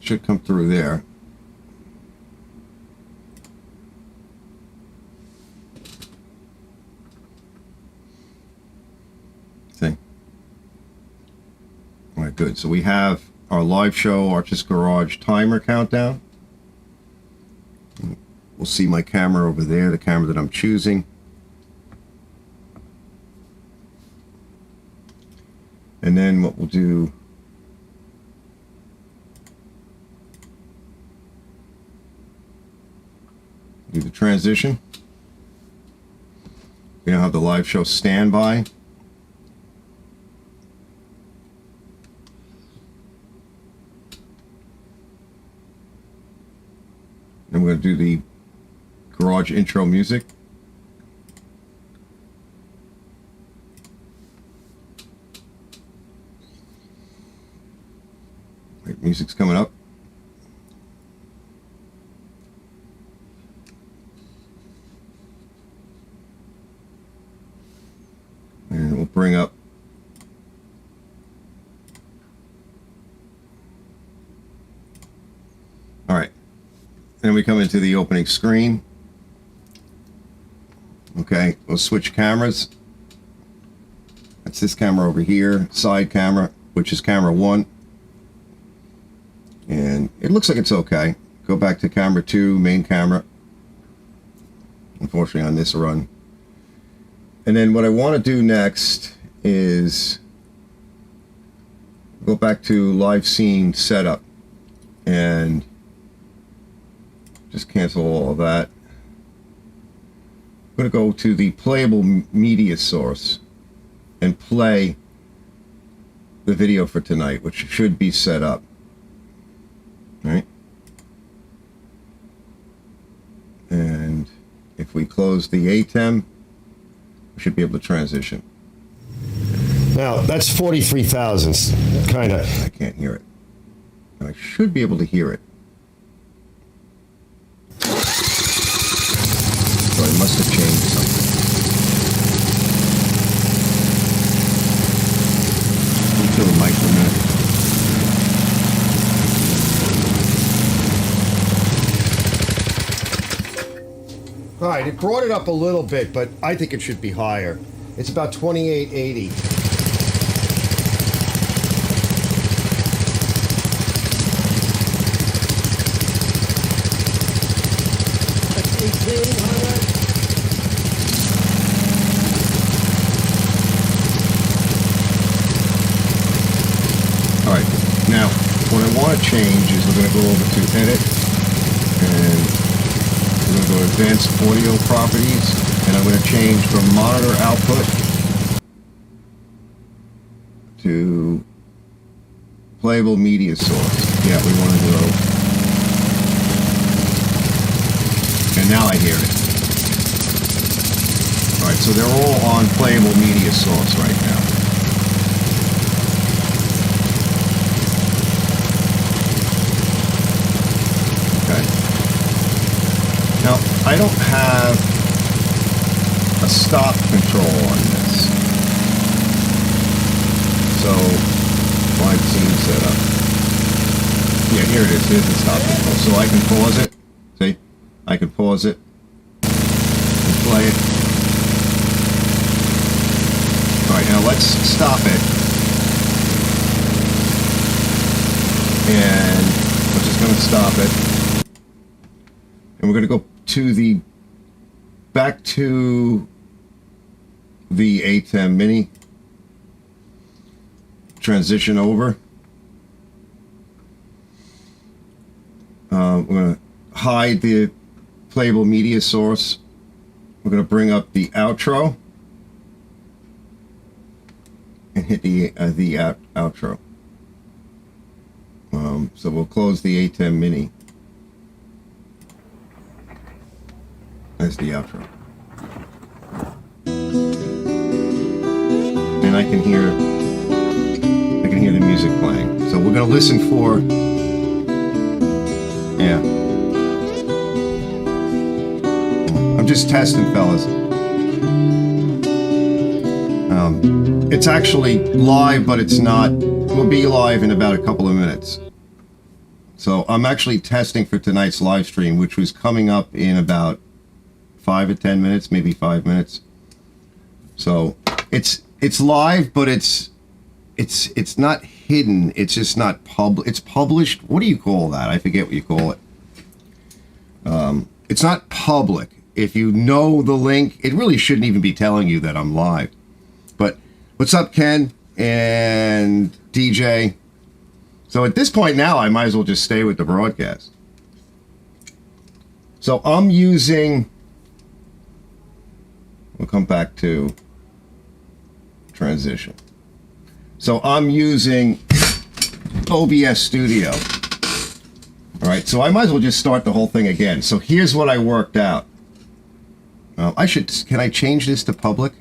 Should come through there. See? All right, good. So we have our live show Artist Garage timer countdown. We'll see my camera over there, the camera that I'm choosing. And then what we'll do, the transition. We now have the live show standby. And we're going to do the garage intro music. Right, music's coming up. And we'll bring up all right. Then we come into the opening screen. Okay, we'll switch cameras. That's this camera over here, side camera, which is camera 1. And it looks like it's okay. Go back to camera 2, main camera. Unfortunately on this run. And then what I want to do next is go back to live scene setup and just cancel all of that. I'm going to go to the playable media source and play the video for tonight, which should be set up. All right. And if we close the ATEM, we should be able to transition. Now, that's 43 thousandths, kind of. I can't hear it. And I should be able to hear it. So I must have changed something. Until the mic for a minute. All right, it brought it up a little bit, but I think it should be higher. It's about 2880. All right, now what I want to change is we're going to go over to edit and we're going to go to advanced audio properties, and I'm going to change from monitor output to playable media source. Yeah, we want to go. And now I hear it. All right, so they're all on playable media source right now. Okay. Now, I don't have a stop control on this. So, live scene setup. Yeah, here it is. Here's the stop control. So I can pause it. See? I can pause it and play it. Alright, now let's stop it. And we're just going to stop it. And we're going to go to the back to the ATEM Mini. Transition over. We're going to hide the playable media source. We're going to bring up the outro and hit the outro. So we'll close the ATEM Mini. That's the outro. And I can hear the music playing. So we're going to listen for, yeah. I'm just testing, fellas. It's actually live, but it's not. We'll be live in about a couple of minutes. So I'm actually testing for tonight's live stream, which was coming up in about 5 or 10 minutes, maybe 5 minutes. So it's live, but it's not hidden. It's just not public. It's published. What do you call that? I forget what you call it. It's not public. If you know the link, it really shouldn't even be telling you that I'm live. But what's up, Ken and DJ? So at this point now, I might as well just stay with the broadcast. So I'm using, we'll come back to transition. So I'm using OBS Studio. All right, so I might as well just start the whole thing again. So here's what I worked out. Can I change this to public?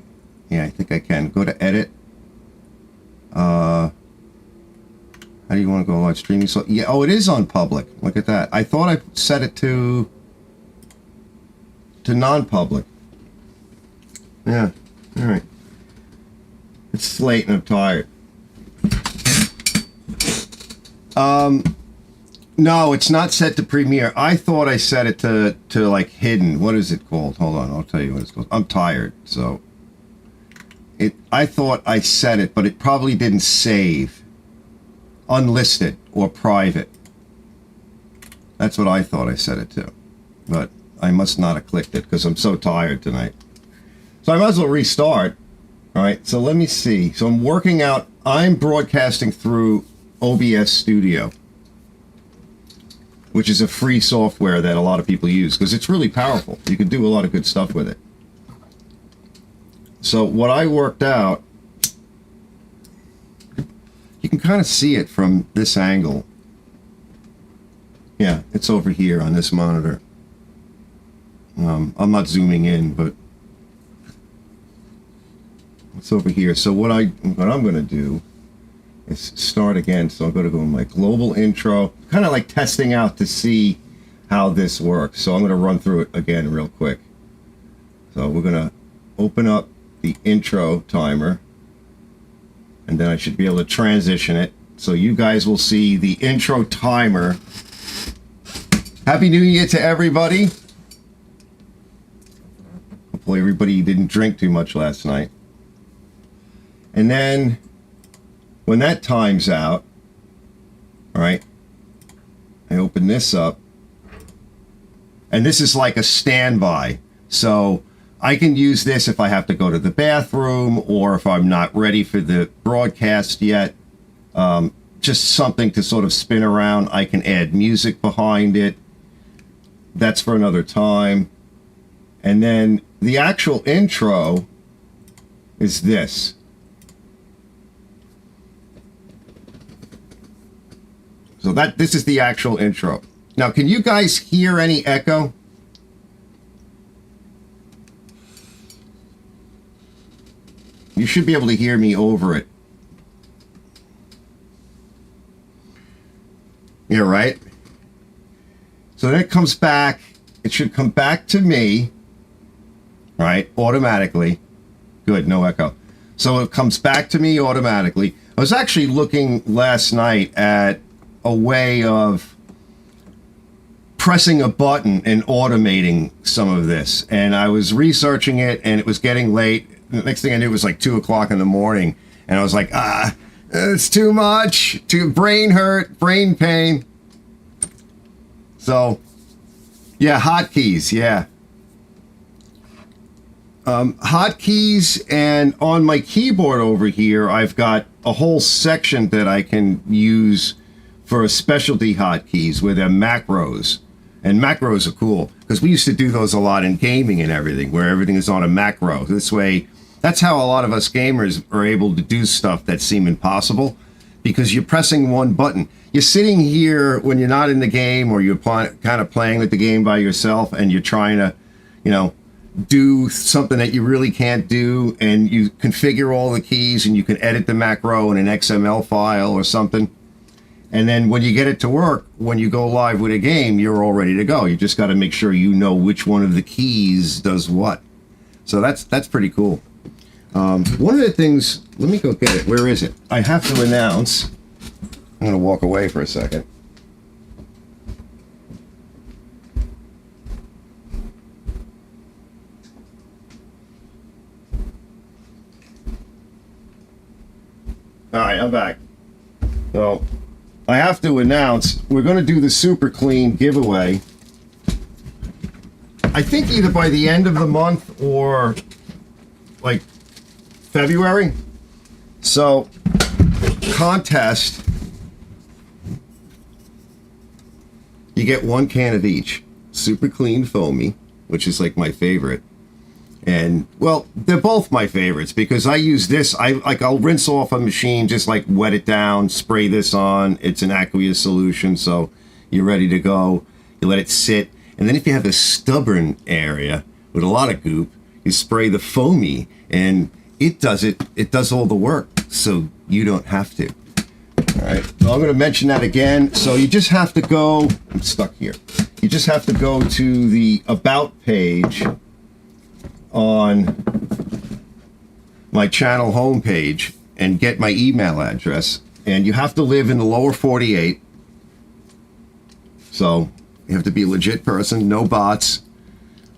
Yeah, I think I can. Go to edit. How do you want to go live streaming? So yeah, oh, it is on public. Look at that. I thought I set it to non-public. Yeah, all right. It's late and I'm tired. No, it's not set to premiere. I thought I set it to like hidden. What is it called? Hold on, I'll tell you what it's called. I'm tired, so I thought I set it, but it probably didn't save. Unlisted or private. That's what I thought I set it to, but I must not have clicked it because I'm so tired tonight. So I might as well restart. All right, so let me see. So I'm working out. I'm broadcasting through OBS Studio, which is a free software that a lot of people use because it's really powerful. You can do a lot of good stuff with it. So what I worked out, you can kind of see it from this angle. Yeah, it's over here on this monitor. I'm not zooming in, but it's over here. So what I'm going to do is start again. So I'm going to go in my global intro, kind of like testing out to see how this works. So I'm going to run through it again real quick. So we're going to open up the intro timer, and then I should be able to transition it. So you guys will see the intro timer. Happy New Year to everybody. Hopefully everybody didn't drink too much last night. And then when that time's out, all right, I open this up. And this is like a standby. So I can use this if I have to go to the bathroom or if I'm not ready for the broadcast yet. Just something to sort of spin around. I can add music behind it. That's for another time. And then the actual intro is this. So this is the actual intro. Now, can you guys hear any echo? You should be able to hear me over it. Yeah, right? So then it comes back. It should come back to me, right? Automatically. Good, no echo. So it comes back to me automatically. I was actually looking last night at a way of pressing a button and automating some of this. And I was researching it, and it was getting late. The next thing I knew, it was like 2 o'clock in the morning. And I was like, it's too much. Brain hurt, brain pain. So, yeah, hotkeys, yeah. Hotkeys, and on my keyboard over here, I've got a whole section that I can use for a specialty hotkeys where they're macros. And macros are cool because we used to do those a lot in gaming and everything, where everything is on a macro. This way, that's how a lot of us gamers are able to do stuff that seem impossible, because you're pressing one button. You're sitting here when you're not in the game, or you're kind of playing with the game by yourself, and you're trying to, do something that you really can't do, and you configure all the keys, and you can edit the macro in an XML file or something. And then when you get it to work, when you go live with a game, you're all ready to go. You just got to make sure you know which one of the keys does what. So that's pretty cool. One of the things, let me go get it. Where is it? I have to announce. I'm going to walk away for a second. right, I'm back. So, I have to announce, we're going to do the Super Clean giveaway. I think either by the end of the month or like February. So, contest, you get 1 can of each. Super Clean Foamy, which is like my favorite. And, well, they're both my favorites because I use this. I'll rinse off a machine, just like wet it down, spray this on. It's an aqueous solution, so you're ready to go. You let it sit. And then if you have a stubborn area with a lot of goop, you spray the foamy, and it does all the work, so you don't have to. All right, so I'm going to mention that again. So you just have to go, I'm stuck here. You just have to go to the About page on my channel homepage and get my email address. And you have to live in the lower 48. So you have to be a legit person, no bots.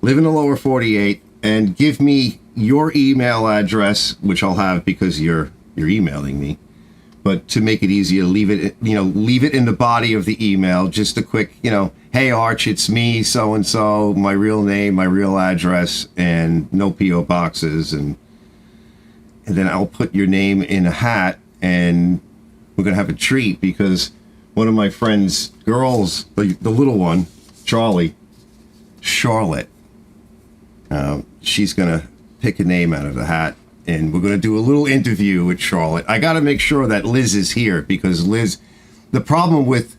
Live in the lower 48 and give me your email address, which I'll have because you're emailing me. But to make it easier, leave it in the body of the email. Just a quick, hey Arch, it's me, so and so, my real name, my real address, and no PO boxes, and then I'll put your name in a hat, and we're gonna have a treat because one of my friend's girls, the little one, Charlotte, she's gonna pick a name out of the hat. And we're going to do a little interview with Charlotte. I got to make sure that Liz is here because Liz, the problem with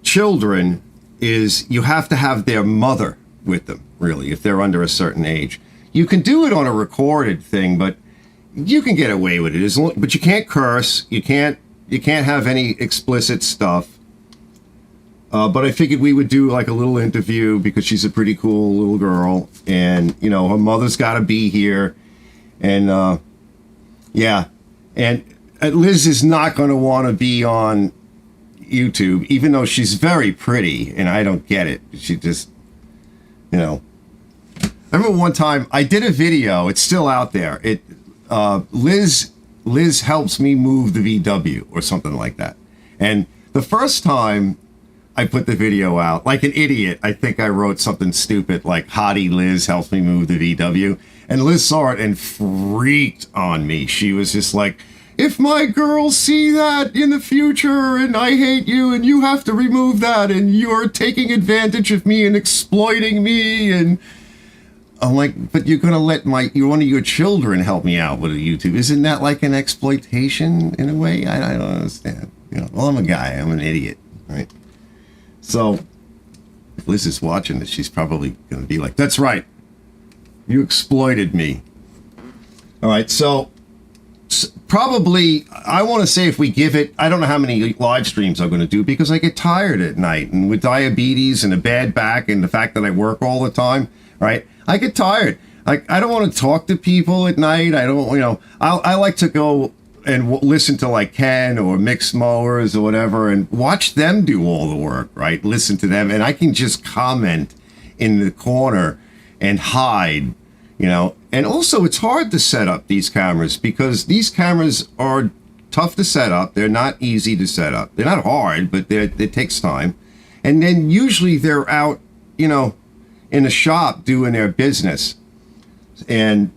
children is you have to have their mother with them, really, if they're under a certain age. You can do it on a recorded thing, but you can get away with it. But you can't curse. You can't have any explicit stuff. But I figured we would do like a little interview because she's a pretty cool little girl. And, her mother's got to be here. And, yeah, and Liz is not going to want to be on YouTube, even though she's very pretty, and I don't get it. She just, I remember one time I did a video, it's still out there. Liz helps me move the VW or something like that. And the first time I put the video out, like an idiot, I think I wrote something stupid like Hottie Liz helps me move the VW. And Liz saw it and freaked on me. She was just like, if my girls see that in the future and I hate you and you have to remove that and you're taking advantage of me and exploiting me. And I'm like, but you're going to let one of your children help me out with a YouTube. Isn't that like an exploitation in a way? I don't understand. Well, I'm a guy. I'm an idiot, right? So if Liz is watching this, she's probably going to be like, that's right. You exploited me. All right, so probably, I want to say if we give it, I don't know how many live streams I'm going to do because I get tired at night. And with diabetes and a bad back and the fact that I work all the time, right, I get tired. I don't want to talk to people at night. I don't, I like to go and listen to like Ken or Mixed Mowers or whatever and watch them do all the work, right? Listen to them. And I can just comment in the corner and hide, and also it's hard to set up these cameras because these cameras are tough to set up. They're not easy to set up. They're not hard, but it takes time. And then usually they're out, in a shop doing their business. And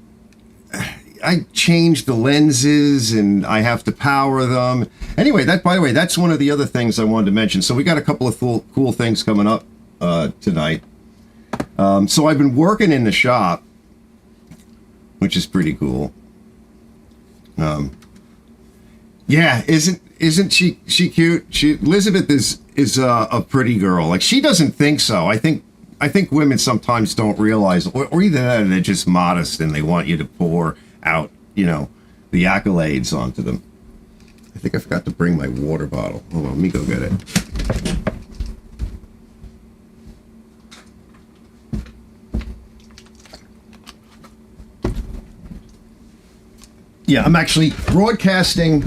I change the lenses and I have to power them. Anyway, by the way, that's one of the other things I wanted to mention. So we got a couple of cool things coming up tonight. So I've been working in the shop, which is pretty cool. Yeah, isn't she cute? Elizabeth is a pretty girl. Like she doesn't think so. I think women sometimes don't realize, or either that, or they're just modest and they want you to pour out, the accolades onto them. I think I forgot to bring my water bottle. Hold on, let me go get it. Yeah, I'm actually broadcasting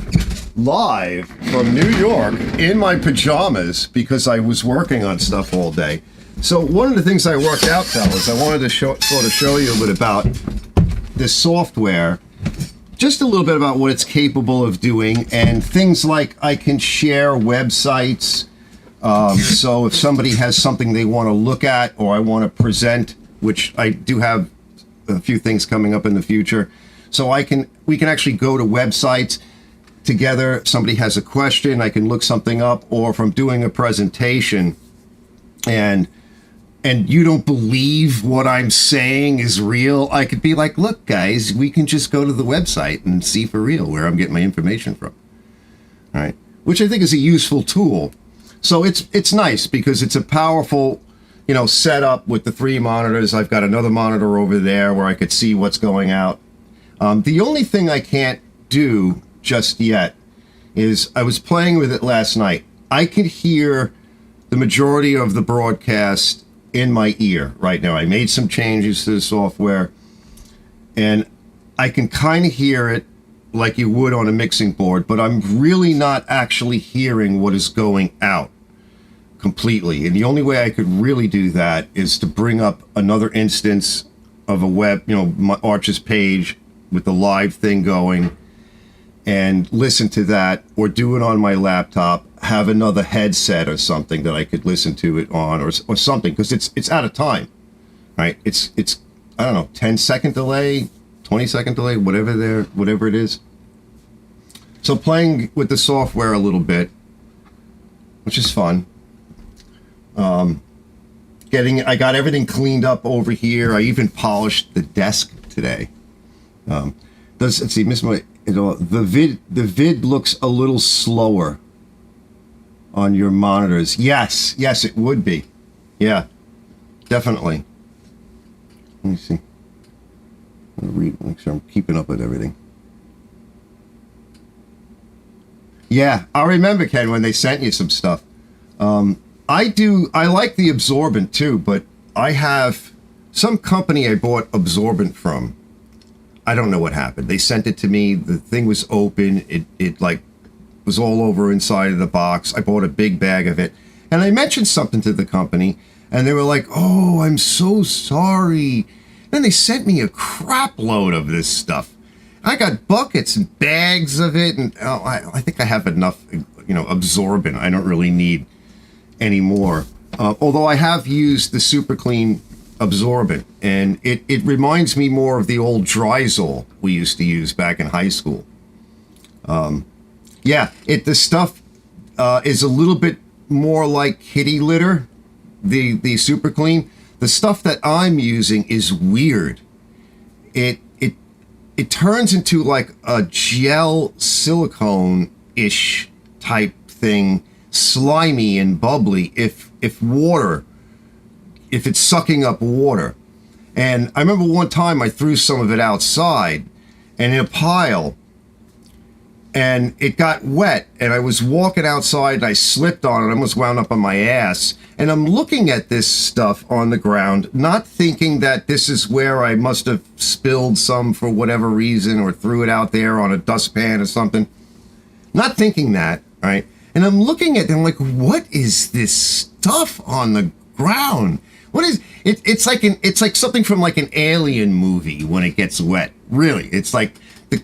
live from New York in my pajamas because I was working on stuff all day. So one of the things I worked out, fellas, I wanted to show you a bit about this software just a little bit about what it's capable of doing, and things like I can share websites. So if somebody has something they want to look at, or I want to present, which I do have a few things coming up in the future, so we can actually go to websites together. If somebody has a question, I can look something up, or if I'm doing a presentation and you don't believe what I'm saying is real, I could be like, look guys, we can just go to the website and see for real where I'm getting my information from. All right, which I think is a useful tool. So it's nice because it's a powerful, setup with the 3 monitors. I've got another monitor over there where I could see what's going out. The only thing I can't do just yet is I was playing with it last night. I could hear the majority of the broadcast in my ear right now. I made some changes to the software, and I can kind of hear it like you would on a mixing board, but I'm really not actually hearing what is going out completely. And the only way I could really do that is to bring up another instance of a web, my Arch's page with the live thing going, and listen to that, or do it on my laptop, have another headset or something that I could listen to it on, or something, because it's out of time, right? It's I don't know, 10-second delay, 20-second delay, whatever it is. So playing with the software a little bit, which is fun. I got everything cleaned up over here. I even polished the desk today. Let's see, the vid looks a little slower on your monitors. Yes, it would be. Yeah, definitely. Let me see. Make sure I'm keeping up with everything. Yeah, I remember, Ken, when they sent you some stuff. I like the absorbent too, but I have some company I bought absorbent from. I don't know what happened. They sent it to me. The thing was open. It like was all over inside of the box. I bought a big bag of it, and I mentioned something to the company, and they were like, "Oh, I'm so sorry." Then they sent me a crap load of this stuff. I got buckets and bags of it, and I think I have enough, absorbent. I don't really need any more. Although I have used the Super Clean absorbent, and it reminds me more of the old Dryzol we used to use back in high school. The stuff is a little bit more like kitty litter, the Super Clean. The stuff that I'm using is weird. It turns into like a gel silicone-ish type thing, slimy and bubbly if it's sucking up water. And I remember one time I threw some of it outside and in a pile, and it got wet, and I was walking outside and I slipped on it. I almost wound up on my ass. And I'm looking at this stuff on the ground, not thinking that this is where I must have spilled some for whatever reason, or threw it out there on a dustpan or something. Not thinking that, right? And I'm looking at them like, what is this stuff on the ground? What is it? It's like something from like an alien movie when it gets wet. Really, it's like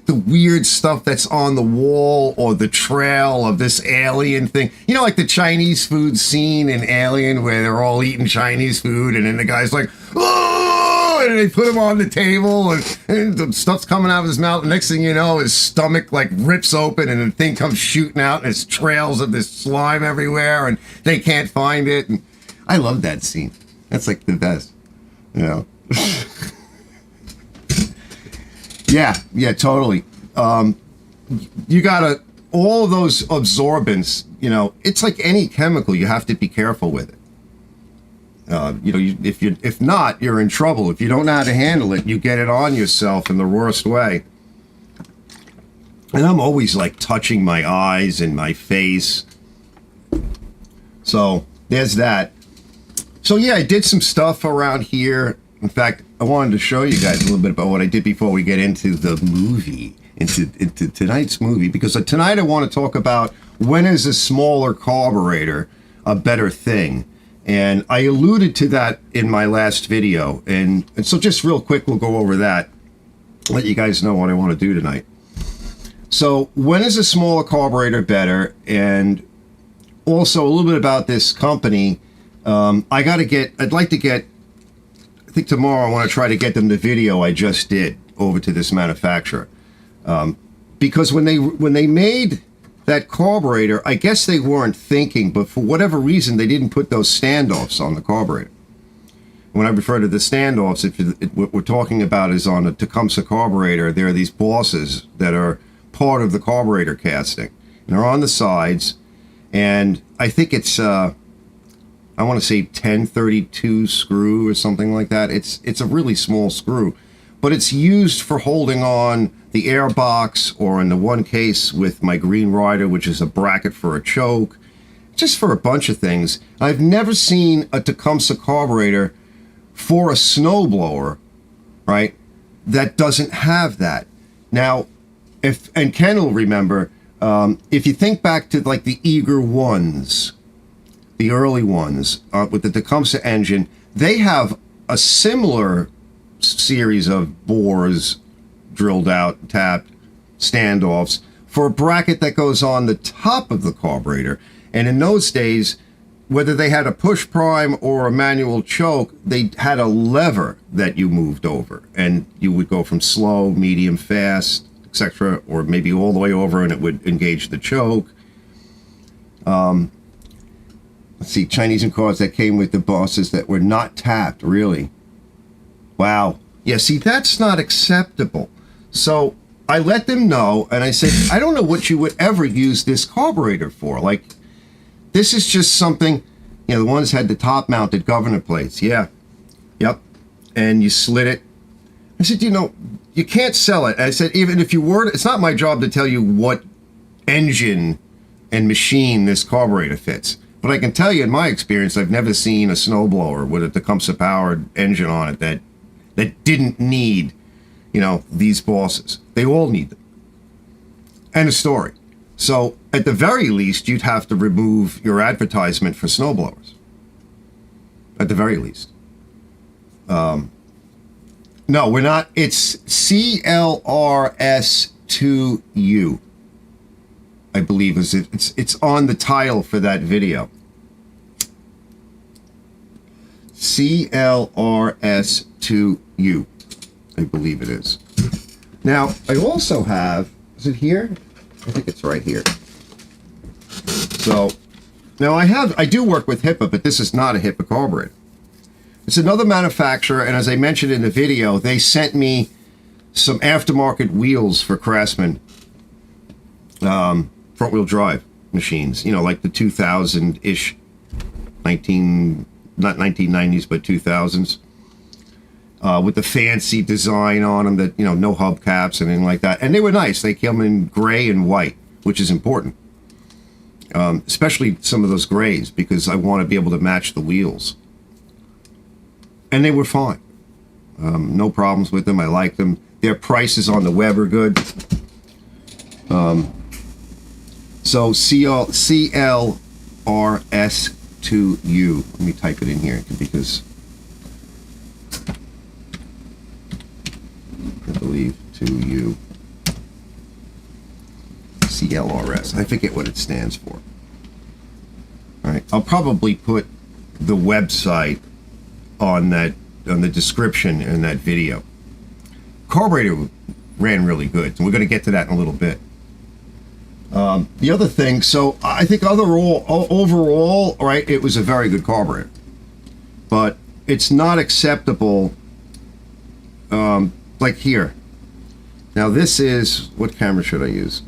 the weird stuff that's on the wall or the trail of this alien thing. Like the Chinese food scene in Alien where they're all eating Chinese food, and then the guy's like, oh, and they put him on the table, and the stuff's coming out of his mouth. The next thing you know, his stomach like rips open, and the thing comes shooting out, and it's trails of this slime everywhere, and they can't find it. And I love that scene. That's like the best, Yeah, totally. You gotta, all of those absorbents, it's like any chemical, you have to be careful with it. If not, you're in trouble. If you don't know how to handle it, you get it on yourself in the worst way. And I'm always like touching my eyes and my face. So there's that. So yeah, I did some stuff around here. In fact, I wanted to show you guys a little bit about what I did before we get into the movie, into tonight's movie, because tonight I want to talk about when is a smaller carburetor a better thing. And I alluded to that in my last video. And so just real quick, we'll go over that, let you guys know what I want to do tonight. So when is a smaller carburetor better? And also a little bit about this company. I'd like to get, I think tomorrow I want to try to get them the video I just did over to this manufacturer. Because when they made that carburetor, I guess they weren't thinking, but for whatever reason, they didn't put those standoffs on the carburetor. When I refer to the standoffs, what we're talking about is on a Tecumseh carburetor, there are these bosses that are part of the carburetor casting. And they're on the sides, and I think it's, I want to say 1032 screw or something like that. It's a really small screw, but it's used for holding on the air box, or in the one case with my Green Rider, which is a bracket for a choke, just for a bunch of things. I've never seen a Tecumseh carburetor for a snowblower, right, that doesn't have that. Now, and Ken will remember, if you think back to like the Eager ones, the early ones with the Tecumseh engine, they have a similar series of bores drilled out, tapped, standoffs for a bracket that goes on the top of the carburetor. And in those days, whether they had a push prime or a manual choke, they had a lever that you moved over, and you would go from slow, medium, fast, etc., or maybe all the way over, and it would engage the choke. Let's see, Chinese and cars that came with the bosses that were not tapped, really. Wow. Yeah, see, that's not acceptable. So I let them know, and I said, I don't know what you would ever use this carburetor for. Like, this is just something, you know, the ones had the top-mounted governor plates. Yeah. Yep. And you slid it. I said, you know, you can't sell it. I said, even if you were, it's not my job to tell you what engine and machine this carburetor fits. But I can tell you, in my experience, I've never seen a snowblower with a Tecumseh-powered engine on it that didn't need, you know, these bosses. They all need them. End of story. So, at the very least, you'd have to remove your advertisement for snowblowers. At the very least. No, we're not. It's CLRS2U. I believe it's on the title for that video. CLRS2U. I believe it is. Now, I also have, is it here? I think it's right here. So, now I do work with HIPAA, but this is not a HIPAA carburetor. It's another manufacturer, and as I mentioned in the video, they sent me some aftermarket wheels for Craftsman front-wheel drive machines, you know, like the 2000-ish, not 1990s, but 2000s. With the fancy design on them that, you know, no hubcaps and anything like that. And they were nice. They came in gray and white, which is important. Especially some of those grays, because I want to be able to match the wheels. And they were fine. No problems with them. I like them. Their prices on the web are good. So CLRS2U. Let me type it in here because I believe 2U. CLRS. I forget what it stands for. All right. I'll probably put the website on the description in that video. Carburetor ran really good, and we're going to get to that in a little bit. The other thing, so I think overall, right, it was a very good carburetor, but it's not acceptable. Like here. Now this is, what camera should I use?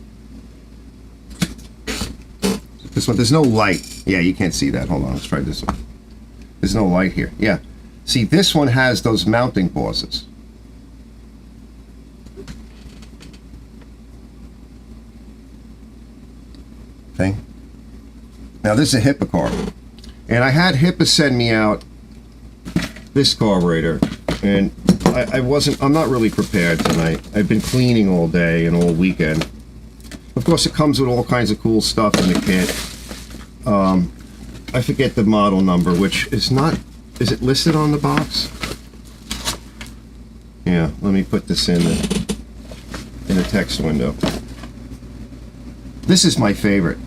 This one. There's no light. Yeah, you can't see that. Hold on, let's try this one. There's no light here. Yeah. See, this one has those mounting bosses. Okay. Now this is a HIPAA carburetor, and I had HIPAA send me out this carburetor, and I'm not really prepared tonight. I've been cleaning all day and all weekend. Of course, it comes with all kinds of cool stuff in the kit. I forget the model number, which is not, is it listed on the box? Yeah, let me put this in the text window. This is my favorite.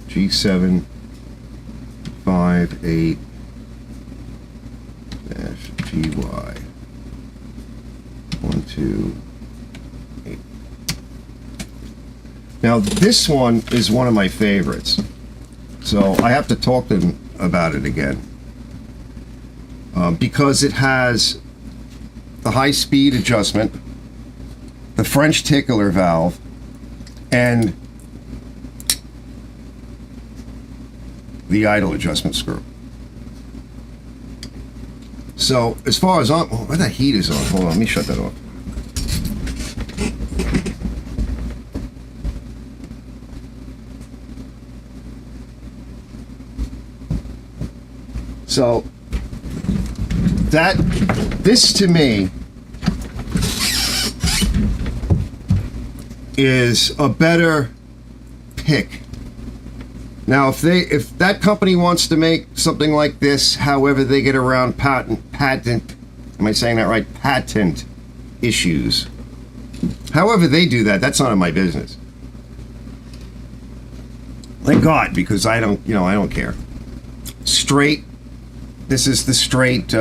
G7 58 GY 128. Now this one is one of my favorites, so I have to talk to them about it again, because it has the high-speed adjustment, the French tickler valve, and the idle adjustment screw. So as far as I'm, oh, that heat is on. Hold on, let me shut that off. So this to me is a better pick. Now, if that company wants to make something like this, however they get around patent, am I saying that right? Patent issues. However they do that, that's none of my business. Thank God, because I don't care. Straight. This is the straight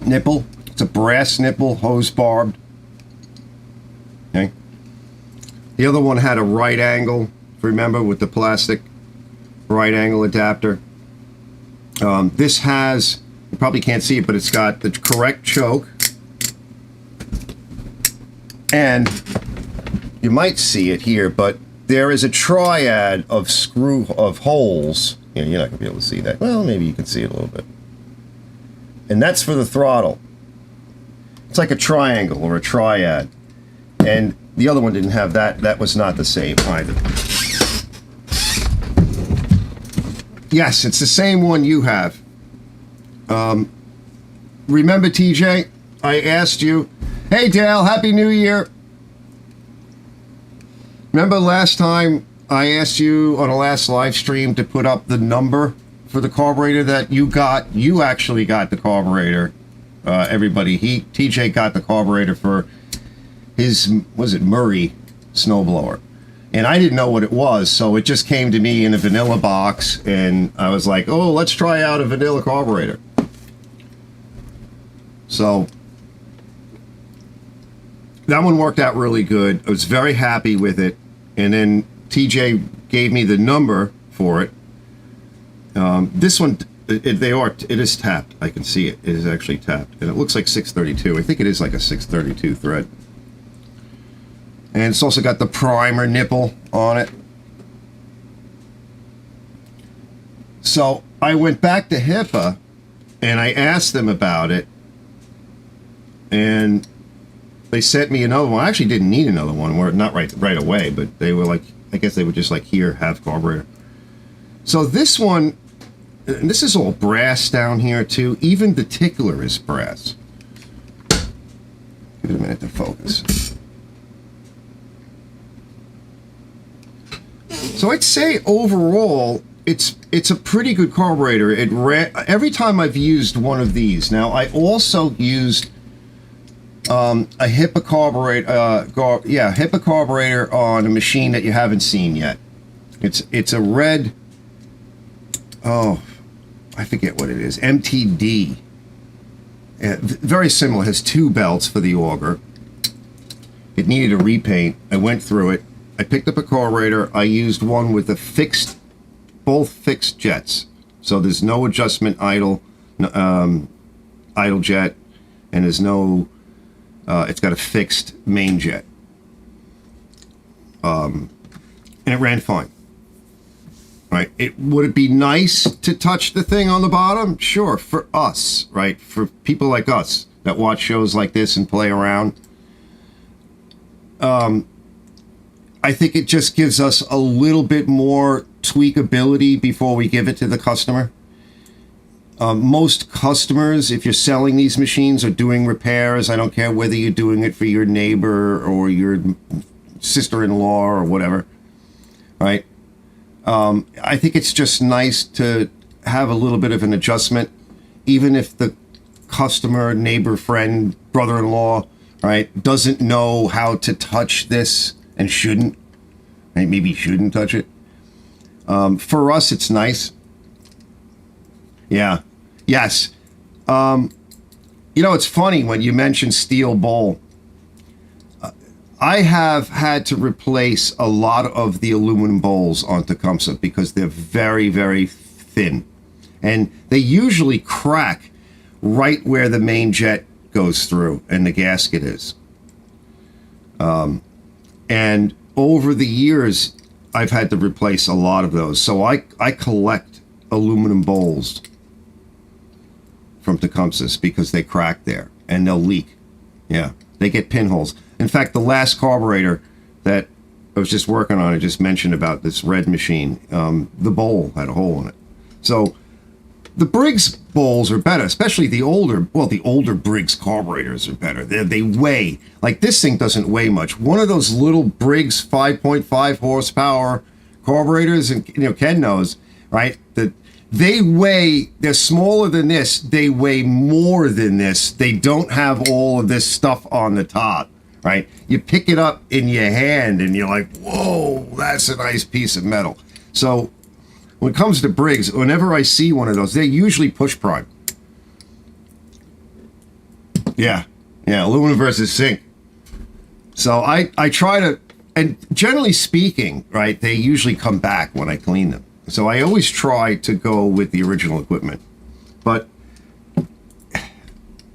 nipple. It's a brass nipple, hose barbed. Okay. The other one had a right angle, remember, with the plastic right angle adapter. This has, you probably can't see it, but it's got the correct choke, and you might see it here, but there is a triad of holes. Yeah, you're not gonna be able to see that. Well, maybe you can see it a little bit, and that's for the throttle. It's like a triangle or a triad, and the other one didn't have that. That was not the same either. Yes, it's the same one you have. Remember, TJ, I asked you, hey, Dale, Happy New Year. Remember last time I asked you on a last live stream to put up the number for the carburetor that you got? You actually got the carburetor. Everybody, TJ got the carburetor for his, was it Murray snowblower? And I didn't know what it was, so it just came to me in a vanilla box, and I was like, oh, let's try out a vanilla carburetor. So that one worked out really good. I was very happy with it. And then TJ gave me the number for it. This one, it is tapped. I can see it. It is actually tapped. And it looks like 632. I think it is like a 632 thread. And it's also got the primer nipple on it. So I went back to HIPAA and I asked them about it. And they sent me another one. I actually didn't need another one. Not right away, but they were like, I guess they were just like, here, have carburetor. So this one, and this is all brass down here too. Even the tickler is brass. Give it a minute to focus. So I'd say overall, it's a pretty good carburetor. It every time I've used one of these. Now I also used a HIPAA carburetor. HIPAA carburetor on a machine that you haven't seen yet. It's a red. Oh, I forget what it is. MTD. Very similar. It has two belts for the auger. It needed a repaint. I went through it. I picked up a carburetor. I used one with both fixed jets. So there's no adjustment idle jet, and there's no, it's got a fixed main jet. And it ran fine. Right? Would it be nice to touch the thing on the bottom? Sure, for us, right? For people like us that watch shows like this and play around. I think it just gives us a little bit more tweakability before we give it to the customer. Most customers, if you're selling these machines or doing repairs, I don't care whether you're doing it for your neighbor or your sister-in-law or whatever, right? I think it's just nice to have a little bit of an adjustment, even if the customer, neighbor, friend brother-in-law, right, doesn't know how to touch this and shouldn't, right? Maybe shouldn't touch it. For us, it's nice. Yeah. Yes. You know, it's funny when you mention steel bowl. I have had to replace a lot of the aluminum bowls on Tecumseh because they're very, very thin. And they usually crack right where the main jet goes through and the gasket is. And over the years, I've had to replace a lot of those. So I collect aluminum bowls from Tecumseh's because they crack there and they'll leak. Yeah, they get pinholes. In fact, the last carburetor that I was just working on, I just mentioned about this red machine, the bowl had a hole in it. So the Briggs bowls are better, especially the older Briggs carburetors are better. They weigh, like this thing doesn't weigh much. One of those little Briggs 5.5 horsepower carburetors, and you know, Ken knows, right? That they're smaller than this. They weigh more than this. They don't have all of this stuff on the top, right? You pick it up in your hand and you're like, whoa, that's a nice piece of metal. So when it comes to Briggs, whenever I see one of those, they're usually push prime. Yeah, aluminum versus zinc. So I try to, and generally speaking, right, they usually come back when I clean them. So I always try to go with the original equipment. But,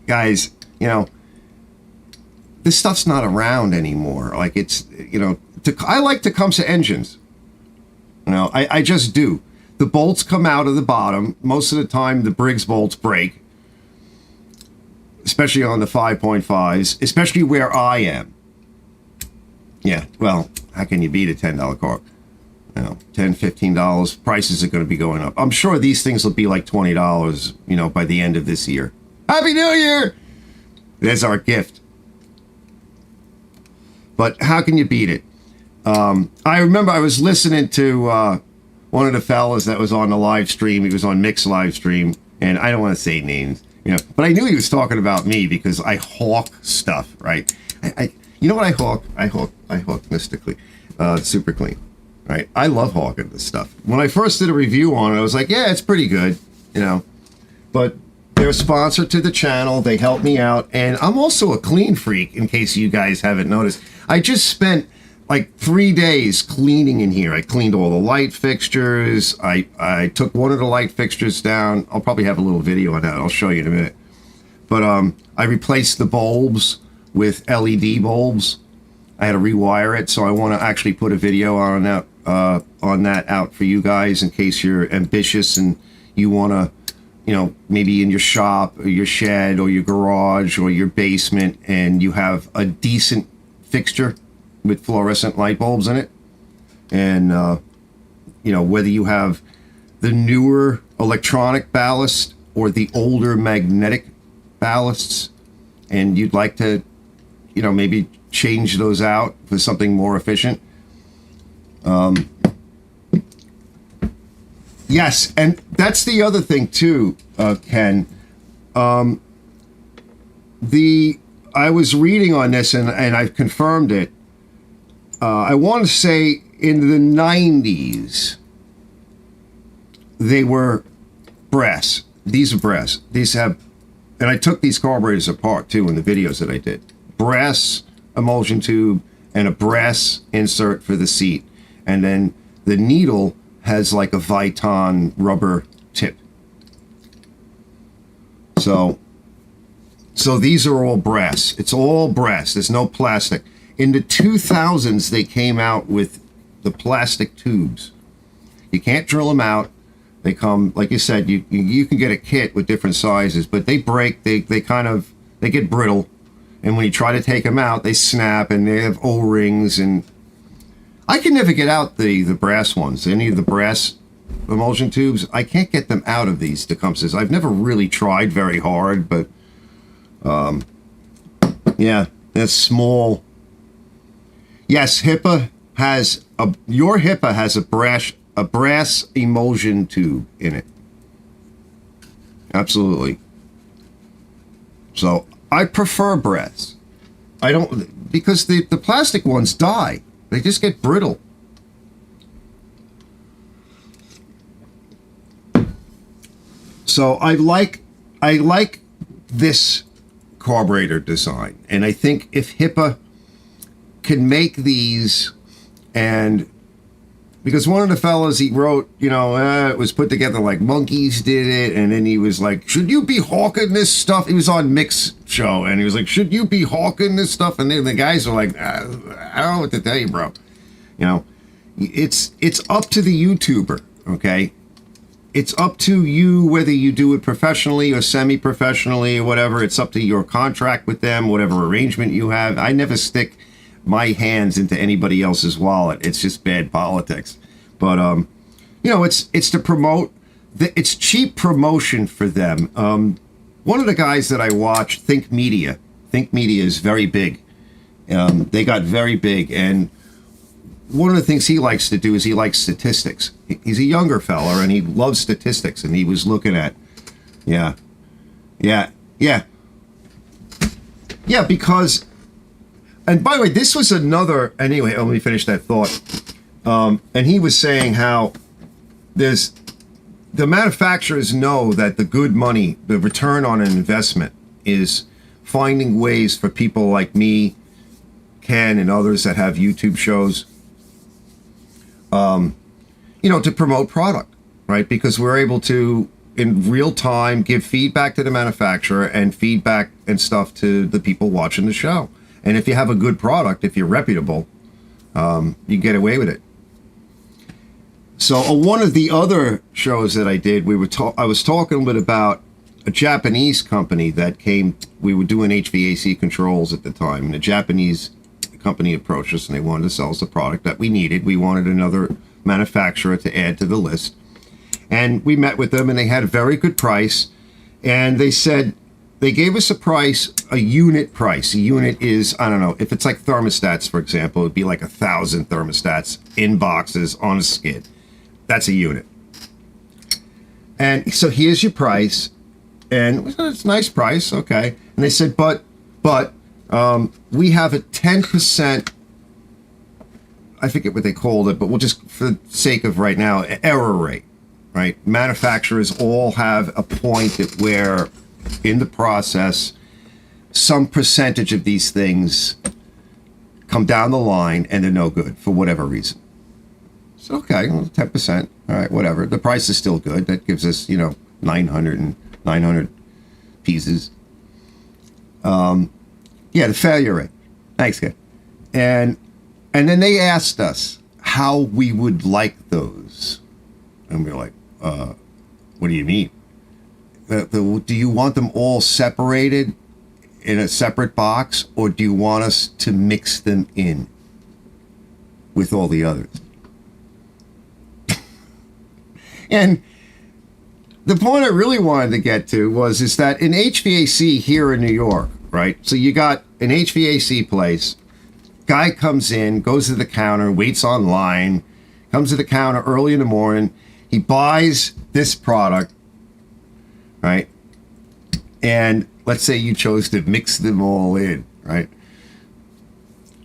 guys, you know, this stuff's not around anymore. Like, it's, you know, I like Tecumseh engines. You know, I just do. The bolts come out of the bottom. Most of the time, the Briggs bolts break. Especially on the 5.5s. Especially where I am. Yeah, well, how can you beat a $10 car? You know, $10, $15. Prices are going to be going up. I'm sure these things will be like $20, you know, by the end of this year. Happy New Year! There's our gift. But how can you beat it? I remember I was listening to one of the fellas that was on the live stream. He was on Mix live stream, and I don't want to say names, you know, but I knew he was talking about me because I hawk stuff, right? You know what I hawk? I hawk Mystically, Super Clean, right? I love hawking this stuff. When I first did a review on it, I was like, yeah, it's pretty good, you know, but they're a sponsor to the channel. They help me out, and I'm also a clean freak, in case you guys haven't noticed. I just spent like 3 days cleaning in here. I cleaned all the light fixtures. I took one of the light fixtures down. I'll probably have a little video on that. I'll show you in a minute. But I replaced the bulbs with LED bulbs. I had to rewire it, so I want to actually put a video on that out for you guys in case you're ambitious and you want to, you know, maybe in your shop or your shed or your garage or your basement, and you have a decent fixture with fluorescent light bulbs in it. And, you know, whether you have the newer electronic ballast or the older magnetic ballasts, and you'd like to, you know, maybe change those out for something more efficient. Yes, and that's the other thing too, Ken. I was reading on this, and I've confirmed it. I want to say in the 90s, they were brass. These are brass. These have, and I took these carburetors apart too in the videos that I did. Brass emulsion tube and a brass insert for the seat. And then the needle has like a Viton rubber tip. So these are all brass. It's all brass. There's no plastic. In the 2000s, they came out with the plastic tubes. You can't drill them out. They come, like you said, you can get a kit with different sizes, but they break. They get brittle, and when you try to take them out, they snap, and they have O-rings. And I can never get out the brass ones. Any of the brass emulsion tubes, I can't get them out of these Tecumsehs. I've never really tried very hard, but yeah, that's small. Yes, HIPAA has your HIPAA has a brass emulsion tube in it. Absolutely. So I prefer brass. I don't, because the plastic ones die. They just get brittle. So I like this carburetor design, and I think if HIPAA can make these, and because one of the fellas, he wrote, it was put together like monkeys did it, and then he was like, should you be hawking this stuff? He was on Mick's show, and he was like, should you be hawking this stuff? And then the guys are like, I don't know what to tell you, bro. It's up to the YouTuber, okay? It's up to you whether you do it professionally or semi-professionally or whatever. It's up to your contract with them, whatever arrangement you have. I never stick my hands into anybody else's wallet. It's just bad politics. But, it's to promote. It's cheap promotion for them. One of the guys that I watch, Think Media is very big. They got very big, and one of the things he likes to do is he likes statistics. He's a younger fella, and he loves statistics, and he was looking at, because, and by the way, this was anyway, let me finish that thought. And he was saying how the manufacturers know that the good money, the return on an investment, is finding ways for people like me, Ken, and others that have YouTube shows, to promote product, right? Because we're able to, in real time, give feedback to the manufacturer and feedback and stuff to the people watching the show. And if you have a good product, if you're reputable, you get away with it. So one of the other shows that I did, I was talking a bit about a Japanese company that we were doing HVAC controls at the time, and a Japanese company approached us, and they wanted to sell us the product that we needed. We wanted another manufacturer to add to the list. And we met with them, and they had a very good price. And they said, they gave us a unit price. A unit is, I don't know, if it's like thermostats, for example, it'd be like 1,000 thermostats in boxes on a skid. That's a unit. And so here's your price. And it's a nice price, okay. And they said, but we have a 10%, I forget what they called it, but we'll just, for the sake of right now, error rate, right? Manufacturers all have a point at where, in the process, some percentage of these things come down the line and they're no good for whatever reason. So, okay, well, 10%, all right, whatever. The price is still good. That gives us, 900 pieces. The failure rate. Thanks, guy. And then they asked us how we would like those. And we were like, what do you mean? Do you want them all separated in a separate box, or do you want us to mix them in with all the others? And the point I really wanted to get to is that in HVAC here in New York, right? So you got an HVAC place, guy comes in, goes to the counter, waits online, comes to the counter early in the morning, he buys this product, right? And let's say you chose to mix them all in, right?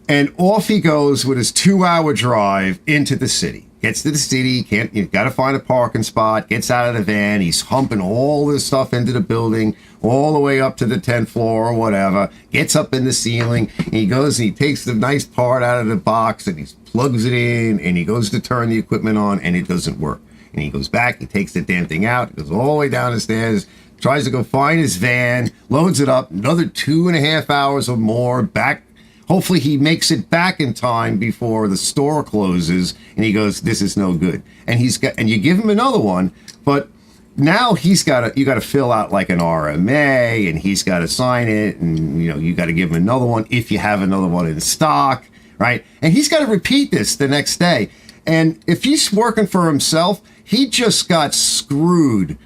And off he goes with his 2-hour drive into the city. Gets to the city, you got to find a parking spot, gets out of the van, he's humping all this stuff into the building, all the way up to the 10th floor or whatever, gets up in the ceiling, and he goes and he takes the nice part out of the box and he plugs it in, and he goes to turn the equipment on, and it doesn't work. And he goes back, he takes the damn thing out, goes all the way down the stairs, tries to go find his van, loads it up, another 2.5 hours or more, back. Hopefully he makes it back in time before the store closes, and he goes, this is no good. And you give him another one, but now you got to fill out like an RMA, and he's got to sign it, and you got to give him another one if you have another one in stock, right? And he's got to repeat this the next day. And if he's working for himself, he just got screwed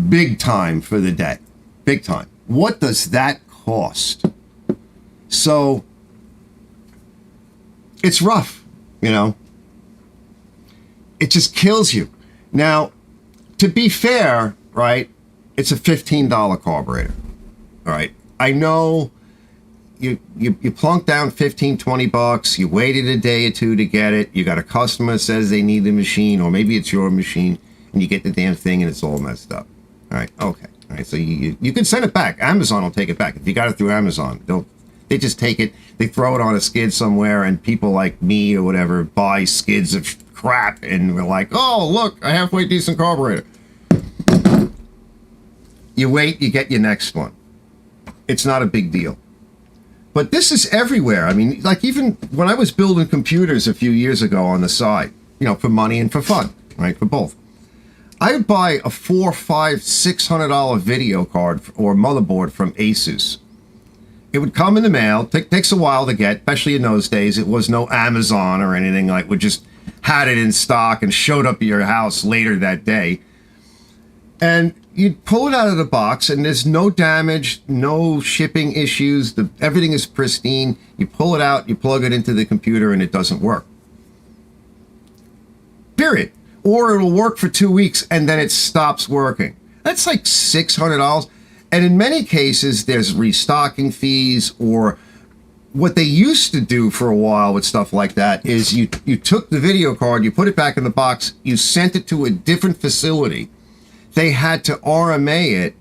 big time for the day. Big time. What does that cost? So it's rough, It just kills you. Now, to be fair, right, it's a $15 carburetor, all right? I know you plunk down 15, 20 bucks, you waited a day or two to get it, you got a customer that says they need the machine, or maybe it's your machine, and you get the damn thing and it's all messed up. All right, okay. All right, so you can send it back. Amazon will take it back. If you got it through Amazon, they just take it, they throw it on a skid somewhere, and people like me or whatever buy skids of crap, and we're like, oh, look, a halfway decent carburetor. You wait, you get your next one. It's not a big deal. But this is everywhere. I mean, like even when I was building computers a few years ago on the side, you know, for money and for fun, right, for both. I would buy a $400, $500, $600 video card or motherboard from Asus. It would come in the mail. Takes a while to get, especially in those days. It was no Amazon or anything. Like, we just had it in stock and showed up at your house later that day. And you'd pull it out of the box, and there's no damage, no shipping issues. Everything is pristine. You pull it out, you plug it into the computer, and it doesn't work. Period. Or it'll work for 2 weeks, and then it stops working. That's like $600. And in many cases, there's restocking fees, or what they used to do for a while with stuff like that is you took the video card, you put it back in the box, you sent it to a different facility. They had to RMA it,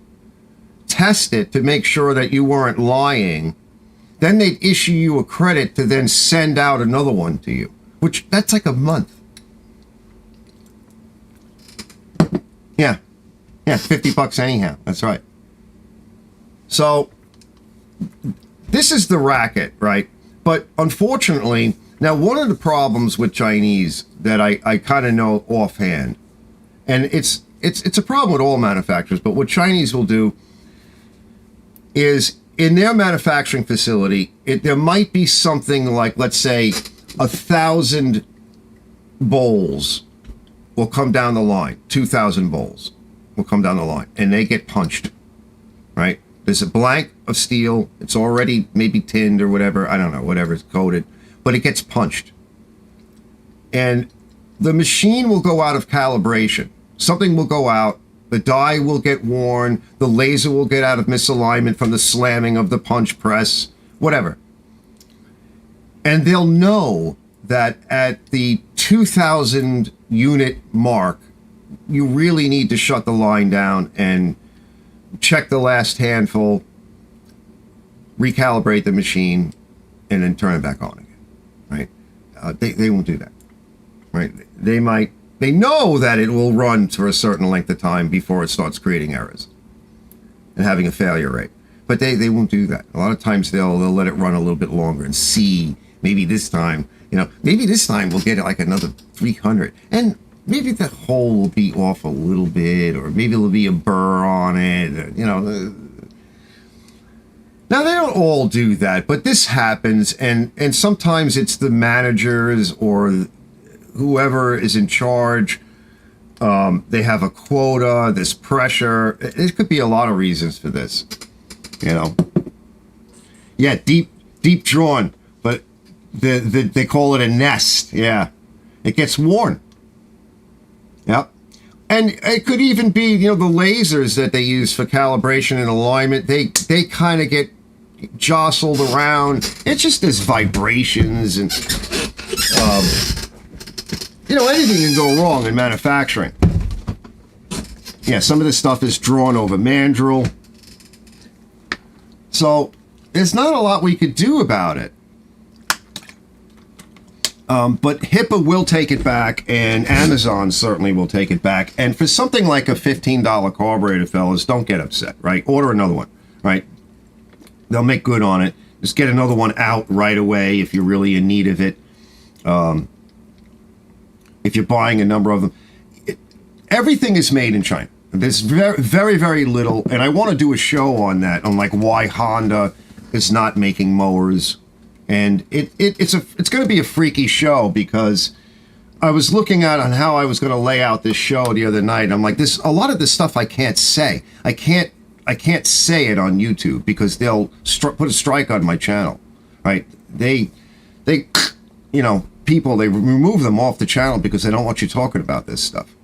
test it to make sure that you weren't lying. Then they'd issue you a credit to then send out another one to you, which that's like a month. Yeah, 50 bucks anyhow. That's right. So this is the racket, right? But unfortunately, now one of the problems with Chinese that I kind of know offhand, and it's a problem with all manufacturers, but what Chinese will do is in their manufacturing facility, there might be something like, let's say, 1,000 bowls will come down the line. 2,000 bowls will come down the line, and they get punched, right? There's a blank of steel. It's already maybe tinned or whatever. I don't know, whatever it's coated, but it gets punched. And the machine will go out of calibration. Something will go out. The die will get worn. The laser will get out of misalignment from the slamming of the punch press, whatever. And they'll know that at the 2,000 unit mark, you really need to shut the line down and check the last handful, recalibrate the machine, and then turn it back on again, right? They won't do that, right? They know that it will run for a certain length of time before it starts creating errors and having a failure rate. But they won't do that. A lot of times they'll let it run a little bit longer and see, maybe this time, maybe this time we'll get like another 300. And maybe the hole will be off a little bit, or maybe there'll be a burr on it, Now, they don't all do that, but this happens, and sometimes it's the managers or whoever is in charge. They have a quota, there's pressure. It could be a lot of reasons for this, Yeah, deep drawn, but they call it a nest. Yeah, it gets worn. Yep. And it could even be, the lasers that they use for calibration and alignment, they kind of get jostled around. It's just there's vibrations and, anything can go wrong in manufacturing. Yeah, some of this stuff is drawn over mandrel. So there's not a lot we could do about it. But HIPAA will take it back, and Amazon certainly will take it back. And for something like a $15 carburetor, fellas, don't get upset, right? Order another one, right? They'll make good on it. Just get another one out right away if you're really in need of it. If you're buying a number of them. Everything is made in China. There's very, very, very little, and I want to do a show on that, on like why Honda is not making mowers. And it's going to be a freaky show, because I was looking at on how I was going to lay out this show the other night. I'm like, a lot of this stuff I can't say. I can't say it on YouTube because they'll put a strike on my channel, right? They people, they remove them off the channel because they don't want you talking about this stuff.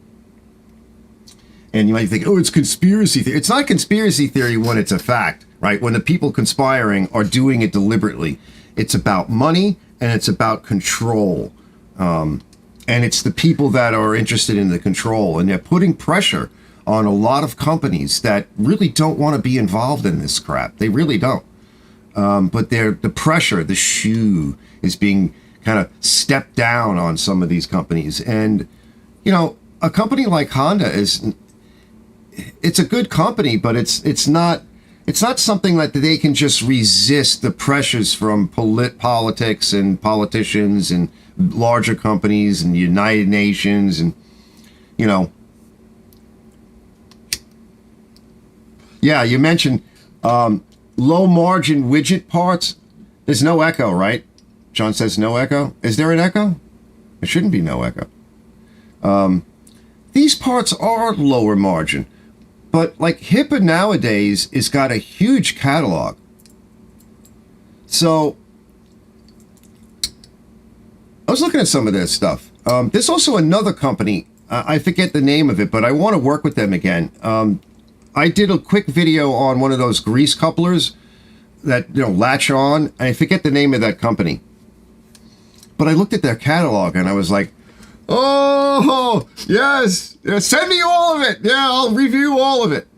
And you might think, oh, it's conspiracy theory. It's not conspiracy theory when it's a fact, right? When the people conspiring are doing it deliberately. It's about money and it's about control. And it's the people that are interested in the control. And they're putting pressure on a lot of companies that really don't want to be involved in this crap. They really don't. But the pressure, the shoe is being kind of stepped down on some of these companies. And, you know, a company like Honda it's a good company, but it's not something that they can just resist the pressures from politics and politicians and larger companies and the United Nations and, you know. Yeah, you mentioned low margin widget parts. There's no echo, right? John says no echo. Is there an echo? There shouldn't be no echo. These parts are lower margin. But like HIPAA nowadays has got a huge catalog. So I was looking at some of this stuff. There's also another company. I forget the name of it, but I want to work with them again. I did a quick video on one of those grease couplers that, you know, latch on. I forget the name of that company. But I looked at their catalog and I was like, oh, yes, send me all of it. Yeah, I'll review all of it.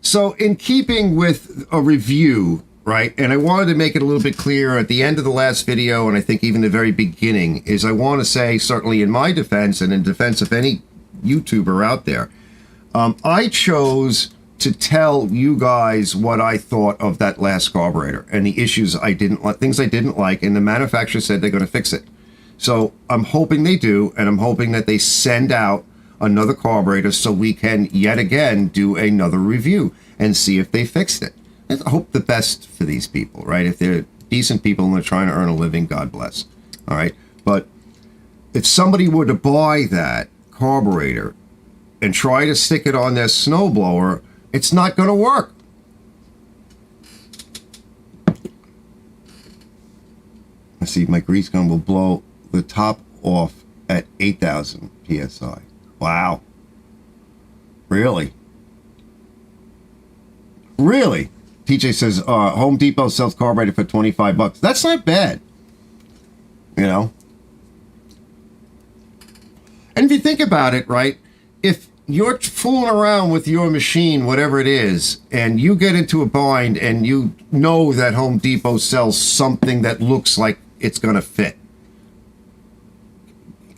So in keeping with a review, right, and I wanted to make it a little bit clearer at the end of the last video, and I think even the very beginning, is I want to say, certainly in my defense and in defense of any YouTuber out there, I chose to tell you guys what I thought of that last carburetor and the issues I didn't like, things I didn't like, and the manufacturer said they're going to fix it. So I'm hoping they do, and I'm hoping that they send out another carburetor so we can yet again do another review and see if they fixed it. And I hope the best for these people, right? If they're decent people and they're trying to earn a living, God bless. All right. But if somebody were to buy that carburetor and try to stick it on their snowblower, it's not going to work. Let's see, my grease gun will blow the top off at 8,000 PSI. Wow. Really? Really? TJ says, Home Depot sells carburetor for 25 bucks. That's not bad. You know? And if you think about it, right, if you're fooling around with your machine, whatever it is, and you get into a bind and you know that Home Depot sells something that looks like it's going to fit,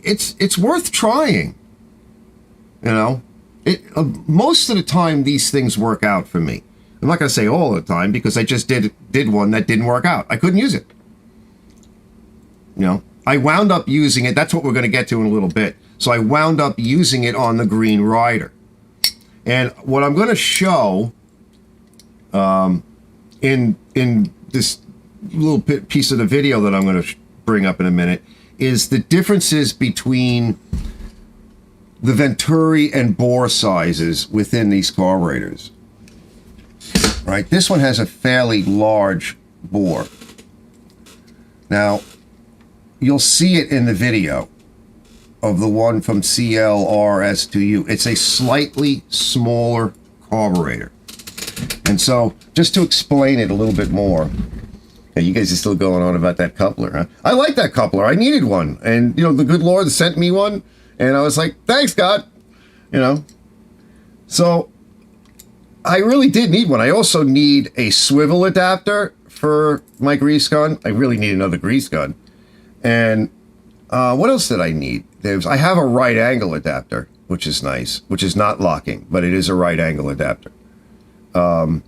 it's worth trying. You know, most of the time these things work out for me. I'm not going to say all the time because I just did one that didn't work out. I couldn't use it. You know, I wound up using it. That's what we're going to get to in a little bit. So I wound up using it on the Green Rider. And what I'm going to show in this little piece of the video that I'm going to bring up in a minute is the differences between the Venturi and bore sizes within these carburetors. Right, this one has a fairly large bore. Now, you'll see it in the video of the one from CLRS2U. It's a slightly smaller carburetor. And so, just to explain it a little bit more, hey, you guys are still going on about that coupler, huh? I like that coupler. I needed one. And, you know, the good Lord sent me one. And I was like, thanks, God. You know. So, I really did need one. I also need a swivel adapter for my grease gun. I really need another grease gun. And what else did I need? I have a right angle adapter, which is nice, which is not locking, but it is a right angle adapter. I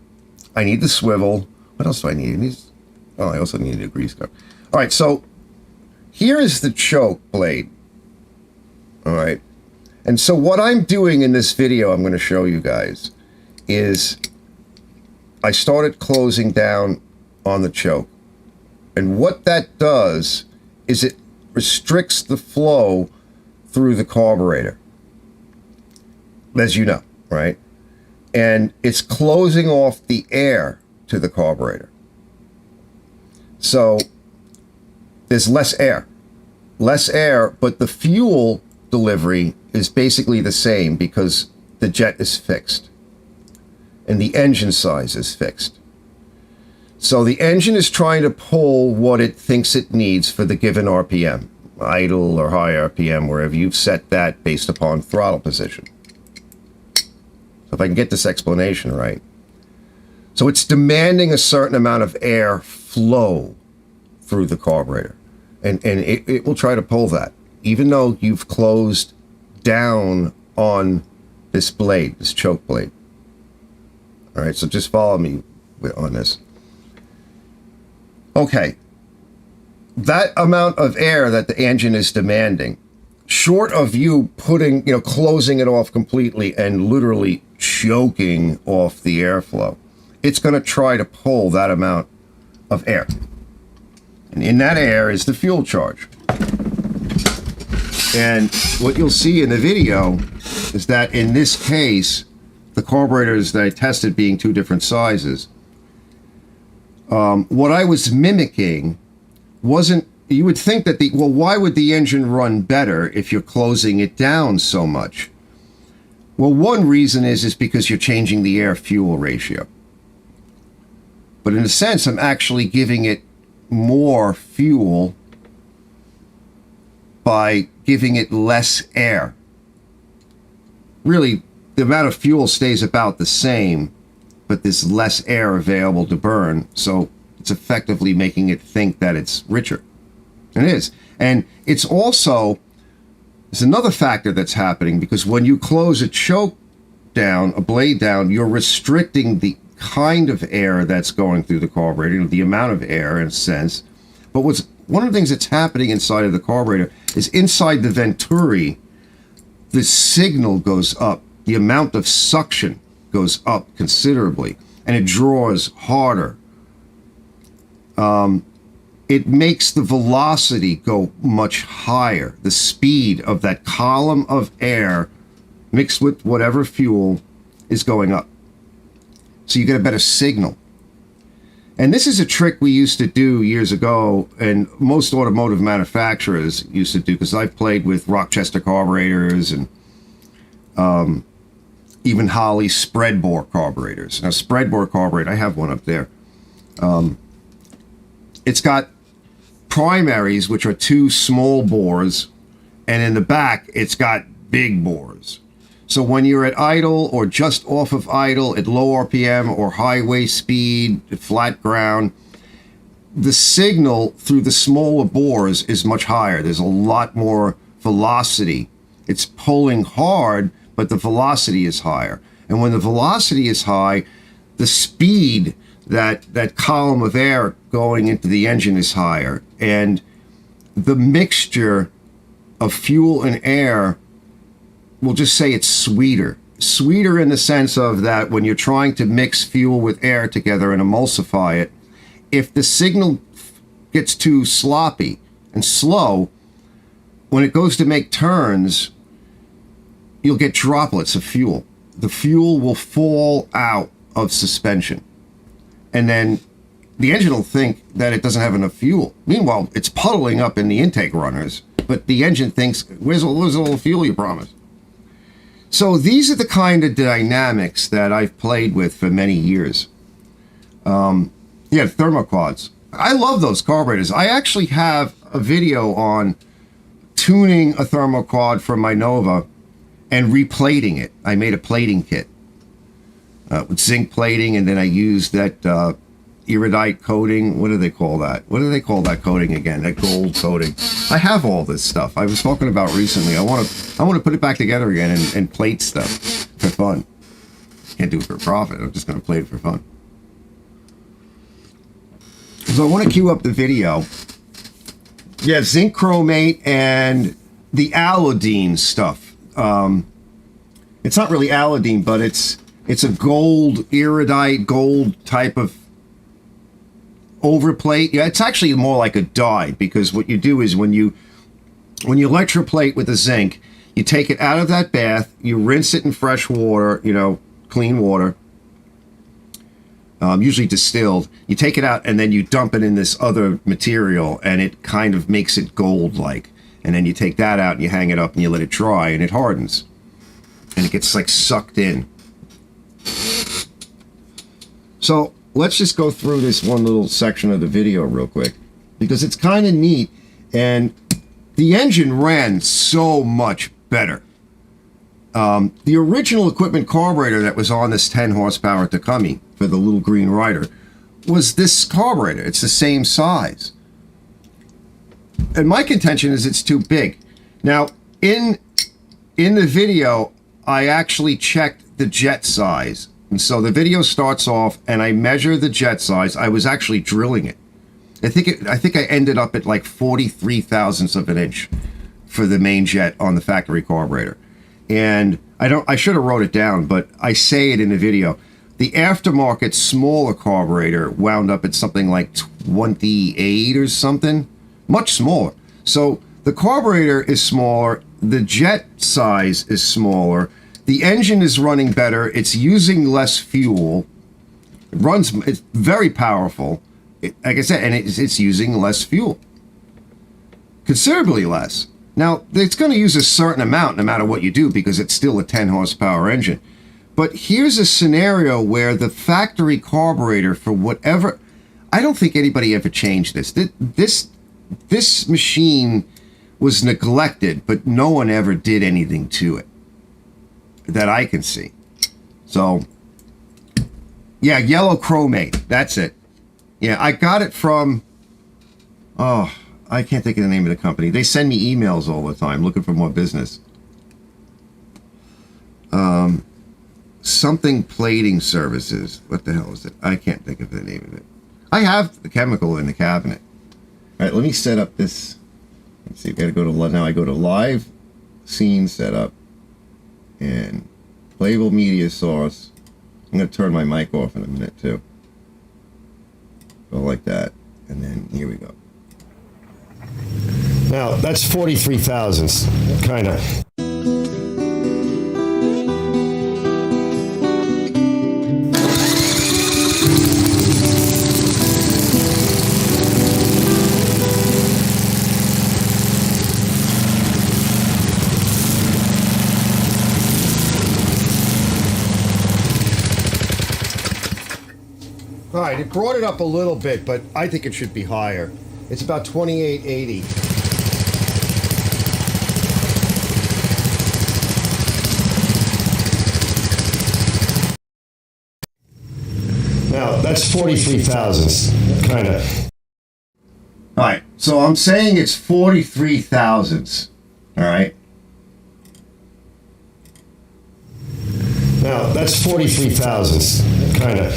need the swivel. What else do I need? I also need a grease gun. All right, so here is the choke blade. All right. And so what I'm doing in this video, I'm going to show you guys, is I started closing down on the choke. And what that does is it restricts the flow through the carburetor, as you know, right? And it's closing off the air to the carburetor. So there's less air, but the fuel delivery is basically the same because the jet is fixed and the engine size is fixed. So the engine is trying to pull what it thinks it needs for the given RPM, idle or high RPM, wherever you've set that based upon throttle position. So if I can get this explanation right. So it's demanding a certain amount of air flow through the carburetor. And it will try to pull that, even though you've closed down on this blade, this choke blade. All right, so just follow me on this. Okay, that amount of air that the engine is demanding, short of you putting, closing it off completely and literally choking off the airflow, it's going to try to pull that amount of air. And in that air is the fuel charge. And what you'll see in the video is that in this case, the carburetors that I tested being two different sizes, what I was mimicking wasn't, you would think that why would the engine run better if you're closing it down so much? Well, one reason is because you're changing the air-fuel ratio. But in a sense, I'm actually giving it more fuel by giving it less air. Really, the amount of fuel stays about the same, but there's less air available to burn, so it's effectively making it think that it's richer. It is. And it's also, there's another factor that's happening, because when you close a choke down, a blade down, you're restricting the kind of air that's going through the carburetor, the amount of air in a sense. But one of the things that's happening inside of the carburetor is inside the venturi, the signal goes up, the amount of suction goes up considerably, and it draws harder. It makes the velocity go much higher. The speed of that column of air mixed with whatever fuel is going up. So you get a better signal. And this is a trick we used to do years ago, and most automotive manufacturers used to do, because I've played with Rochester carburetors and even Holley spread bore carburetors. Now, spread bore carburetor, I have one up there. It's got primaries, which are two small bores, and in the back, it's got big bores. So when you're at idle or just off of idle at low RPM or highway speed, flat ground, the signal through the smaller bores is much higher. There's a lot more velocity. It's pulling hard, but the velocity is higher. And when the velocity is high, the speed, that column of air going into the engine is higher. And the mixture of fuel and air, we'll just say it's sweeter. Sweeter in the sense of that when you're trying to mix fuel with air together and emulsify it, if the signal gets too sloppy and slow, when it goes to make turns, you'll get droplets of fuel. The fuel will fall out of suspension. And then the engine will think that it doesn't have enough fuel. Meanwhile, it's puddling up in the intake runners, but the engine thinks, where's all the fuel you promised? So these are the kind of dynamics that I've played with for many years. Thermoquads. I love those carburetors. I actually have a video on tuning a thermoquad from my Nova and replating it. I made a plating kit with zinc plating, and then I used that iridite coating. What do they call that? What do they call that coating again? That gold coating. I have all this stuff. I was talking about recently. I want to put it back together again and plate stuff for fun. Can't do it for profit. I'm just going to plate it for fun. So I want to cue up the video. Yeah, zinc chromate and the allodyne stuff. It's not really allodyne, but it's a gold, iridite, gold type of overplate. Yeah, it's actually more like a dye, because what you do is when you electroplate with the zinc, you take it out of that bath, you rinse it in fresh water, clean water, usually distilled. You take it out and then you dump it in this other material, and it kind of makes it gold-like. And then you take that out and you hang it up and you let it dry, and it hardens. and it gets like sucked in. So let's just go through this one little section of the video real quick, because it's kind of neat, and the engine ran so much better. The original equipment carburetor that was on this 10 horsepower Takumi for the little green rider was this carburetor. It's the same size. And my contention is it's too big. Now, in the video, I actually checked the jet size. And so the video starts off and I measure the jet size. I was actually drilling it. I think I ended up at like 43 thousandths of an inch for the main jet on the factory carburetor. And I should have wrote it down, but I say it in the video. The aftermarket smaller carburetor wound up at something like 28 or something, much smaller. So the carburetor is smaller, the jet size is smaller, the engine is running better, it's using less fuel, it's very powerful. Like I said, and it's using less fuel, considerably less. Now, it's going to use a certain amount no matter what you do, because it's still a 10 horsepower engine. But here's a scenario where the factory carburetor, for whatever, I don't think anybody ever changed this. This machine was neglected, but no one ever did anything to it that I can see. So, yeah, yellow chromate, that's it. Yeah, I got it from, oh, I can't think of the name of the company. They send me emails all the time looking for more business. Something plating services. What the hell is it? I can't think of the name of it. I have the chemical in the cabinet. All right, let me set up this. Let's see, got to go to, now I go to live scene setup and playable media source. I'm going to turn my mic off in a minute too. Go like that. And then here we go. Now, that's 43 thousandths, kind of. All right, it brought it up a little bit, but I think it should be higher. It's about 2880. Now, that's 43 thousandths, kind of. All right, so I'm saying it's 43 thousandths. All right. Now, that's 43 thousandths, kind of.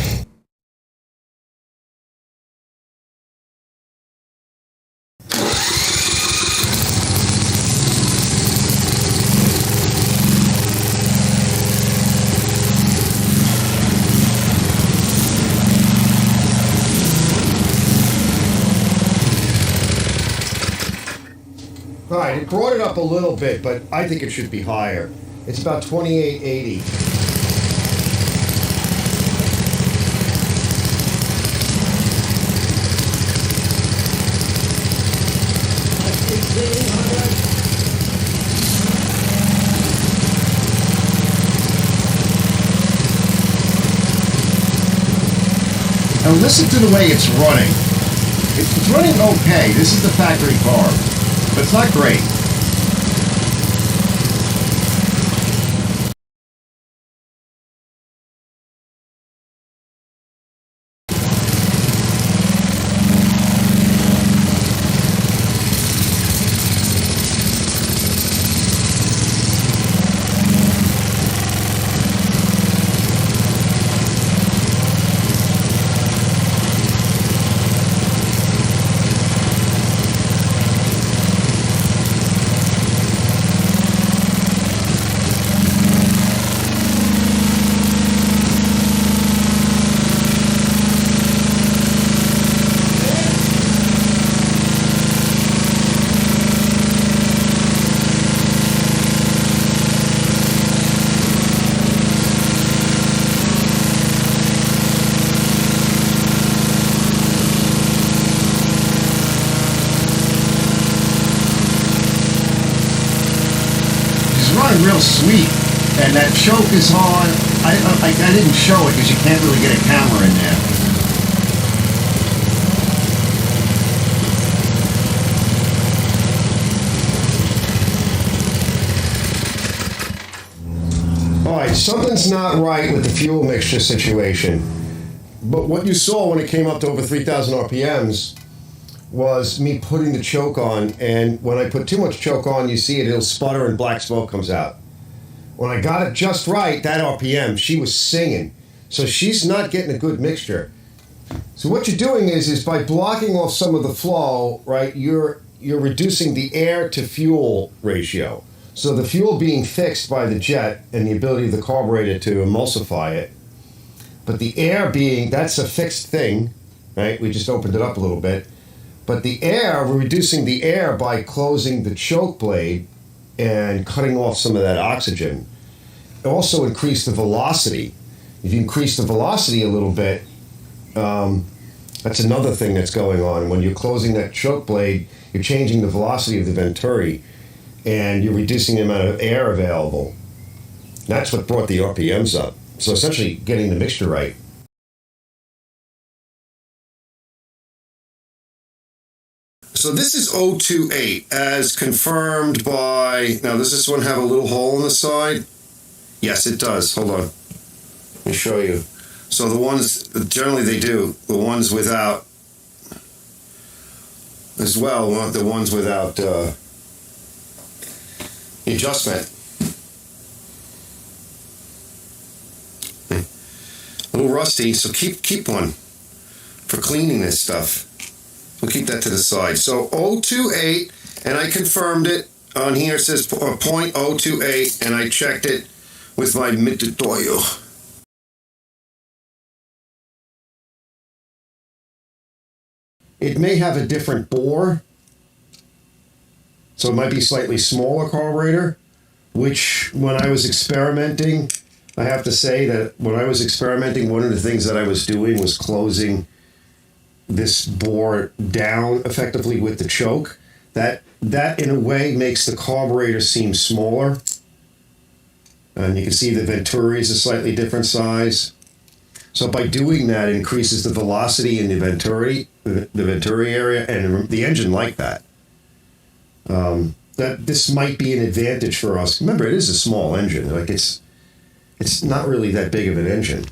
All right, it brought it up a little bit, but I think it should be higher. It's about 2880. Now listen to the way it's running. It's running okay. This is the factory car, but it's not great. Real sweet. And that choke is on. I didn't show it because you can't really get a camera in there. All right, something's not right with the fuel mixture situation. But what you saw when it came up to over 3,000 RPMs was me putting the choke on, and when I put too much choke on, you see it'll sputter and black smoke comes out. When I got it just right, that RPM, she was singing. So she's not getting a good mixture. So what you're doing is by blocking off some of the flow, right, you're reducing the air to fuel ratio. So the fuel being fixed by the jet and the ability of the carburetor to emulsify it. But the air being, that's a fixed thing, right? We just opened it up a little bit. But the air, we're reducing the air by closing the choke blade and cutting off some of that oxygen. It also increase the velocity. If you increase the velocity a little bit, that's another thing that's going on. When you're closing that choke blade, you're changing the velocity of the venturi, and you're reducing the amount of air available. That's what brought the RPMs up. So essentially getting the mixture right. So this is 028 as confirmed by, now does this one have a little hole in the side? Yes, it does. Hold on. Let me show you. So the ones, generally they do. The ones without, as well, the ones without adjustment. A little rusty, so keep one for cleaning this stuff. We'll keep that to the side. So 028, and I confirmed it. On here it says .028, and I checked it with my medidor. It may have a different bore, so it might be slightly smaller carburetor, which when I was experimenting, I have to say that when I was experimenting, one of the things that I was doing was closing this bore down effectively with the choke. That in a way makes the carburetor seem smaller. And you can see the venturi is a slightly different size. So by doing that, it increases the velocity in the venturi area, and the engine like that. That this might be an advantage for us. Remember, it is a small engine. Like it's not really that big of an engine.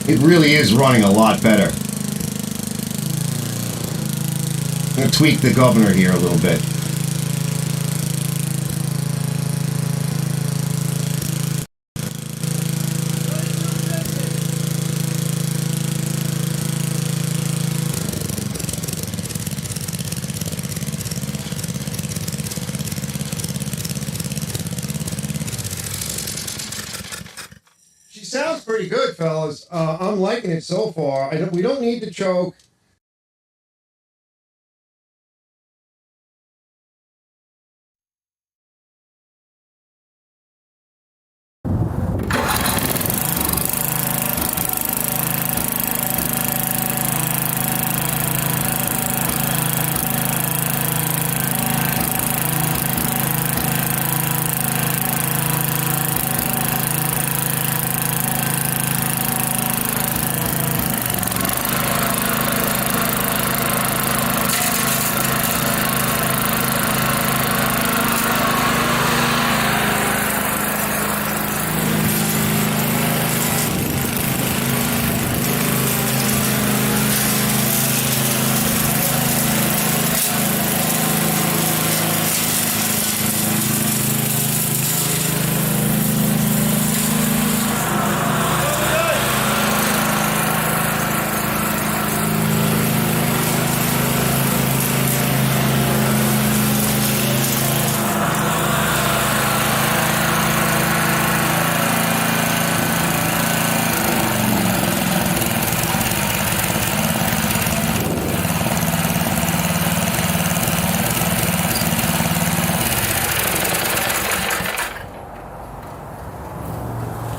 It really is running a lot better. I'm going to tweak the governor here a little bit. sounds pretty good, fellas. I'm liking it so far. We don't need to choke.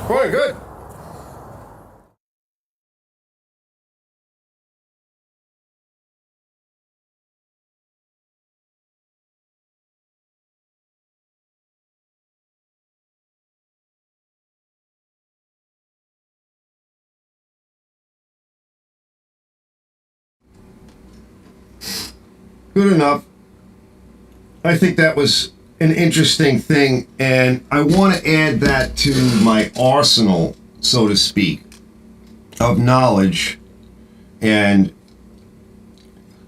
Going good. Good enough. I think that was an interesting thing, and I want to add that to my arsenal, so to speak, of knowledge. And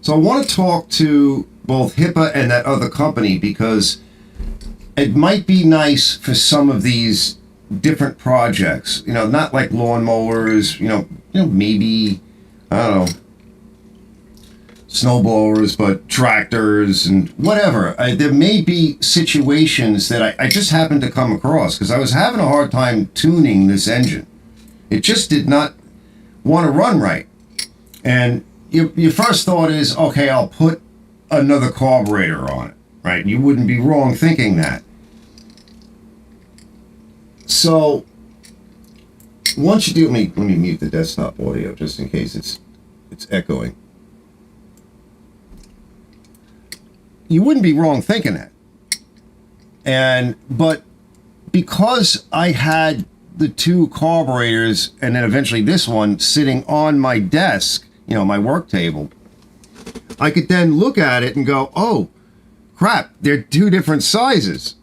so I want to talk to both HIPAA and that other company, because it might be nice for some of these different projects, not like lawnmowers, maybe, I don't know, snowblowers, but tractors and whatever. There may be situations that I just happened to come across, because I was having a hard time tuning this engine. It just did not want to run right. And your first thought is, okay, I'll put another carburetor on it, right? You wouldn't be wrong thinking that. So once you do, let me mute the desktop audio just in case it's echoing. You wouldn't be wrong thinking that. But because I had the two carburetors and then eventually this one sitting on my desk, my work table, I could then look at it and go, oh crap, they're two different sizes.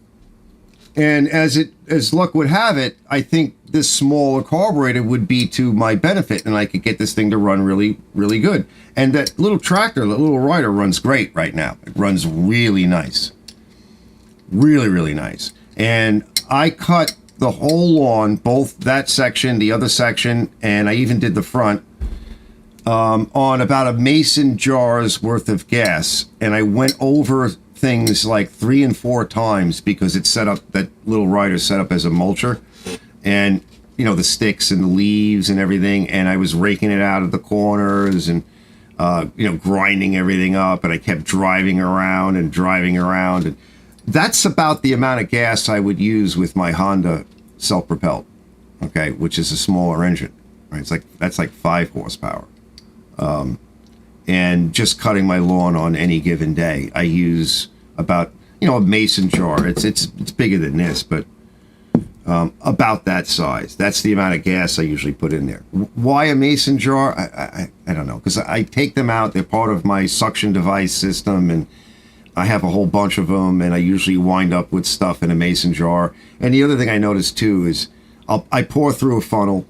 And as luck would have it, I think this smaller carburetor would be to my benefit, and I could get this thing to run really, really good. And that little tractor, that little rider, runs great right now. It runs really nice. Really, really nice. And I cut the whole lawn, both that section, the other section, and I even did the front, on about a mason jar's worth of gas. And I went over things like 3 and 4 times, because it's set up, that little rider set up as a mulcher, and the sticks and the leaves and everything, and I was raking it out of the corners and grinding everything up, and I kept driving around, and that's about the amount of gas I would use with my Honda self-propelled, okay, which is a smaller engine, right? That's like 5 horsepower. And just cutting my lawn on any given day, I use about, a mason jar. It's bigger than this, but about that size. That's the amount of gas I usually put in there. Why a mason jar? I don't know, because I take them out. They're part of my suction device system, and I have a whole bunch of them, and I usually wind up with stuff in a mason jar. And the other thing I noticed too is I pour through a funnel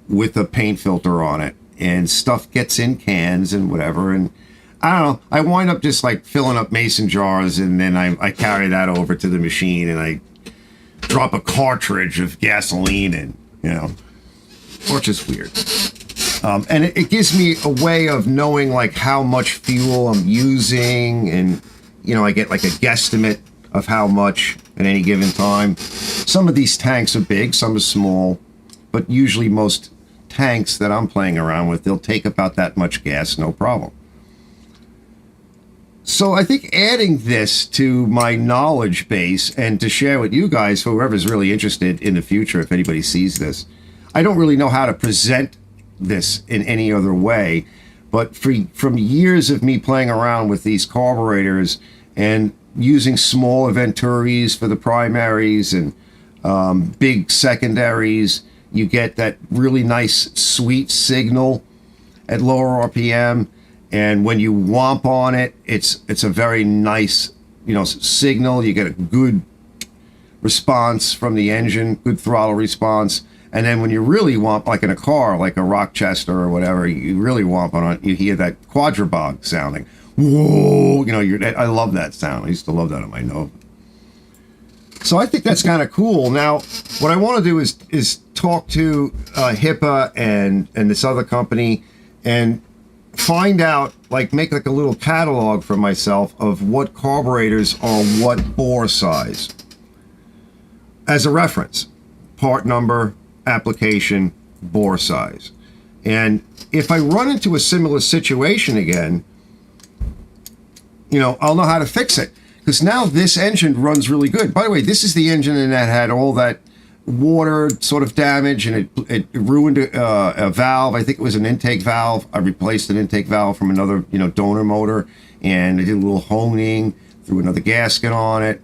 with a paint filter on it, and stuff gets in cans and whatever, and I don't know, I wind up just like filling up mason jars, and then I carry that over to the machine, and I drop a cartridge of gasoline in, which is weird. And it gives me a way of knowing like how much fuel I'm using, and I get like a guesstimate of how much at any given time. Some of these tanks are big, some are small, but usually most tanks that I'm playing around with, they'll take about that much gas, no problem. So I think adding this to my knowledge base and to share with you guys, whoever's really interested in the future, if anybody sees this, I don't really know how to present this in any other way, but from years of me playing around with these carburetors and using smaller Venturis for the primaries and big secondaries, you get that really nice sweet signal at lower RPM. And when you whomp on it, it's a very nice, signal. You get a good response from the engine, good throttle response. And then when you really whomp, like in a car, like a Rochester or whatever, you really whomp on it, you hear that quadrabog sounding. Whoa, I love that sound. I used to love that on my Nova. So I think that's kind of cool. Now, what I want to do is talk to HIPAA and this other company and find out, make a little catalog for myself of what carburetors are what bore size as a reference. Part number, application, bore size. And if I run into a similar situation again, I'll know how to fix it. Because now this engine runs really good. By the way, this is the engine that had all that water sort of damage, and it ruined a valve. I think it was an intake valve. I replaced an intake valve from another donor motor, and I did a little honing, threw another gasket on it.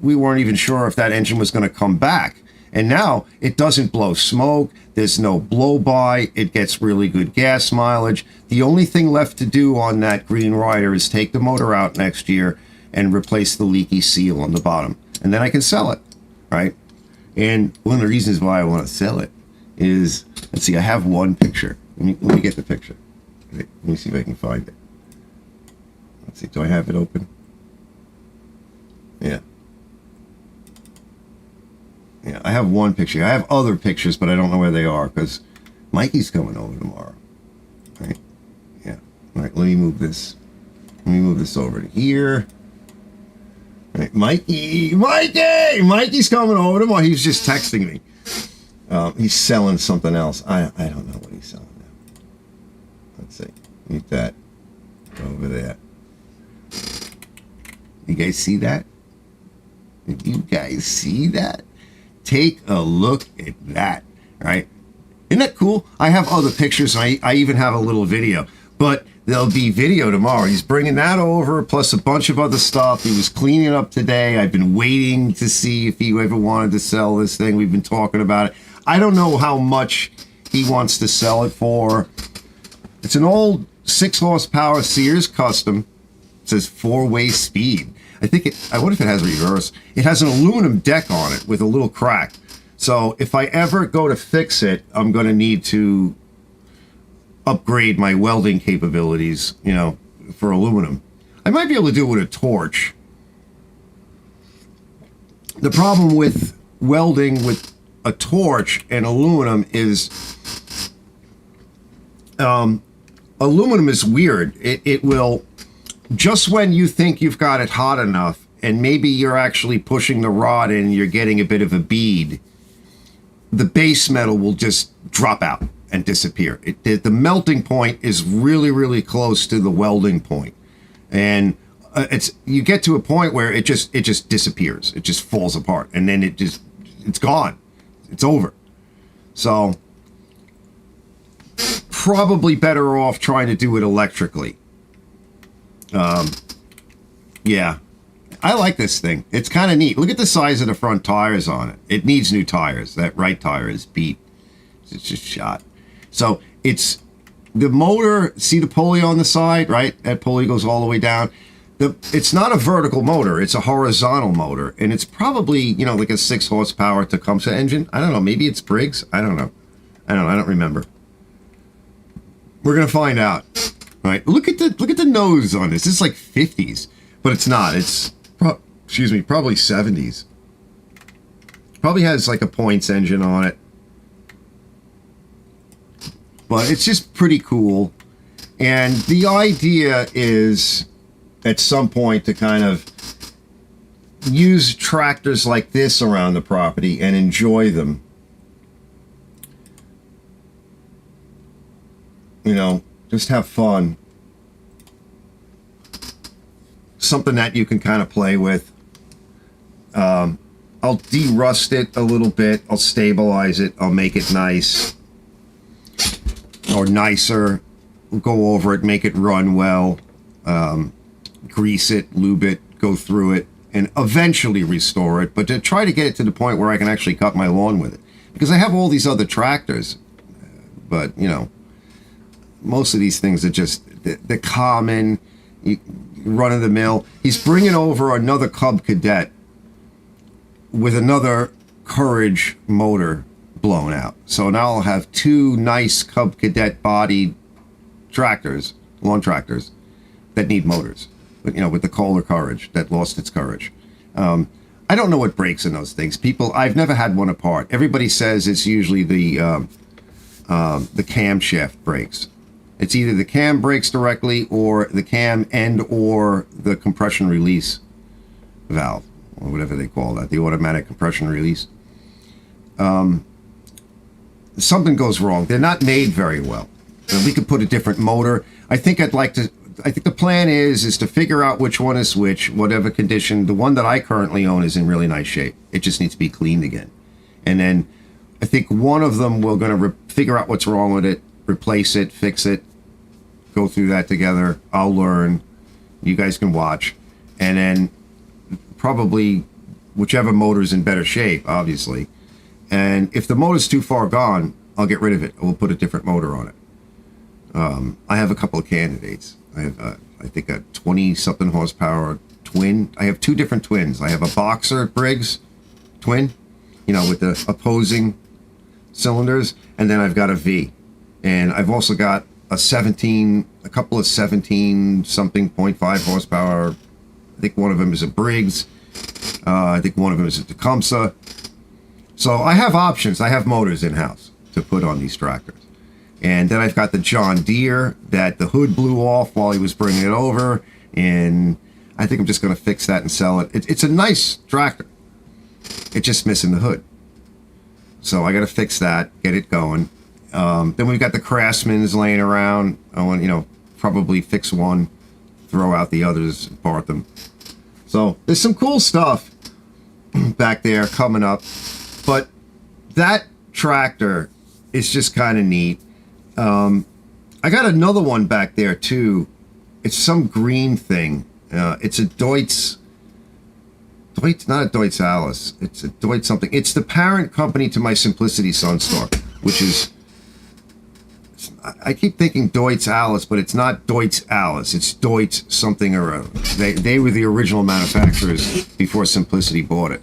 We weren't even sure if that engine was going to come back, and now it doesn't blow smoke. There's no blow by. It gets really good gas mileage. The only thing left to do on that Green Rider is take the motor out next year and replace the leaky seal on the bottom, and then I can sell it. Right? And one of the reasons why I want to sell it is, let's see, I have one picture. Let me get the picture. Let me see if I can find it. Let's see, do I have it open? Yeah. Yeah, I have one picture. I have other pictures, but I don't know where they are because Mikey's coming over tomorrow. Right? Yeah. All right, let me move this. Let me move this over to here. Right, Mikey's coming over tomorrow. He was just texting me. He's selling something else. I don't know what he's selling now. Let's see. Meet that over there. You guys see that? Did you guys see that? Take a look at that. Right? Isn't that cool? I have other pictures. I even have a little video. But there'll be video tomorrow. He's bringing that over, plus a bunch of other stuff. He was cleaning up today. I've been waiting to see if he ever wanted to sell this thing. We've been talking about it. I don't know how much he wants to sell it for. It's an old 6 horsepower Sears Custom. It says 4-way speed. I wonder if it has reverse. It has an aluminum deck on it with a little crack. So if I ever go to fix it, I'm going to need to upgrade my welding capabilities, for aluminum. I might be able to do it with a torch. The problem with welding with a torch and aluminum is aluminum is weird. It will, just when you think you've got it hot enough and maybe you're actually pushing the rod in and you're getting a bit of a bead, the base metal will just drop out and disappear. The melting point is really, really close to the welding point. And you get to a point where it just disappears. It just falls apart. And then it's gone. It's over. So probably better off trying to do it electrically. Yeah. I like this thing. It's kind of neat. Look at the size of the front tires on it. It needs new tires. That right tire is beat. It's just shot. So it's the motor. See the pulley on the side, right? That pulley goes all the way down. It's not a vertical motor. It's a horizontal motor. And it's probably, like a 6 horsepower Tecumseh engine. I don't know. Maybe it's Briggs. I don't know. I don't remember. We're going to find out. All right. Look at the nose on this. It's like 50s, but it's not. It's probably 70s. Probably has like a points engine on it. But it's just pretty cool. And the idea is at some point to kind of use tractors like this around the property and enjoy them You know, just have fun. Something that you can kind of play with. I'll de-rust it a little bit. I'll stabilize it. I'll make it nice. Or nicer. We'll go over it, make it run well. Grease it, lube it, go through it, and eventually restore it. But to try to get it to the point where I can actually cut my lawn with it. Because I have all these other tractors. But, you know, most of these things are just the common, run-of-the-mill. He's bringing over another Cub Cadet with another Courage motor blown out. So now I'll have two nice Cub Cadet bodied tractors, lawn tractors, that need motors. But, you know, with the Kohler Courage that lost its courage. I don't know what breaks in those things. I've never had one apart. Everybody says it's usually the camshaft breaks. It's either the cam breaks directly, or the cam or the compression release valve, or whatever they call that, the automatic compression release. Something goes wrong. They're not made very well. And we could put a different motor. I think the plan is to figure out which one is which, whatever condition. The one that I currently own is in really nice shape. It just needs to be cleaned again. And then I think one of them we're going to figure out what's wrong with it, replace it, fix it, go through that together. I'll learn. You guys can watch. And then probably whichever motor's in better shape, obviously. And if the motor's too far gone, I'll get rid of it. We'll put a different motor on it. I have a couple of candidates. I have, I think, a 20-something horsepower twin. I have two different twins. I have a Boxer Briggs twin, you know, with the opposing cylinders, and then I've got a V. And I've also got a couple of 17-something 0.5 horsepower. I think one of them is a Briggs. I think one of them is a Tecumseh. So I have options. I have motors in-house to put on these tractors. And then I've got the John Deere that the hood blew off while he was bringing it over. And I think I'm just going to fix that and sell it. It's a nice tractor. It's just missing the hood. So I got to fix that, get it going. Then we've got the Craftsmans laying around. I want, you know, probably fix one, throw out the others, part them. So there's some cool stuff back there coming up. But that tractor is just kind of neat. I got another one back there too. It's some green thing. It's a Deutz, not a Deutz Alice. It's a Deutz something. It's the parent company to my Simplicity Sunstar, which is, I keep thinking Deutz Alice, but it's not Deutz Alice. It's Deutz something or other. They were the original manufacturers before Simplicity bought it.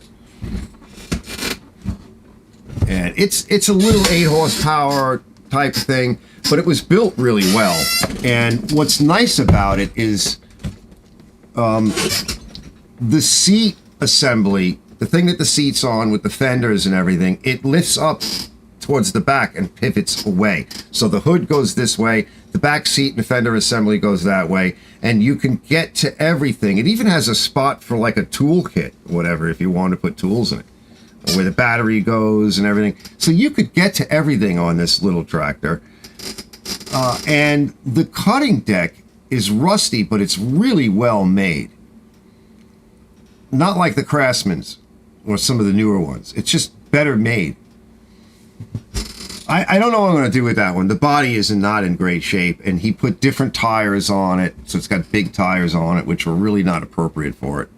And it's a little 8 horsepower type thing, but it was built really well. And what's nice about it is the seat assembly, the thing that the seat's on with the fenders and everything, it lifts up towards the back and pivots away. So the hood goes this way, the back seat and the fender assembly goes that way, and you can get to everything. It even has a spot for like a tool kit, whatever, if you want to put tools in it, where the battery goes and everything. So you could get to everything on this little tractor. And the cutting deck is rusty, but it's really well made. Not like the Craftsman's or some of the newer ones. It's just better made. I don't know what I'm going to do with that one. The body is not in great shape, and he put different tires on it, so it's got big tires on it, which are really not appropriate for it.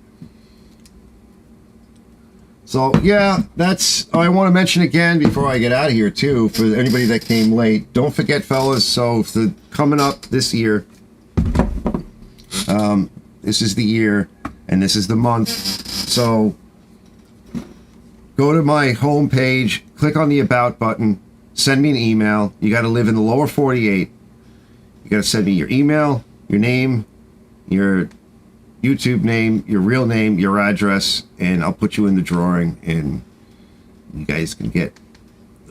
So, yeah, that's, I want to mention again before I get out of here, too, for anybody that came late. Don't forget, fellas, so coming up this year, this is the year, and this is the month. So, go to my homepage, click on the About button, send me an email. You got to live in the lower 48. You got to send me your email, your name, your YouTube name, your real name, your address, and I'll put you in the drawing, and you guys can get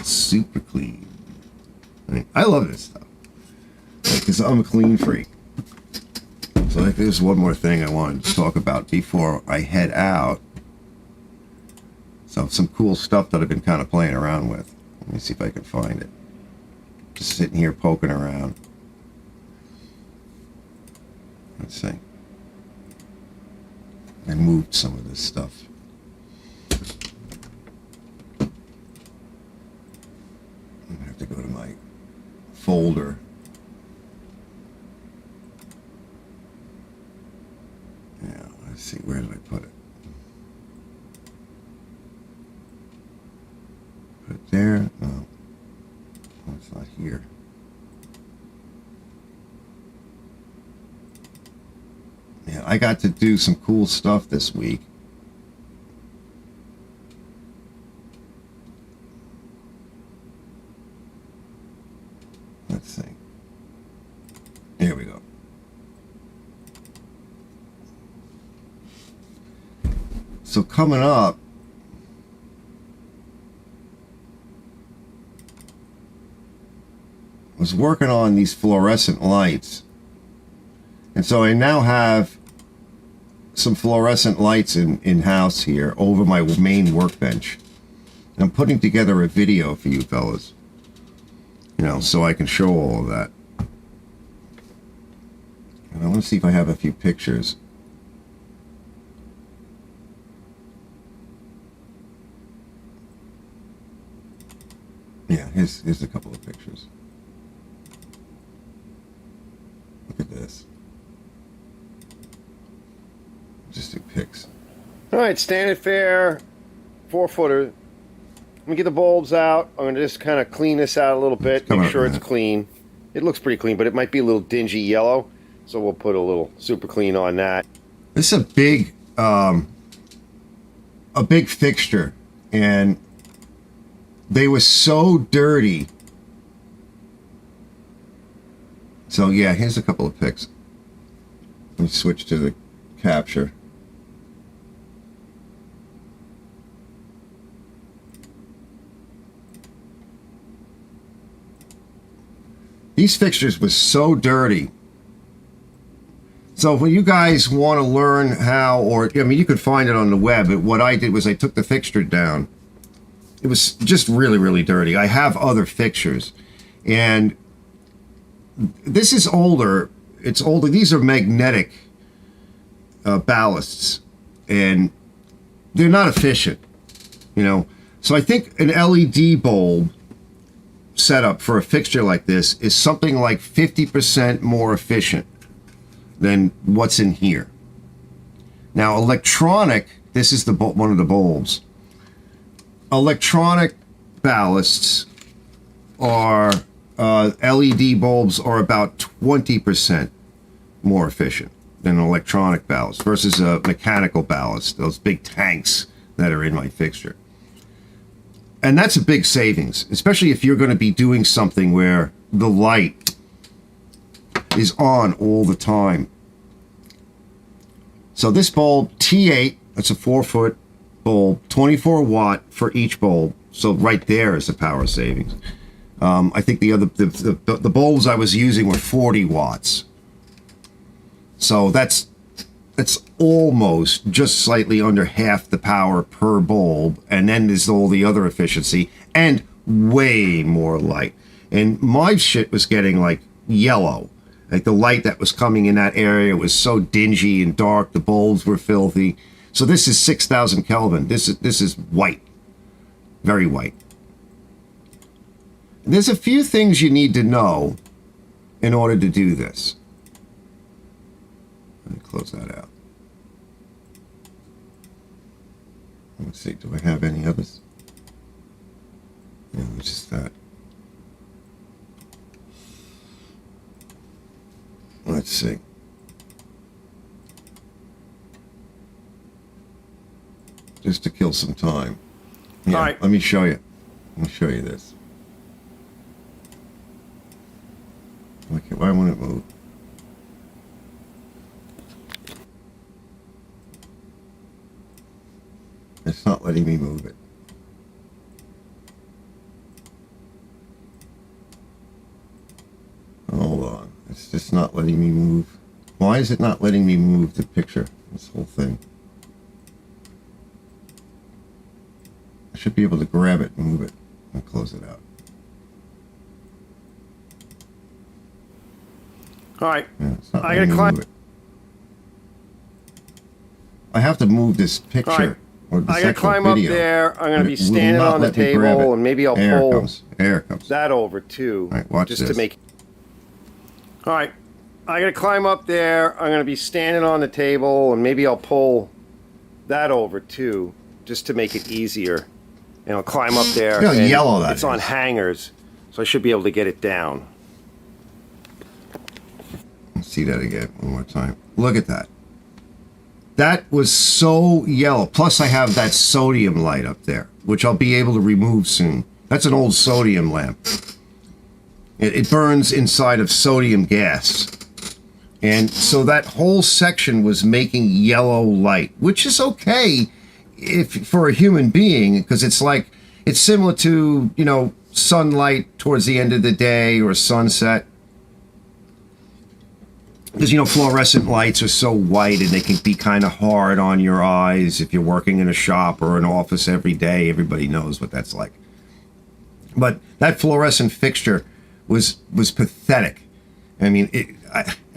super clean. I love this stuff because I'm a clean freak. So like, there's one more thing I wanted to talk about before I head out. So some cool stuff that I've been kind of playing around with. Let me see if I can find it. Just sitting here poking around. Let's see. I moved some of this stuff. I have to go to my folder. Yeah, let's see, where did I put it? Put it there? No. Oh, it's not here. Yeah, I got to do some cool stuff this week. Let's see. Here we go. So coming up, I was working on these fluorescent lights. And so I now have some fluorescent lights in-house here over my main workbench. And I'm putting together a video for you fellas. You know, so I can show all of that. And I want to see if I have a few pictures. Yeah, here's a couple of pictures. Look at this. Just do pics. All right, standard fare, 4-footer. Let me get the bulbs out. I'm going to just kind of clean this out a little bit, make sure it's clean. It looks pretty clean, but it might be a little dingy yellow, so we'll put a little super clean on that. This is a big fixture, and they were so dirty. So yeah, here's a couple of pics. Let me switch to the capture. These fixtures were so dirty. So when you guys want to learn how, or I mean, you could find it on the web, but what I did was I took the fixture down. It was just really, really dirty. I have other fixtures, and this is older. It's older. These are magnetic ballasts, and they're not efficient, you know. So I think an LED bulb setup for a fixture like this is something like 50% more efficient than what's in here. Now, electronic, this is the one of the bulbs. Electronic ballasts are LED bulbs are about 20% more efficient than an electronic ballast versus a mechanical ballast, those big tanks that are in my fixture. And that's a big savings, especially if you're going to be doing something where the light is on all the time. So this bulb, T8, that's a 4-foot bulb, 24 watt for each bulb. So right there is the power savings. I think the bulbs I was using were 40 watts. So that's almost just slightly under half the power per bulb, and then there's all the other efficiency and way more light. And my shit was getting like yellow, like the light that was coming in that area was so dingy and dark. The bulbs were filthy. So this is 6,000 Kelvin. This is white, very white. And there's a few things you need to know in order to do this. Let me close that out. Let's see, do I have any others? Yeah, it's just that. Let's see. Just to kill some time. Yeah, all right. Let me show you. Let me show you this. Okay, why won't it move? It's not letting me move it. Hold on. It's just not letting me move. Why is it not letting me move the picture? This whole thing. I should be able to grab it and move it and close it out. All right. Yeah, it's not I letting gotta me climb. move it. I have to move this picture. All right. Or this I gotta actual climb video. up there. I'm gonna And be it will standing not on the let me grab table, it. and maybe I'll There it pull comes. There it comes. that over too, All right, watch just this. to make. All right, I gotta climb up there. I'm gonna be standing on the table, and maybe I'll pull that over too, just to make it easier. And I'll climb up there. Look how and yellow that it's on is. hangers, so I should be able to get it down. Let's see that again one more time. Look at that. That was so yellow. Plus, I have that sodium light up there, which I'll be able to remove soon. That's an old sodium lamp. It burns inside of sodium gas. And so that whole section was making yellow light, which is okay if for a human being, because it's similar to, sunlight towards the end of the day or sunset. Because, fluorescent lights are so white and they can be kind of hard on your eyes if you're working in a shop or an office every day. Everybody knows what that's like. But that fluorescent fixture was pathetic. I mean, it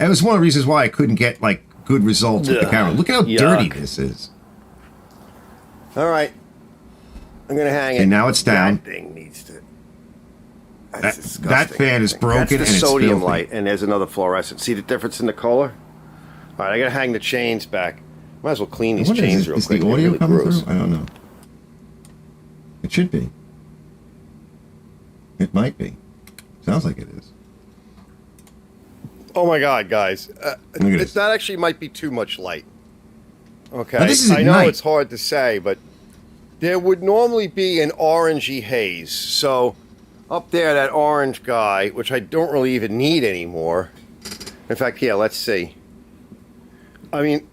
was one of the reasons why I couldn't get, good results with the camera. Look at how dirty this is. All right, I'm gonna hang it. And now it's down. That thing needs to. That's That disgusting. fan is broken That's the and it's sodium filthy. light, and there's another fluorescent. See the difference in the color? All right, I gotta hang the chains back. Might as well clean these What is chains it? real Is quick. the They're audio really coming gross. through? I don't know. It should be. It might be. Sounds like it is. Oh my God, guys! at this. That actually might be too much light. Okay, Now, this is at I know night. it's hard to say, but there would normally be an orangey haze. So up there, that orange guy, which I don't really even need anymore. In fact, yeah, let's see. I mean,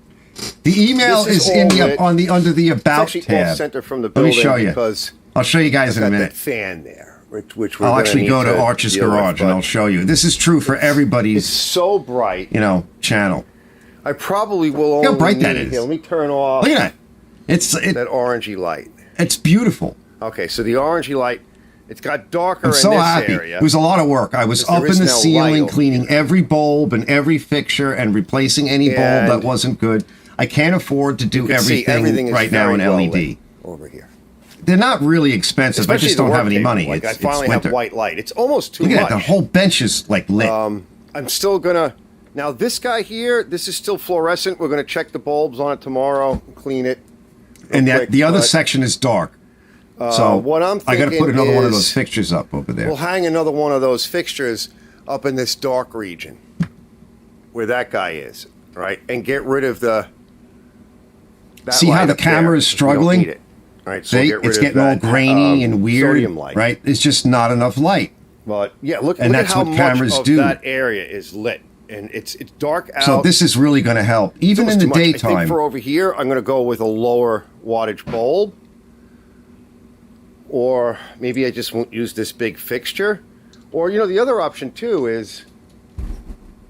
The email This is is in all the lit. under the it's about actually tab. off center from the Let me building show you. because I'll show you guys I've in a got that minute. fan there, which we're I'll gonna actually need go to Arch's deal with, Garage and but I'll show you. This is true for It's everybody's, so bright. channel. I probably will Look how only bright need, that is. Here, let me turn off Look at that. that orangey light. It's beautiful. Okay, so the orangey light, it's got darker I'm in so this happy. area. It was a lot of work. I was Because up there in is the no light ceiling over cleaning every bulb and every fixture and replacing any bulb And that wasn't good. I can't afford to do You can see everything is right now in very well LED. lit over here. They're not really expensive. Especially I just the don't have work any table. money. Like it's I finally it's have winter. white light. It's almost too Look at much. that. The whole bench is lit. I'm still gonna. Now this guy here, this is still fluorescent. We're gonna check the bulbs on it tomorrow, clean it. and quick, the other but, section is dark. So what I'm I got to put thinking another one of is those fixtures up over there. We'll hang another one of those fixtures up in this dark region where that guy is, right? And get rid of the. That See how light the up camera there, is because we don't struggling? need it. All right, so See, get rid it's of getting all that, grainy and weird, sodium light. right? It's just not enough light. But yeah, look And at that's how what much cameras of do. that area is lit, and it's dark out. So this is really going to help, even in It's the almost too much. I daytime. think for over here, I'm going to go with a lower wattage bulb, or maybe I just won't use this big fixture. Or the other option too is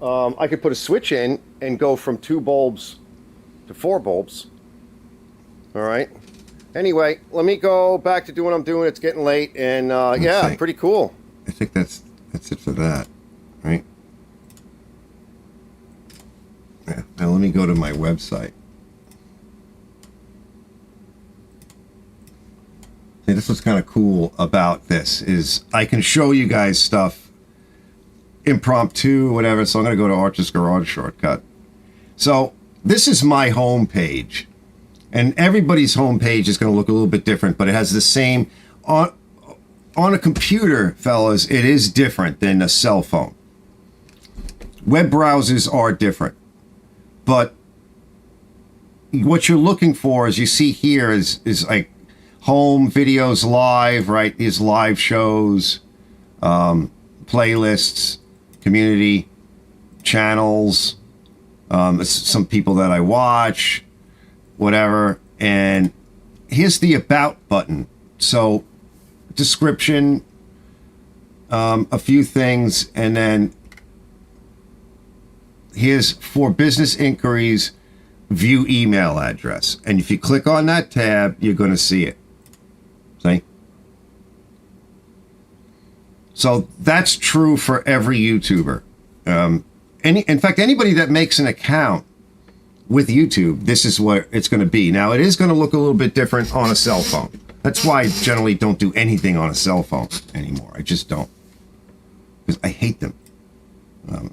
I could put a switch in and go from 2 bulbs to 4 bulbs. All right. Anyway, let me go back to doing what I'm doing. It's getting late, and yeah, see. pretty cool. I think that's it for that, right? Yeah. Now let me go to my website. See, this was kind of cool about this is I can show you guys stuff impromptu, whatever. So I'm going to go to Arch's Garage shortcut. So this is my home page, and everybody's home page is going to look a little bit different, but it has the same on a computer, fellas. It is different than a cell phone. Web browsers are different, but what you're looking for, as you see here, is like home videos live, right? These live shows, playlists, community channels, some people that I watch, whatever. And here's the about button. So description, a few things, and then here's for business inquiries, view email address. And if you click on that tab, you're going to see it. See? So that's true for every YouTuber. In fact, anybody that makes an account with YouTube, this is what it's going to be. Now, it is going to look a little bit different on a cell phone. That's why I generally don't do anything on a cell phone anymore. I just don't. Because I hate them.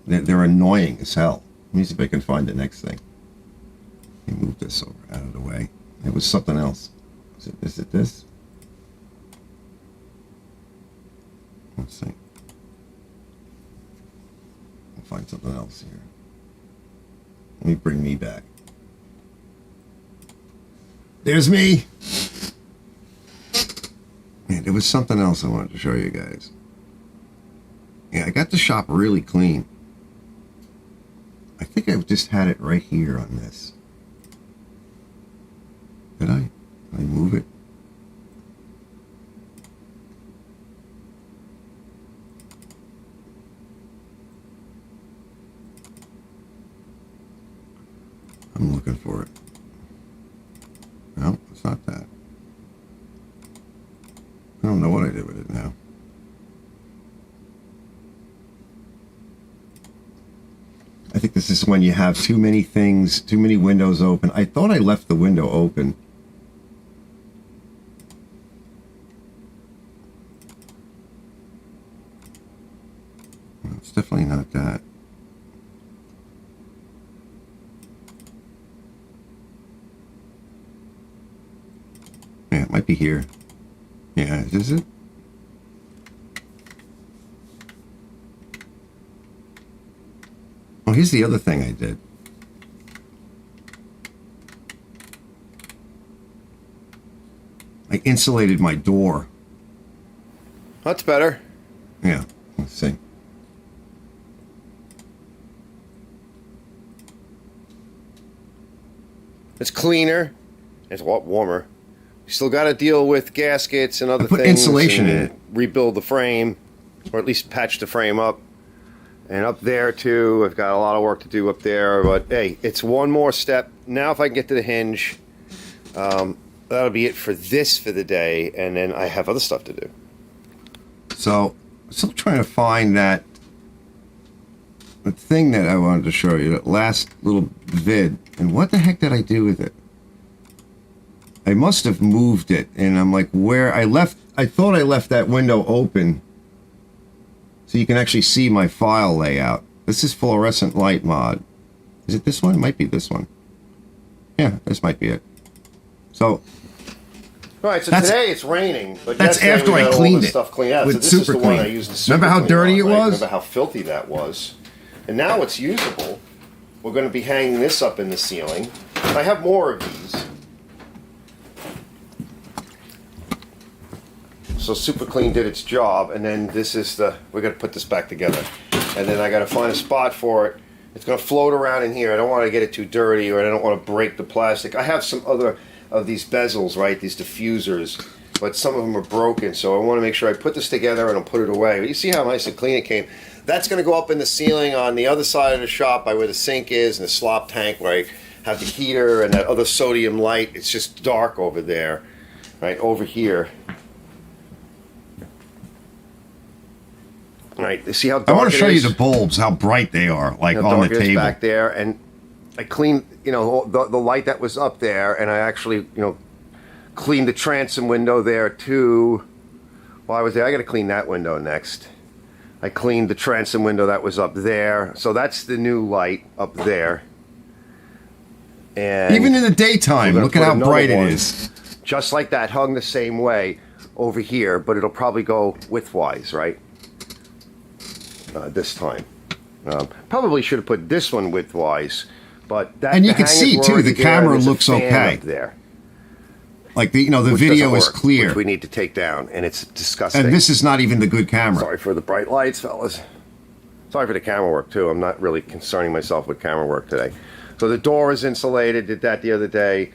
They're annoying as hell. Let me see if I can find the next thing. Let me move this over out of the way. It was something else. Is it this? Let's see. I'll find something else here. Let me bring me back. There's me. Man, there was something else I wanted to show you guys. Yeah, I got the shop really clean. I think I just had it right here on this. Did I? Did I move it? I'm looking for it. No, it's not that. I don't know what I did with it now. I think this is when you have too many things, too many windows open. I thought I left the window open. It's definitely not that. Yeah, it might be here. Yeah, is it? Oh, here's the other thing I did. I insulated my door. That's better. Yeah, let's see. It's cleaner. It's a lot warmer. You still got to deal with gaskets and other I put things. insulation in and it. Rebuild the frame, or at least patch the frame up. And up there too, I've got a lot of work to do up there. But hey, it's one more step. Now if I can get to the hinge, that'll be it for this for the day. And then I have other stuff to do. So, I'm still trying to find the thing that I wanted to show you, that last little vid. And what the heck did I do with it? I must have moved it. And I'm like, where I thought I left that window open. So you can actually see my file layout. This is fluorescent light mod. Is it this one? It might be this one. Yeah, this might be it. So, All right, so today it's raining, but that's yesterday after we I got all cleaned this it stuff cleaned out. with So this super is the one I clean. used the super Remember how clean dirty it on, right? was? Remember how filthy that was? And now it's usable. We're going to be hanging this up in the ceiling. I have more of these. So Super Clean did its job, and then this is we're going to put this back together. And then I got to find a spot for it. It's going to float around in here. I don't want to get it too dirty, or I don't want to break the plastic. I have some other of these bezels, right, these diffusers, but some of them are broken, so I want to make sure I put this together and I'll put it away. But you see how nice and clean it came. That's going to go up in the ceiling on the other side of the shop by where the sink is and the slop tank, where I have the heater and that other sodium light. It's just dark over there, right, over here. Right, see how dark I want to show it you is? the bulbs, how bright they are, like How on the dark it is table. back there, and I cleaned, the light that was up there, and I actually, cleaned the transom window there too. While I was there, I got to clean that window next. I cleaned the transom window that was up there, so that's the new light up there. And Even in the daytime, we're gonna look at put how another bright it one is. just like that, hung the same way over here, but it'll probably go widthwise, right? This time. Probably should have put this one widthwise, but that. And you the can hangers see, were too, already the there, and camera there's a looks fan okay. up there, Like the which video doesn't is work, clear. which we need to take down, and it's disgusting. And this is not even the good camera. Sorry for the bright lights, fellas. Sorry for the camera work too. I'm not really concerning myself with camera work today. So the door is insulated. Did that the other day.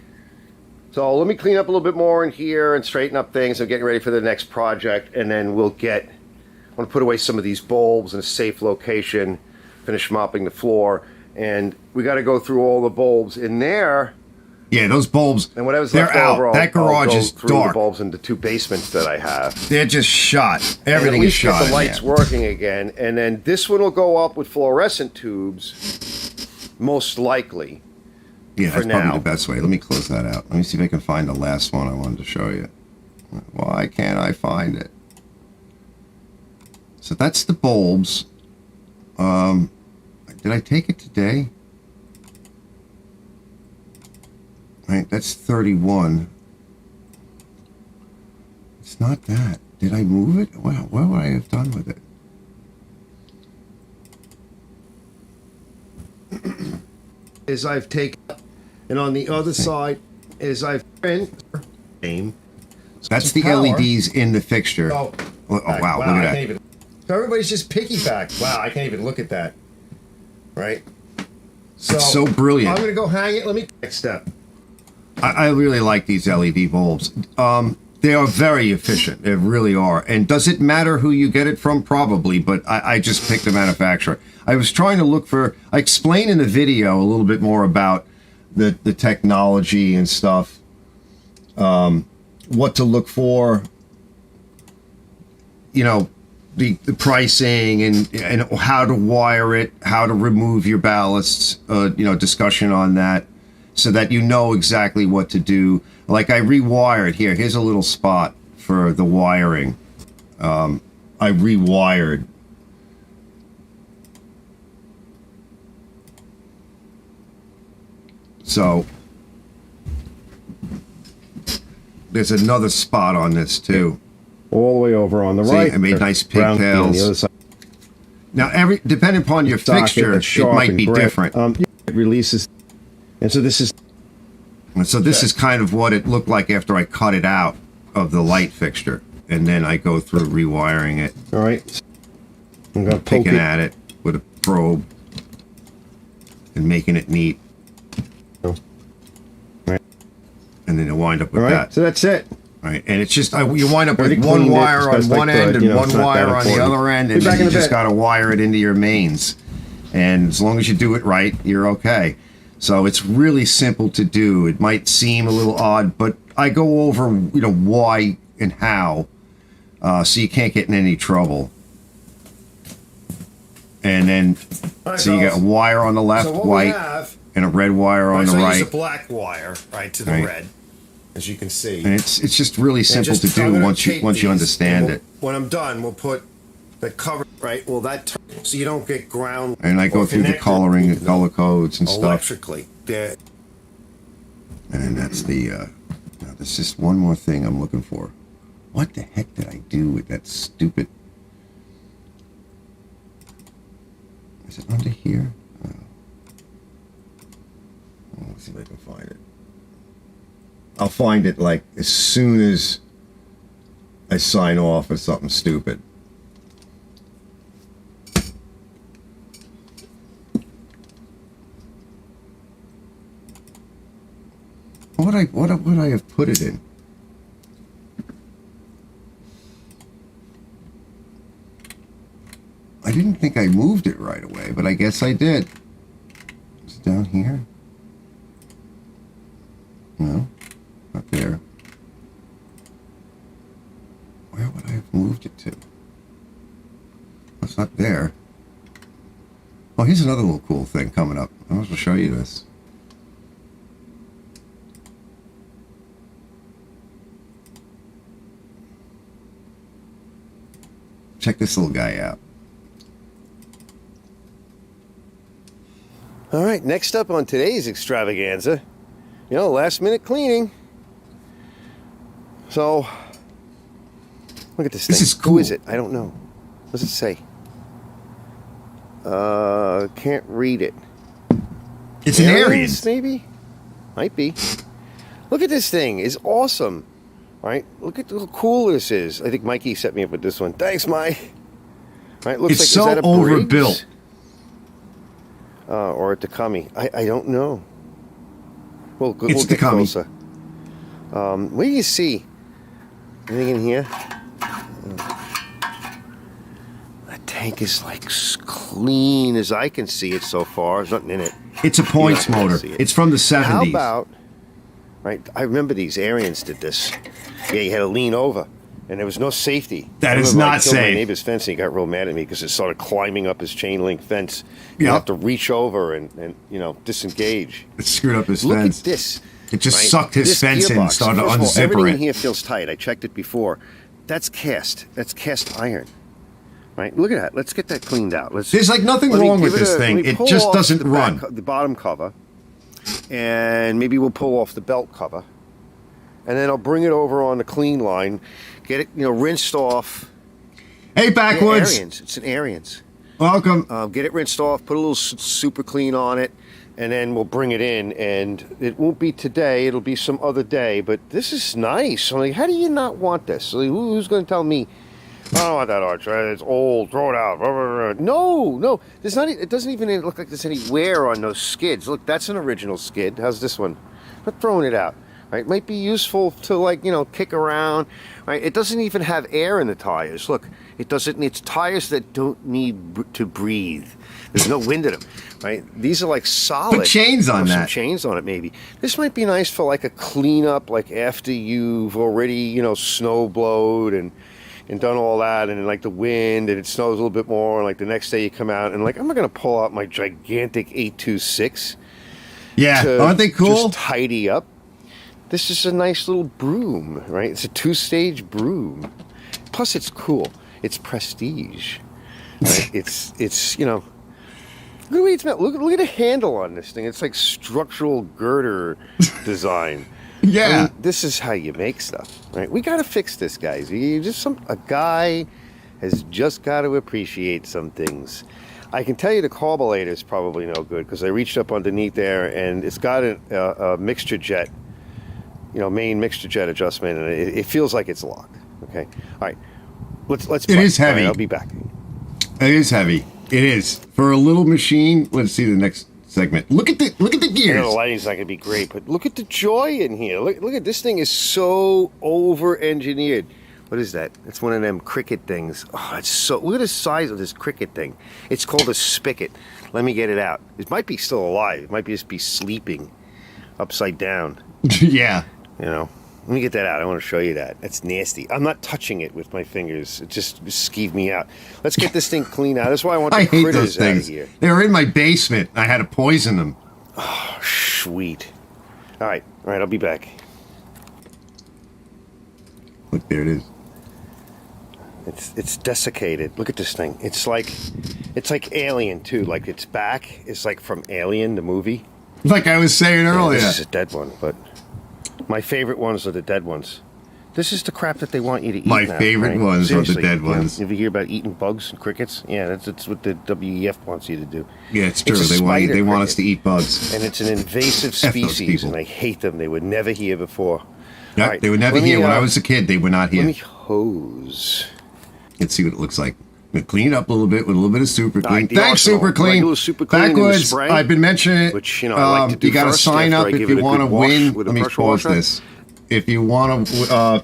So let me clean up a little bit more in here and straighten up things. I'm getting ready for the next project, and then we'll get. I want to put away some of these bulbs in a safe location. Finish mopping the floor, and we got to go through all the bulbs in there. Yeah, those bulbs, And whatever's they're left out. over, That garage I'll go is through the dark. bulbs in the two basements that I have. They're just shot. And Everything at is least get shot. the in lights there. working again, and then this one will go up with fluorescent tubes, most likely. Yeah, for that's probably now. the best way. Let me close that out. Let me see if I can find the last one I wanted to show you. Why can't I find it? So that's the bulbs. Did I take it today? Right, that's 31. It's not that. Did I move it? Wow, what would I have done with it? Is I've taken, and on the other side is I've been. That's the power. LEDs in the fixture. Oh, wow, look I at can't that. even. So everybody's just piggyback. Wow, I can't even look at that. Right? It's so brilliant. I'm going to go hang it. Let me next step. I really like these LED bulbs. They are very efficient. They really are. And does it matter who you get it from? Probably, but I just picked the manufacturer. I was trying to look for... I explained in the video a little bit more about the technology and stuff. What to look for. You know, the pricing and how to wire it, how to remove your ballasts, you know, discussion on that, so that you know exactly what to do. Like I rewired here. Here's a little spot for the wiring. I rewired. So there's another spot on this too. All the way over on the See, right. I made nice Brown key on the other pigtails. side. Now, depending upon your Socket fixture, that's it sharp might and be grit. different. It releases. And so this is. And so this is kind of what it looked like after I cut it out of the light fixture. And then I go through rewiring it, All right. I'm going to poke picking it. at it with a probe and making it neat. Oh. Right. And then you wind up with All right. that. So that's it. Right. And it's just, you wind up with Already one cleaned it wire as on best I one could, end and you know, one it's not that wire on the important. other end. Be And back then in you a just bit. got to wire it into your mains. And as long as you do it right, you're okay. So it's really simple to do. It might seem a little odd, but I go over, you know, why and how, so you can't get in any trouble. And then, right, so you got a wire on the left, So what we white, have, and a red wire on the so I use right. a black wire, right, to the Right. red, as you can see. And it's just really simple And just- to I'm do gonna once you tape once you these, understand and it. when I'm done, we'll put the cover, right? Well, so you don't get ground. And I go or through the connected coloring and color codes and stuff. electrically. There. And then that's the, now there's just one more thing I'm looking for. What the heck did I do with that stupid, is it under here? Oh. Let's see if I can find it. I'll find it like as soon as I sign off or something stupid. What would I have put it in? I didn't think I moved it right away, but I guess I did. It's down here. No, not there. Where would I have moved it to? It's not there. Oh, here's another little cool thing coming up. I was going to show you this. Check this little guy out. All right, next up on today's extravaganza, you know, last minute cleaning. So, look at this thing. This is Who cool. is it? I don't know. What does it say? Can't read it. It's an Arian. Maybe? Might be. Look at this thing. It's awesome. Right? Look at how cool this is. I think Mikey set me up with this one. Thanks, Mike. Right? Looks It's like, so is that a overbuilt. Briggs? Or a Takami. I don't know. We'll It's get Takami. closer. What do you see? Anything in here? That tank is like clean as I can see it so far. There's nothing in it. It's a points You're not gonna motor. see it. It's from the 70s. How about, right, I remember these Arians did this. Yeah, you had to lean over. and there was no safety. That I is remember I not killed my safe. neighbor's fence, and he got real mad at me because it started climbing up his chain link fence. You Yep. have to reach over and disengage. It screwed up his Look fence. at this. It just right? sucked his This fence in and gearbox, started to first of all, unzipper everything it. in here feels tight. I checked it before. That's cast. That's cast iron. Right? Look at that. Let's get that cleaned out. There's like nothing let me wrong give with this let thing. me It pull just off doesn't the run. the bottom cover, and maybe we'll pull off the belt cover, and then I'll bring it over on the clean line, get it rinsed off. Hey, Yeah, Backwoods. Arians. It's an Arians. Welcome. Get it rinsed off, put a little super clean on it, and then we'll bring it in. And it won't be today; it'll be some other day. But this is nice. I'm like, how do you not want this? Like, who's going to tell me? I don't want that arch. Right? It's old. Throw it out. No. There's not. It doesn't even look like there's any wear on those skids. Look, that's an original skid. How's this one? I'm not throwing it out. Right? Might be useful to kick around. Right? It doesn't even have air in the tires. Look, it doesn't. It's tires that don't need to breathe. There's no wind in them. Right? These are like solid. Put chains on Some that. chains on it, maybe. This might be nice for like a cleanup, like after you've already snow blowed and done all that, and like the wind, and it snows a little bit more, and like the next day you come out, and like I'm not gonna pull out my gigantic 826 Yeah, to aren't they cool? just tidy up. This is a nice little broom, right? It's a 2-stage broom. Plus, it's cool. It's prestige. Right? it's look at the way it smells. Look at the handle on this thing. It's like structural girder design. Yeah. I mean, this is how you make stuff, right? We got to fix this, guys. A guy has just got to appreciate some things. I can tell you the carburetor is probably no good because I reached up underneath there and it's got a mixture jet, main mixture jet adjustment, and it feels like it's locked. Okay, all right. Let's. It is All right, heavy. I'll be back. It is heavy. It is for a little machine. Let's see the next segment. Look at the I know the gears. lighting's not gonna be great, but look at the joy in here. Look at this thing is so over-engineered. What is that? It's one of them cricket things. Oh, it's so. Look at the size of this cricket thing. It's called a spigot. Let me get it out. It might be still alive. It might just be sleeping, upside down. Yeah. Let me get that out. I want to show you that. That's nasty. I'm not touching it with my fingers. It just skeeved me out. Let's get this thing clean out. That's why I want the I hate those critters out of things. here. They were in my basement. I had to poison them. Oh, sweet. All right. I'll be back. Look, there it is. It's desiccated. Look at this thing. It's like Alien too. Like its back is like from Alien the movie. Like I was saying earlier. This is a dead one, but my favorite ones are the dead ones. This is the crap that they want you to eat. My now, favorite right? ones are the Seriously, dead ones. If you hear about eating bugs and crickets, yeah, that's what the WEF wants you to do. Yeah, it's true. It's a They want spider us to eat bugs. And it's an invasive F those species, people. and I hate them. They were never here before. Yeah, All right, they were never let me, here. When I was a kid, they were not here. Let me hose. Let's see what it looks like. I'm gonna clean it up a little bit with a little bit of super clean. Like the Thanks, Arsenal. super clean. Regular super clean in the Backwards, spray, I've been mentioning it. which, I like to do you got to first sign after up I if give you it a want to good wash win. with a Let me pressure pause washer. this. If you want to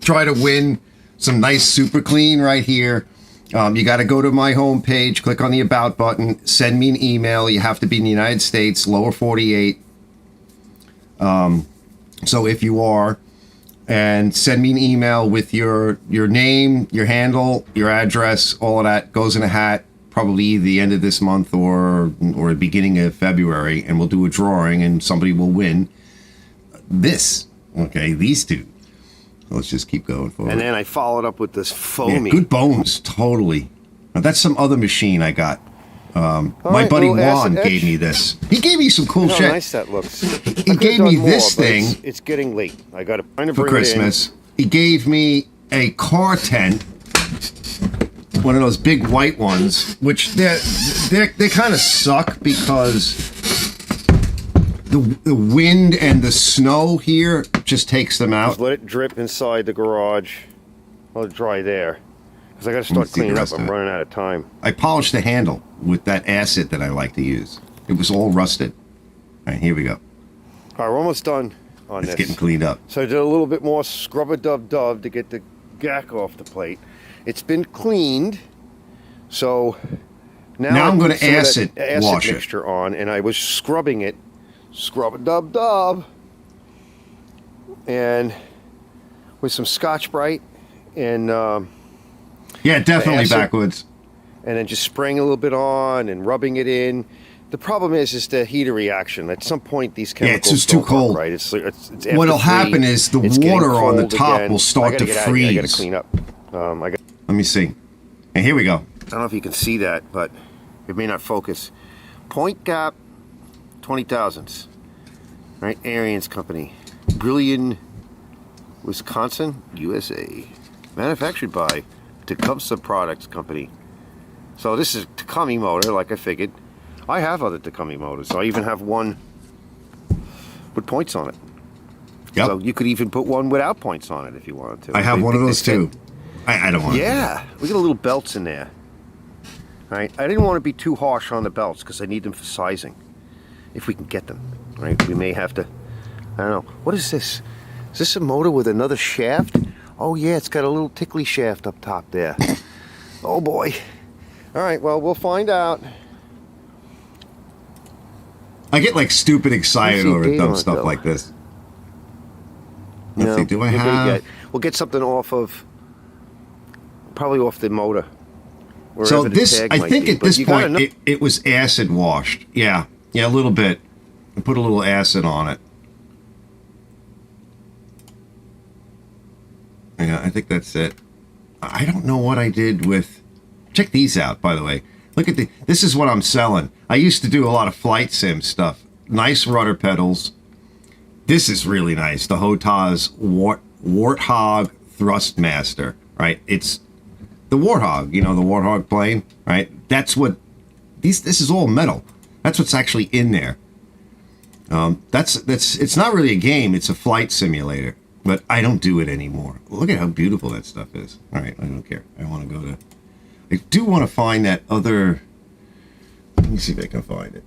try to win some nice super clean right here, you got to go to my homepage, click on the About button, send me an email. You have to be in the United States, lower 48. So if you are, and send me an email with your name, your handle, your address, all of that goes in a hat, probably the end of this month or the beginning of February, and we'll do a drawing and somebody will win this. Okay, these two. Let's just keep going forward. And then I followed up with this Yeah, foamy. good bones, totally. Now, that's some other machine I got. My right, buddy little Juan acid gave etch. me this. He gave me some cool How shit nice that looks. He gave me this thing It's getting late. I got to find a for Christmas. He gave me a car tent, one of those big white ones, which they kind of suck because the wind and the snow here just takes them out. Just let it drip inside the garage. Let it dry there. Because I got to Let me start see the cleaning up. rest of I'm it. running out of time. I polished the handle with that acid that I like to use. It was all rusted. All right, here we go. All right, we're almost done on It's this. getting cleaned up. So I did a little bit more scrub-a-dub-dub to get the gack off the plate. It's been cleaned. So now I'm I gonna put some of that acid wash it. mixture on, and I was scrubbing it. Scrub-a-dub-dub. And with some Scotch-Brite and Yeah, definitely acid. backwoods. and then just spraying a little bit on and rubbing it in. The problem is the heater reaction. At some point, these chemicals it's just too don't cold. work, right? It's after What'll 3, happen is the it's getting water on the cold top again. will start I gotta to get out of here. I got to freeze. clean up. Let me see. And here we go. I don't know if you can see that, but it may not focus. Point gap, 20 thousandths. Right, Arians Company, Brillion, Wisconsin, USA. Manufactured by Tecumseh Products Company. So this is a Takumi motor, like I figured. I have other Takumi motors. I even have one with points on it. Yep. So you could even put one without points on it if you wanted to. I have They- one of they those fit. too. I don't want Yeah, we got little belts in there. Right, I didn't want to be too harsh on the belts because I need them for sizing. If we can get them, right? We may have to. I don't know. What is this? Is this a motor with another shaft? Oh yeah, it's got a little tickly shaft up top there. Oh boy. All right, well, we'll find out. I get like stupid excited What's the over date dumb on it, stuff though? like this. Let's see, do I we'll have... we'll get something off of, probably off the motor. So wherever the this, tag I might think be. at But this you gotta point, know- it was acid washed. Yeah, a little bit. I put a little acid on it. Yeah, I think that's it. I don't know what I did with... Check these out, by the way. Look at this is what I'm selling. I used to do a lot of flight sim stuff. Nice rudder pedals. This is really nice. The Hotaz Warthog Thrustmaster, right? It's the Warthog, the Warthog plane, right? That's what this is all metal. That's what's actually in there. That's it's not really a game, it's a flight simulator, but I don't do it anymore. Look at how beautiful that stuff is. All right, I don't care. I do want to find that other. Let me see if I can find it.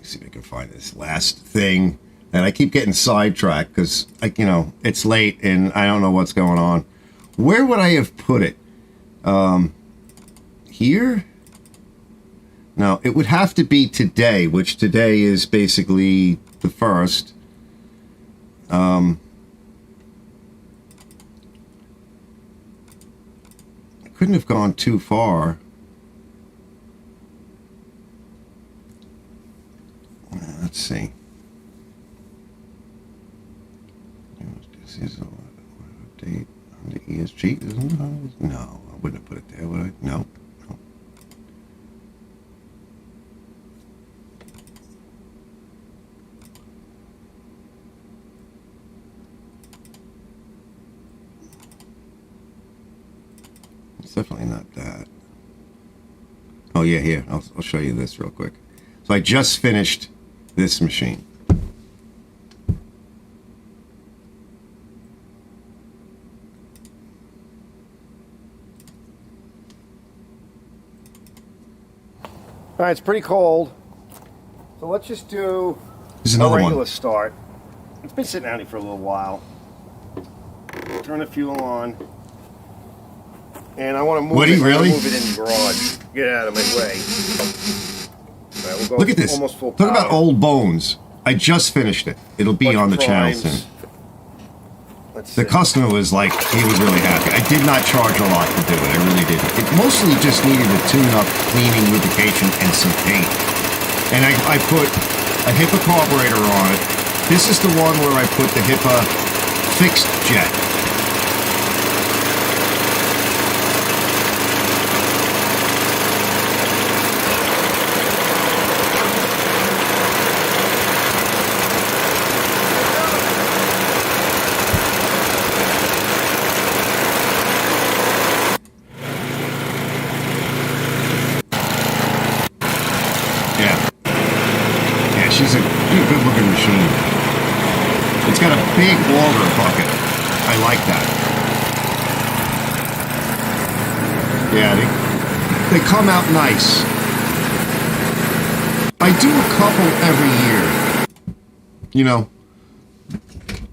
See if I can find this last thing. And I keep getting sidetracked because, it's late and I don't know what's going on. Where would I have put it? Here? No, it would have to be today, which today is basically the 1st. I couldn't have gone too far. Let's see. This is an update on the ESG. No, I wouldn't have put it there, would I? No. It's definitely not that. Oh yeah, here. I'll show you this real quick. So I just finished this machine. All right, it's pretty cold. So let's just do This is a another regular one. start. It's been sitting out here for a little while. Turn the fuel on. And I want to move Woody, it. I wanna really? move it in the garage. Get out of my way. All right, we'll go Look at this. almost full Talk about power. old bones. I just finished it. It'll be Bunch on of the channel primes. soon. Let's The see. customer was like, he was really happy. I did not charge a lot to do it. I really did. It mostly just needed a tune-up, cleaning, lubrication, and some paint. And I put a HIPAA carburetor on it. This is the one where I put the HIPAA fixed jet. Yeah, she's a good-looking machine. It's got a big auger bucket. I like that. Yeah, they come out nice. I do a couple every year.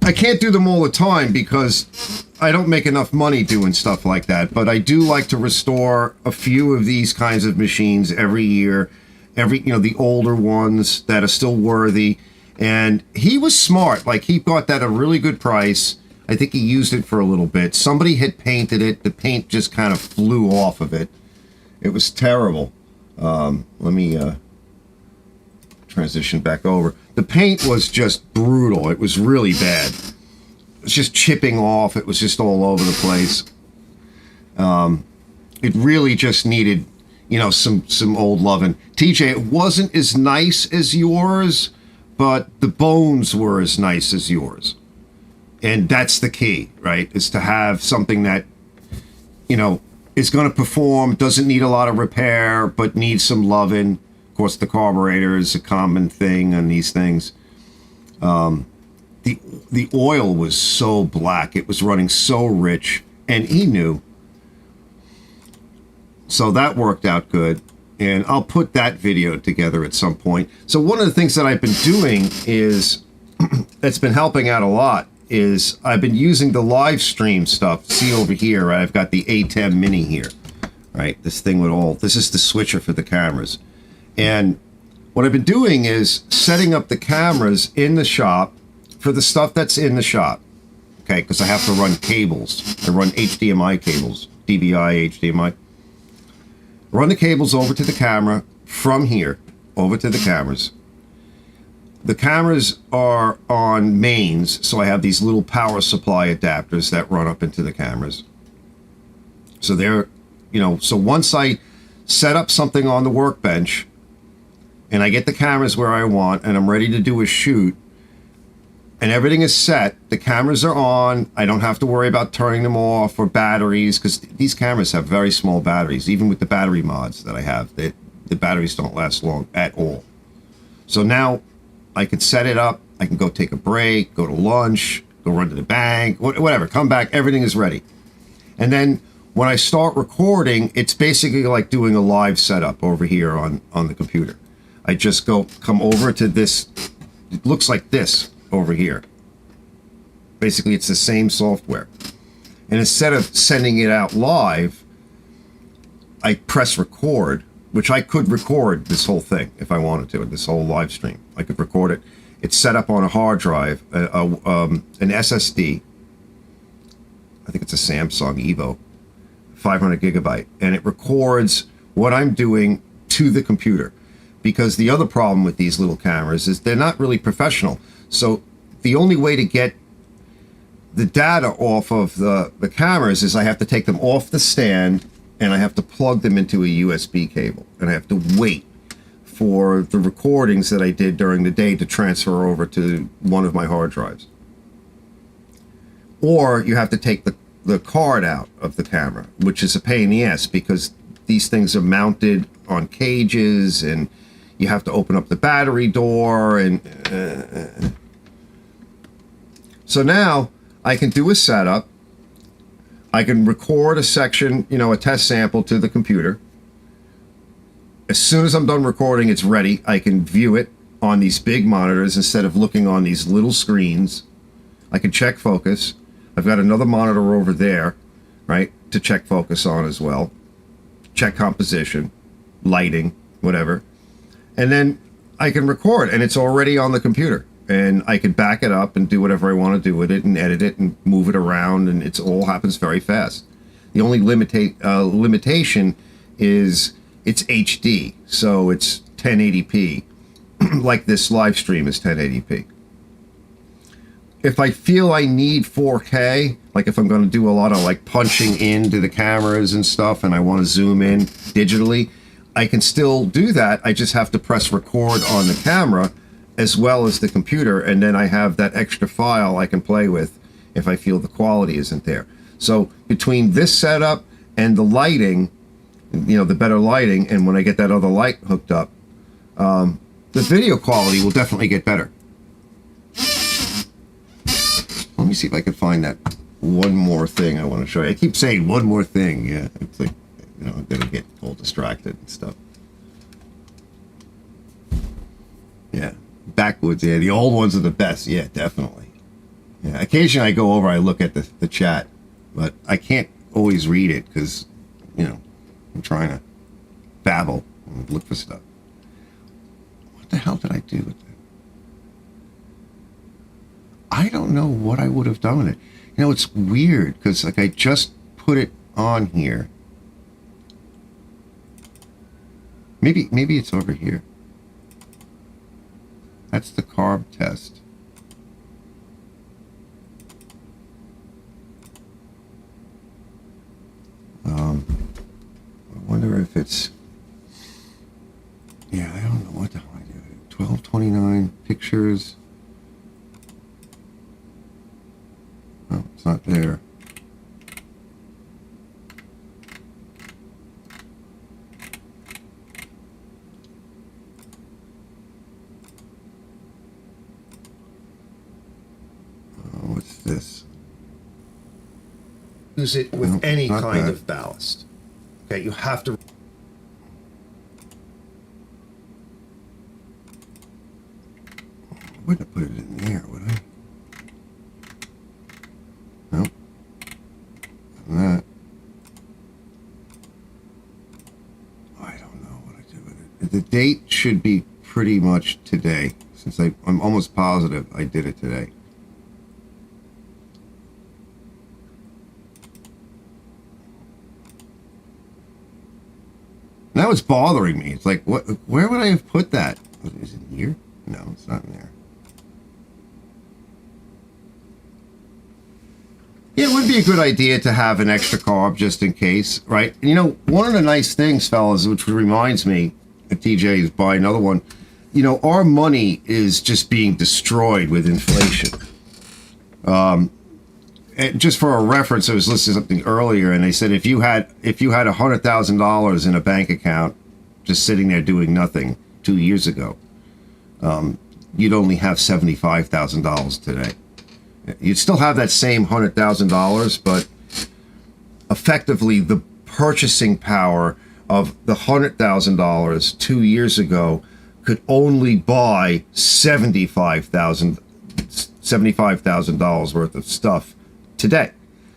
I can't do them all the time because I don't make enough money doing stuff like that, but I do like to restore a few of these kinds of machines every year. The older ones that are still worthy. And he was smart. Like, he got that at a really good price. I think he used it for a little bit. Somebody had painted it. The paint just kind of flew off of it. It was terrible. Let me transition back over. The paint was just brutal. It was really bad. It was just chipping off. It was just all over the place. It really just needed, you know, some old loving. TJ, it wasn't as nice as yours, but the bones were as nice as yours. And that's the key, right? Is to have something that, you know, is going to perform, doesn't need a lot of repair, but needs some loving. Of course, the carburetor is a common thing on these things. The oil was so black. It was running so rich, and he knew. So that worked out good. And I'll put that video together at some point. So one of the things that I've been doing is, that's been helping out a lot, is I've been using the live stream stuff. See over here, right? I've got the A10 Mini here, right? This thing with all, this is the switcher for the cameras. And what I've been doing is setting up the cameras in the shop for the stuff that's in the shop, okay? Because I have to run cables. I run HDMI cables, DVI, HDMI. Run the cables over to the camera from here, over to the cameras. The cameras are on mains, so I have these little power supply adapters that run up into the cameras. So they're, you know, so once I set up something on the workbench and I get the cameras where I want and I'm ready to do a shoot and everything is set, the cameras are on, I don't have to worry about turning them off or batteries, because these cameras have very small batteries. Even with the battery mods that I have, the batteries don't last long at all. So now I can set it up, I can go take a break, go to lunch, go run to the bank, whatever, come back, everything is ready. And then when I start recording, it's basically like doing a live setup over here on the computer. I just come over to this, it looks like this over here. Basically, it's the same software. And instead of sending it out live, I press record, which I could record this whole thing if I wanted to, this whole live stream. I could record it. It's set up on a hard drive, an SSD. I think it's a Samsung Evo, 500 gigabyte. And it records what I'm doing to the computer. Because the other problem with these little cameras is they're not really professional. So the only way to get the data off of the cameras is I have to take them off the stand and I have to plug them into a USB cable. And I have to wait for the recordings that I did during the day to transfer over to one of my hard drives. Or you have to take the card out of the camera, which is a pain in the ass because these things are mounted on cages and you have to open up the battery door and so now I can do a setup. I can record a section, you know, a test sample to the computer. As soon as I'm done recording, it's ready. I can view it on these big monitors instead of looking on these little screens. I can check focus. I've got another monitor over there, right, to check focus on as well. Check composition, lighting, whatever. And then I can record, and it's already on the computer. And I can back it up and do whatever I want to do with it and edit it and move it around, and it all happens very fast. The only limitation is it's HD, so it's 1080p, like this live stream is 1080p. If I feel I need 4K, like if I'm going to do a lot of like punching into the cameras and stuff and I want to zoom in digitally, I can still do that. I just have to press record on the camera as well as the computer, and then I have that extra file I can play with if I feel the quality isn't there. So between this setup and the lighting, you know, the better lighting, and when I get that other light hooked up, the video quality will definitely get better. Let me see if I can find that one more thing I want to show you. I keep saying one more thing. Yeah, it's like, you know, I'm gonna get all distracted and stuff. Yeah, backwoods. Yeah, the old ones are the best. Yeah, definitely. Yeah, occasionally I go over, I look at the chat, but I can't always read it because, you know, I'm trying to babble and look for stuff. What the hell did I do with that? I don't know what I would have done with it. You know, it's weird because like I just put it on here. Maybe it's over here. That's the carb test. I wonder if it's... Yeah, I don't know what the hell I do. 1229 pictures. Oh, it's not there. What's this? Use it with Nope, any not kind that. of ballast. Okay, you have to. I wouldn't have put it in there, would I? Nope. And that. I don't know what I did with it. The date should be pretty much today, since I'm almost positive I did it today. Now it's bothering me. It's like, what? Where would I have put that? Is it here? No, it's not in there. Yeah, it would be a good idea to have an extra carb just in case, right? You know, one of the nice things, fellas, which reminds me, TJ is buying another one. You know, our money is just being destroyed with inflation. And just for a reference, I was listening to something earlier, and they said if you had $100,000 in a bank account, just sitting there doing nothing 2 years ago, you'd only have $75,000 today. You'd still have that same $100,000, but effectively the purchasing power of the $100,000 2 years ago could only buy $75,000 worth of stuff today.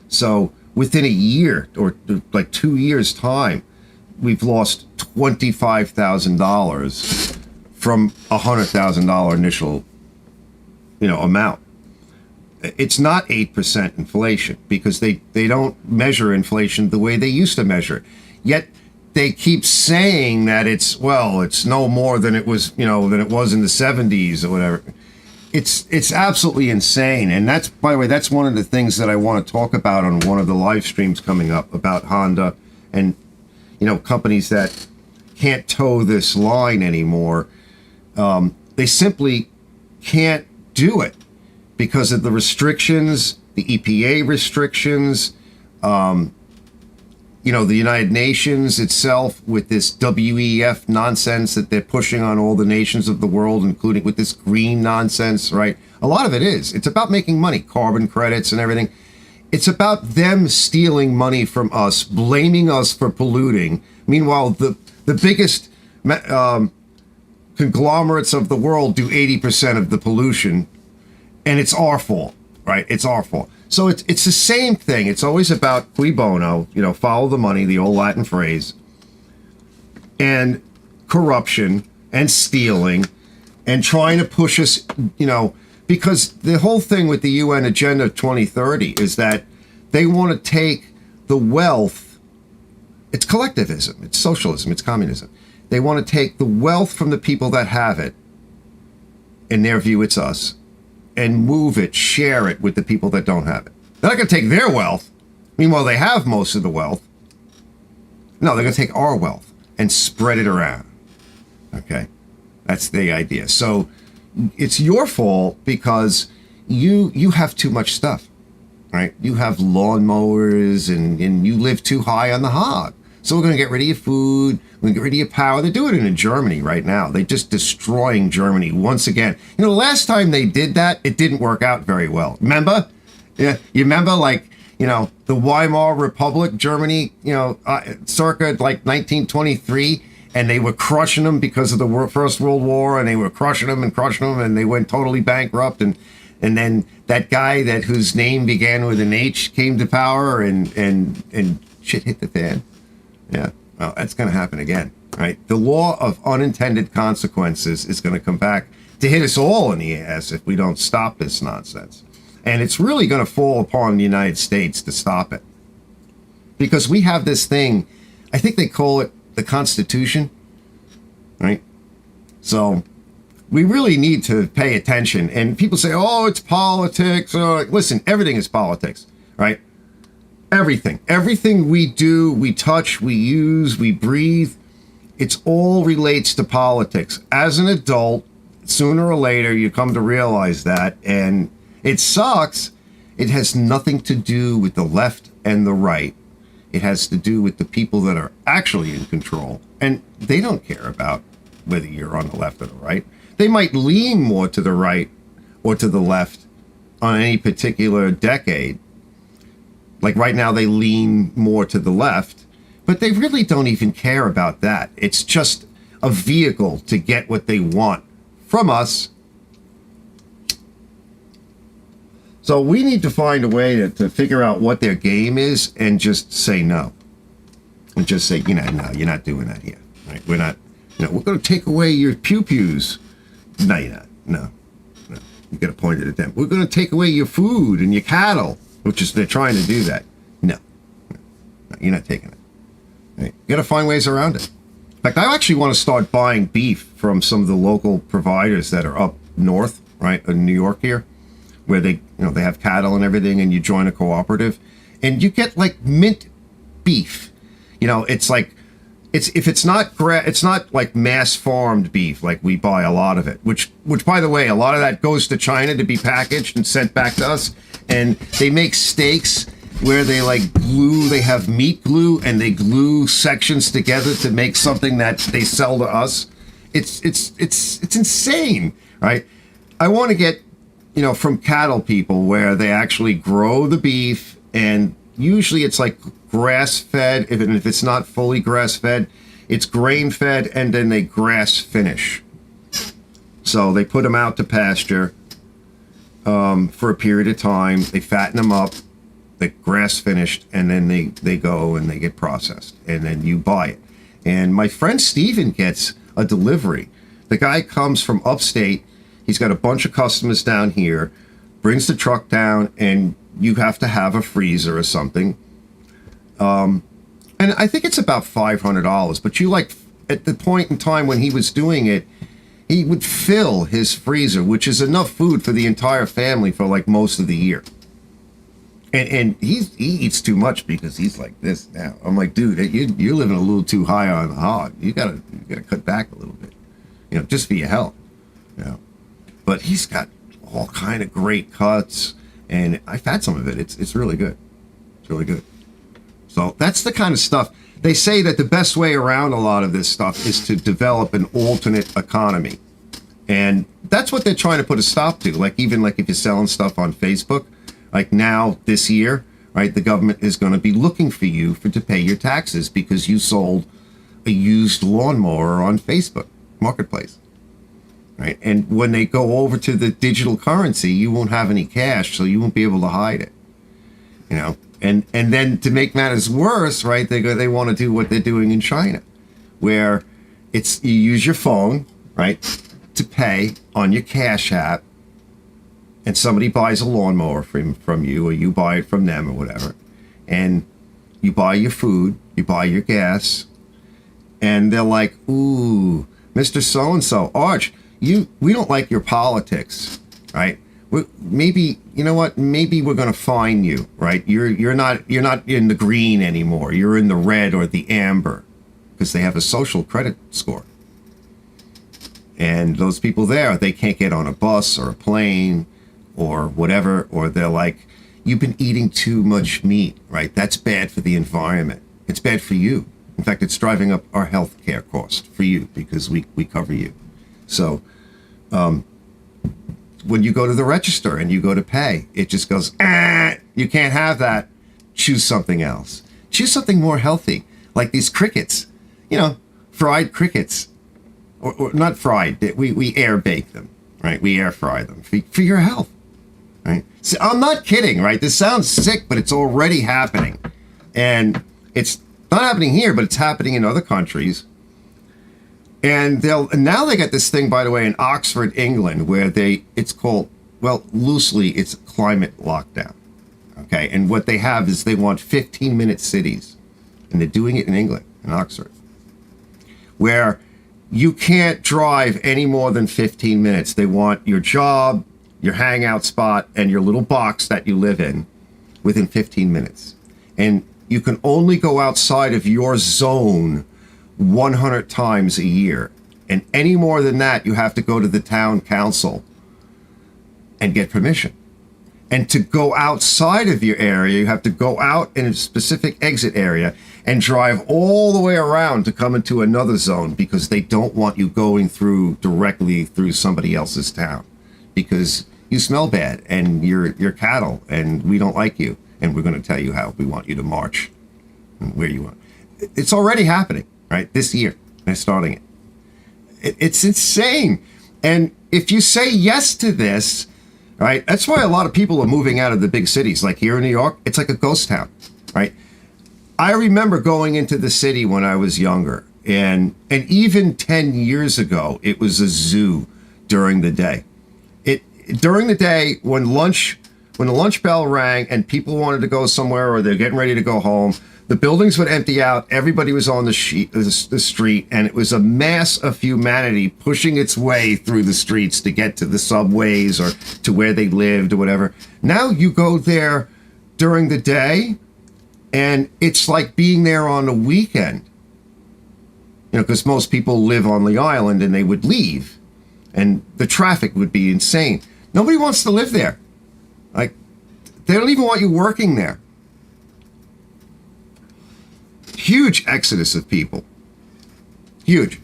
So within a year or like 2 years time, we've lost $25,000 from a $100,000 initial, amount. It's not 8% inflation because they don't measure inflation the way they used to measure it. Yet they keep saying that it's no more than it was, than it was in the 70s or whatever. It's absolutely insane. And that's, by the way, that's one of the things that I want to talk about on one of the live streams coming up about Honda and, companies that can't toe this line anymore. They simply can't do it because of the restrictions, the EPA restrictions, the United Nations itself with this WEF nonsense that they're pushing on all the nations of the world, including with this green nonsense, right? A lot of it is. It's about making money, carbon credits and everything. It's about them stealing money from us, blaming us for polluting. Meanwhile, the biggest conglomerates of the world do 80% of the pollution, and it's our fault, right? It's our fault. So it's the same thing. It's always about cui bono, follow the money, the old Latin phrase, and corruption and stealing and trying to push us, because the whole thing with the UN Agenda 2030 is that they want to take the wealth. It's collectivism, it's socialism, it's communism. They want to take the wealth from the people that have it. In their view, it's us. And move it, share it with the people that don't have it. They're not going to take their wealth. Meanwhile, they have most of the wealth. No, they're going to take our wealth and spread it around. Okay? That's the idea. So it's your fault because you have too much stuff, right? You have lawnmowers and you live too high on the hog. So we're going to get rid of your food. We're going to get rid of your power. They're doing it in Germany right now. They're just destroying Germany once again. Last time they did that, it didn't work out very well. Remember? Yeah, you remember, the Weimar Republic, Germany, circa like 1923, and they were crushing them because of the First World War, and they were crushing them, and they went totally bankrupt, and then that guy whose name began with an H came to power, and shit hit the fan. Yeah, well, that's going to happen again, right? The law of unintended consequences is going to come back. to hit us all in the ass if we don't stop this nonsense. And it's really going to fall upon the United States to stop it. Because we have this thing, I think they call it the Constitution, right? So we really need to pay attention. And people say, oh, it's politics. Listen, everything is politics, right? Everything we do, we touch, we use, we breathe, it's all relates to politics. As an adult, sooner or later, you come to realize that, and it sucks. It has nothing to do with the left and the right. It has to do with the people that are actually in control, and they don't care about whether you're on the left or the right. They might lean more to the right or to the left on any particular decade. Like right now, they lean more to the left, but they really don't even care about that. It's just a vehicle to get what they want from us. So we need to find a way to figure out what their game is and just say no. And just say, no, you're not doing that here. Right? We're not, we're going to take away your pew-pews. No, you're not. No. You got to point it at them. We're going to take away your food and your cattle, which is, they're trying to do that. No, you're not taking it. Right? You got to find ways around it. In fact, I actually want to start buying beef from some of the local providers that are up north, right, in New York here, where they have cattle and everything, and you join a cooperative, and you get like mint beef. It's like it's not like mass farmed beef like we buy a lot of it, which by the way, a lot of that goes to China to be packaged and sent back to us, and they make steaks where they they have meat glue and they glue sections together to make something that they sell to us. It's insane, right? I want to get from cattle people where they actually grow the beef, and usually it's like grass fed. If it's not fully grass fed, it's grain fed, and then they grass finish. So they put them out to pasture for a period of time. They fatten them up, they grass finished, and then they go and they get processed, and then you buy it. And my friend Steven gets a delivery. The guy comes from upstate. He's got a bunch of customers down here, brings the truck down, and you have to have a freezer or something. And I think it's about $500, but at the point in time when he was doing it, he would fill his freezer, which is enough food for the entire family for like most of the year. And he eats too much because he's like this now. I'm like, dude, you're living a little too high on the hog. You gotta cut back a little bit, just for your health. But he's got all kind of great cuts, and I've had some of it. It's really good. It's really good. So that's the kind of stuff. They say that the best way around a lot of this stuff is to develop an alternate economy. And that's what they're trying to put a stop to. Even if you're selling stuff on Facebook, like now this year, right, the government is going to be looking for you to pay your taxes because you sold a used lawnmower on Facebook Marketplace. Right? And when they go over to the digital currency, you won't have any cash, so you won't be able to hide it. And then to make matters worse, right, they want to do what they're doing in China, where you use your phone, right, to pay on your Cash App, and somebody buys a lawnmower from you, or you buy it from them or whatever, and you buy your food, you buy your gas, and they're like, ooh, Mr. So-and-so, Arch, we don't like your politics, right? Maybe, you know what? Maybe we're going to fine you, right? You're not in the green anymore. You're in the red or the amber, because they have a social credit score. And those people there, they can't get on a bus or a plane or whatever, or they're like, you've been eating too much meat, right? That's bad for the environment. It's bad for you. In fact, it's driving up our health care cost for you because we cover you. So, when you go to the register and you go to pay, it just goes, you can't have that. Choose something else. Choose something more healthy, like these crickets, fried crickets, or not fried. We air bake them, right? We air fry them for your health, right? So I'm not kidding, right? This sounds sick, but it's already happening. And it's not happening here, but it's happening in other countries. And now they got this thing, by the way, in Oxford, England, where it's called, well, loosely, it's climate lockdown. Okay, and what they have is they want 15-minute cities, and they're doing it in England, in Oxford, where you can't drive any more than 15 minutes. They want your job, your hangout spot, and your little box that you live in within 15 minutes. And you can only go outside of your zone 100 times a year. And any more than that, you have to go to the town council and get permission. And to go outside of your area, you have to go out in a specific exit area and drive all the way around to come into another zone, because they don't want you going directly through somebody else's town, because you smell bad and you're cattle and we don't like you, and we're going to tell you how we want you to march and where you want. It's already happening, right? This year, they're starting it. It's insane. And if you say yes to this, right, that's why a lot of people are moving out of the big cities. Like here in New York, it's like a ghost town, right? I remember going into the city when I was younger, and even 10 years ago, it was a zoo during the day. During the day, when the lunch bell rang and people wanted to go somewhere or they're getting ready to go home, the buildings would empty out. Everybody was on the street, and it was a mass of humanity pushing its way through the streets to get to the subways or to where they lived or whatever. Now you go there during the day, and it's like being there on a weekend, because most people live on the island and they would leave, and the traffic would be insane. Nobody wants to live there. Like, they don't even want you working there. Huge exodus of people. Huge.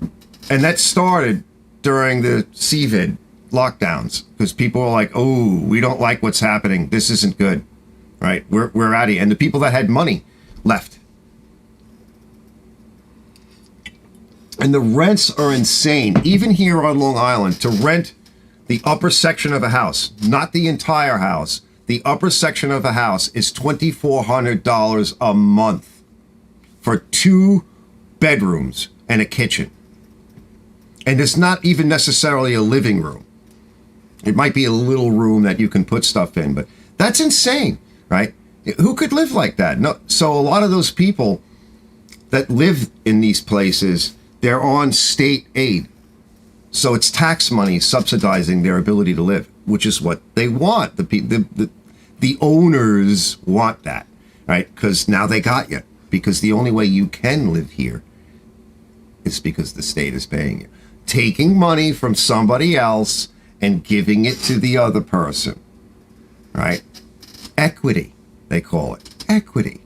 And that started during the COVID lockdowns, because people were like, oh, we don't like what's happening. This isn't good. Right? We're out of here. And the people that had money left. And the rents are insane. Even here on Long Island, to rent the upper section of a house, not the entire house, the upper section of a house is $2,400 a month for 2 bedrooms and a kitchen. And it's not even necessarily a living room. It might be a little room that you can put stuff in, but that's insane, right? Who could live like that? No. So a lot of those people that live in these places, they're on state aid. So it's tax money subsidizing their ability to live, which is what they want. The owners want that, right? Because now they got you. Because the only way you can live here is because the state is paying you. Taking money from somebody else and giving it to the other person, right? Equity, they call it. Equity.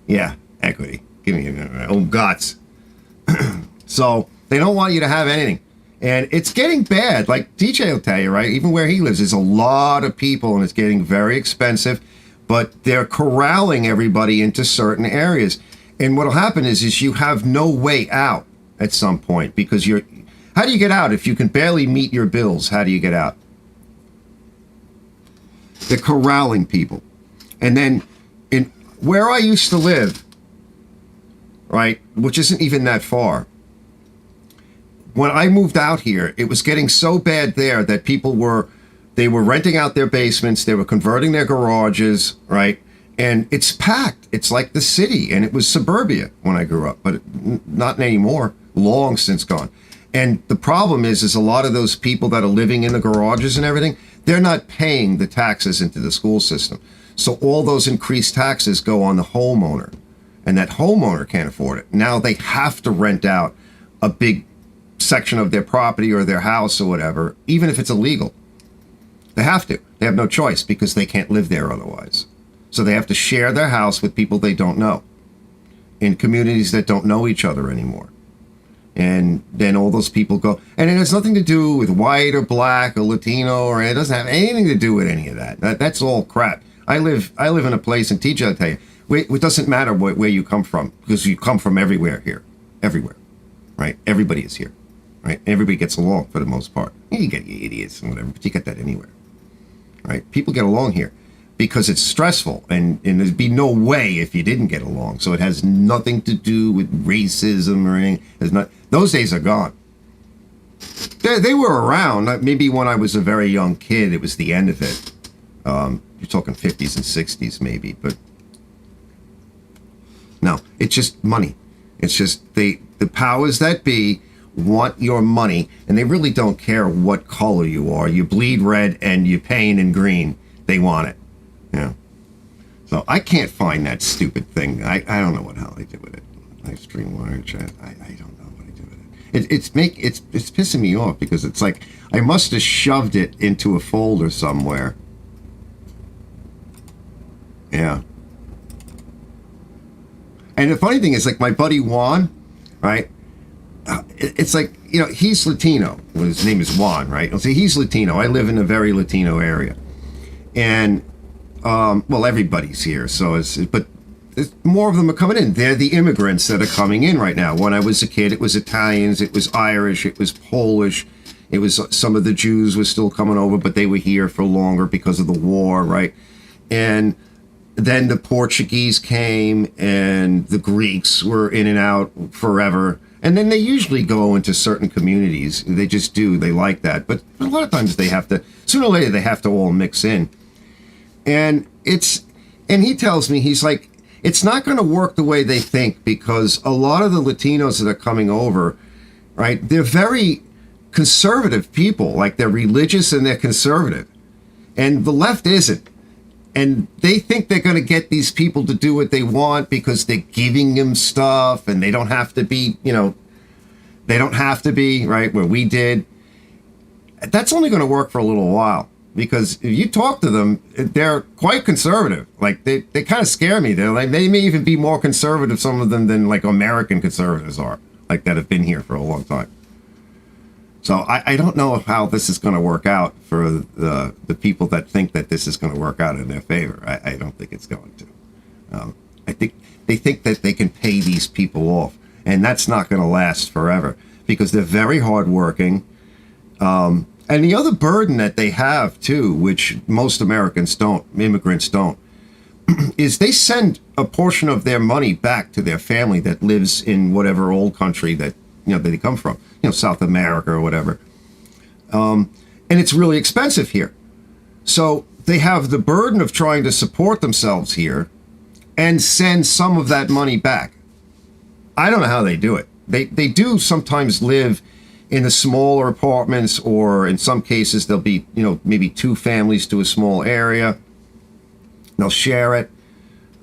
Yeah, equity. Give me your own guts. So they don't want you to have anything. And it's getting bad. Like DJ will tell you, right? Even where he lives, there's a lot of people and it's getting very expensive. But they're corralling everybody into certain areas. And what'll happen is you have no way out at some point, because how do you get out if you can barely meet your bills? How do you get out? They're corralling people. And then in where I used to live, right, which isn't even that far, when I moved out here, it was getting so bad there that people were renting out their basements, they were converting their garages, right? And it's packed. It's like the city, and it was suburbia when I grew up, but not anymore. Long since gone. And the problem is a lot of those people that are living in the garages and everything, they're not paying the taxes into the school system. So all those increased taxes go on the homeowner, and that homeowner can't afford it. Now they have to rent out a big section of their property or their house or whatever, even if it's illegal. They have to. They have no choice because they can't live there otherwise. So they have to share their house with people they don't know in communities that don't know each other anymore. And then all those people go, and it has nothing to do with white or black or Latino, or it doesn't have anything to do with any of that. That's all crap. I live in a place, and TJ will tell you, it doesn't matter where you come from, because you come from everywhere here. Everywhere. Right? Everybody is here. Right? Everybody gets along for the most part. You get your idiots and whatever, but you get that anywhere. Right? People get along here because it's stressful, and there'd be no way if you didn't get along. So it has nothing to do with racism or anything. Those days are gone. They were around. Maybe when I was a very young kid, it was the end of it. You're talking 50s and 60s maybe, but no, it's just money. It's just the powers that be want your money, and they really don't care what color you are. You bleed red and you paint in green. They want it. Yeah. So I can't find that stupid thing. I don't know what the hell I did with it. Live stream wire chat. I don't know what I did with it. It's pissing me off because it's like I must have shoved it into a folder somewhere. Yeah. And the funny thing is, like, my buddy Juan, right? It's like, you know, he's Latino. Well, his name is Juan, right? I'll say he's Latino. I live in a very Latino area. And, well, everybody's here. So but more of them are coming in. They're the immigrants that are coming in right now. When I was a kid, it was Italians, it was Irish, it was Polish. It was some of the Jews were still coming over, but they were here for longer because of the war, right? And then the Portuguese came and the Greeks were in and out forever. And then they usually go into certain communities. They just do. They like that. But a lot of times they have to, sooner or later, they have to all mix in. And he tells me, he's like, it's not going to work the way they think because a lot of the Latinos that are coming over, right, they're very conservative people. Like they're religious and they're conservative. And the left isn't. And they think they're going to get these people to do what they want because they're giving them stuff and they don't have to be, you know, they don't have to be, right, where we did. That's only going to work for a little while because if you talk to them, they're quite conservative. Like they kind of scare me. They're like, they may even be more conservative, some of them, than like American conservatives are, like that have been here for a long time. So I don't know how this is going to work out for the people that think that this is going to work out in their favor. I don't think it's going to. I think they think that they can pay these people off, and that's not going to last forever because they're very hardworking. And the other burden that they have too, which most Americans don't, immigrants don't, is they send a portion of their money back to their family that lives in whatever old country that that they come from, South America or whatever. And it's really expensive here. So they have the burden of trying to support themselves here and send some of that money back. I don't know how they do it. They do sometimes live in the smaller apartments, or in some cases there'll be, maybe two families to a small area. They'll share it.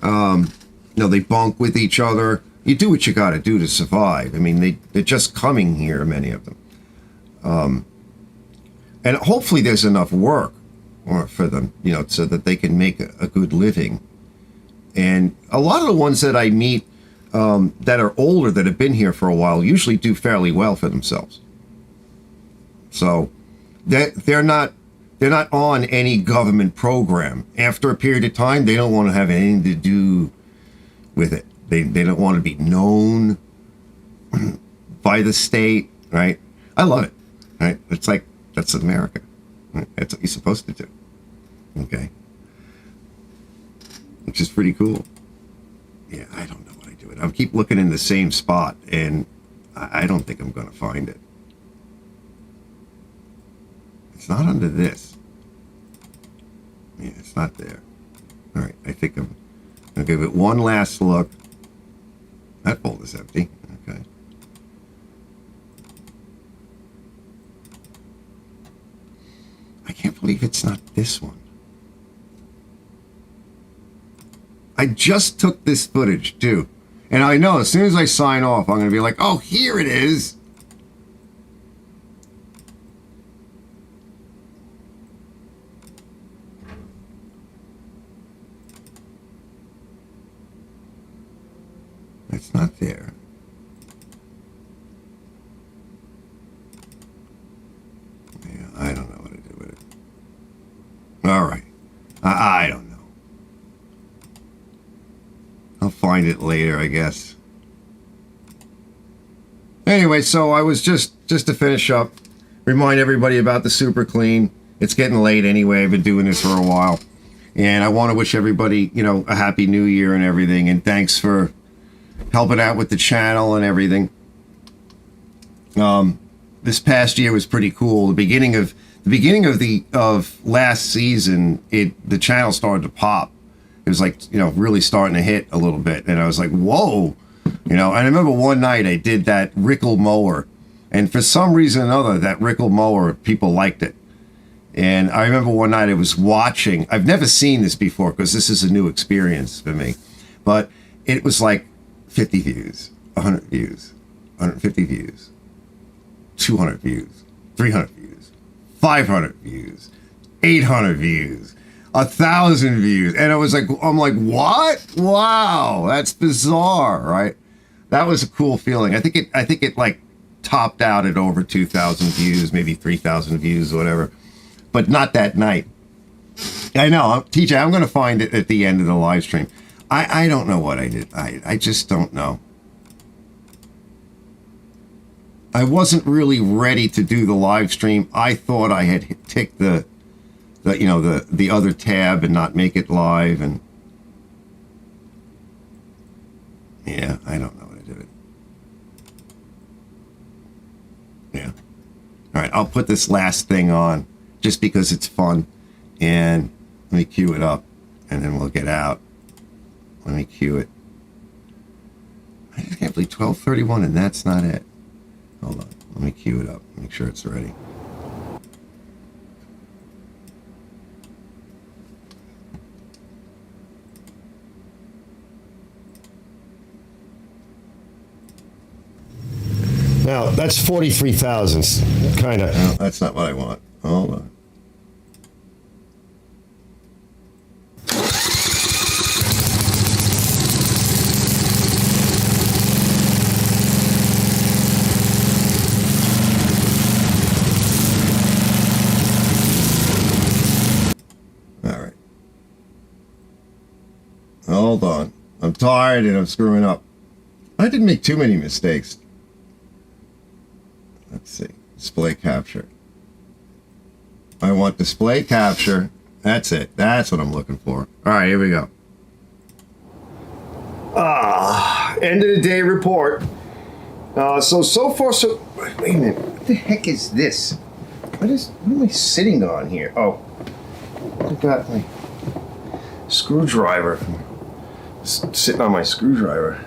They bunk with each other. You do what you got to do to survive. I mean, they're just coming here, many of them. And hopefully there's enough work for them, so that they can make a good living. And a lot of the ones that I meet that are older, that have been here for a while, usually do fairly well for themselves. So they're not on any government program. After a period of time, they don't want to have anything to do with it. They don't want to be known by the state, right? I love it, right? It's like, that's America. Right? That's what you're supposed to do, okay? Which is pretty cool. Yeah, I don't know what I do with it. I keep looking in the same spot, and I don't think I'm going to find it. It's not under this. Yeah, it's not there. All right, I think I'm going to give it one last look. That folder's empty. Okay. I can't believe it's not this one. I just took this footage too. And I know as soon as I sign off, I'm going to be like, oh, here it is. It's not there. Yeah, I don't know what to do with it. All right. I don't know. I'll find it later, I guess. Anyway, so I was just to finish up, remind everybody about the Super Clean. It's getting late anyway. I've been doing this for a while. And I want to wish everybody, a happy new year and everything. And thanks for helping out with the channel and everything. The this past year was pretty cool. The beginning of last season, the channel started to pop. It was like, really starting to hit a little bit, and I was like, whoa, and I remember one night I did that Rickle mower, and for some reason or another, that Rickle mower, people liked it. And I remember one night I was watching. I've never seen this before because this is a new experience for me, but it was like 50 views, 100 views, 150 views, 200 views, 300 views, 500 views, 800 views, 1,000 views. And I'm like, what? Wow, that's bizarre, right? That was a cool feeling. I think it like topped out at over 2,000 views, maybe 3,000 views, whatever. But not that night. I know, TJ, I'm going to find it at the end of the live stream. I don't know what I did. I just don't know. I wasn't really ready to do the live stream. I thought I had ticked the other tab and not make it live, and yeah, I don't know what I did. Yeah. All right, I'll put this last thing on just because it's fun, and let me cue it up, and then we'll get out. Let me cue it. I just can't believe 12:31, and that's not it. Hold on. Let me cue it up. Make sure it's ready. Now, that's 43 thousandths, kind of. No, that's not what I want. Hold on. All right. Hold on. I'm tired and I'm screwing up. I didn't make too many mistakes. Let's see. Display capture. I want display capture. That's it. That's what I'm looking for. All right, here we go. End of the day report. So far, so... Wait a minute. What the heck is this? What am I sitting on here? Oh. I got my screwdriver. Sitting on my screwdriver.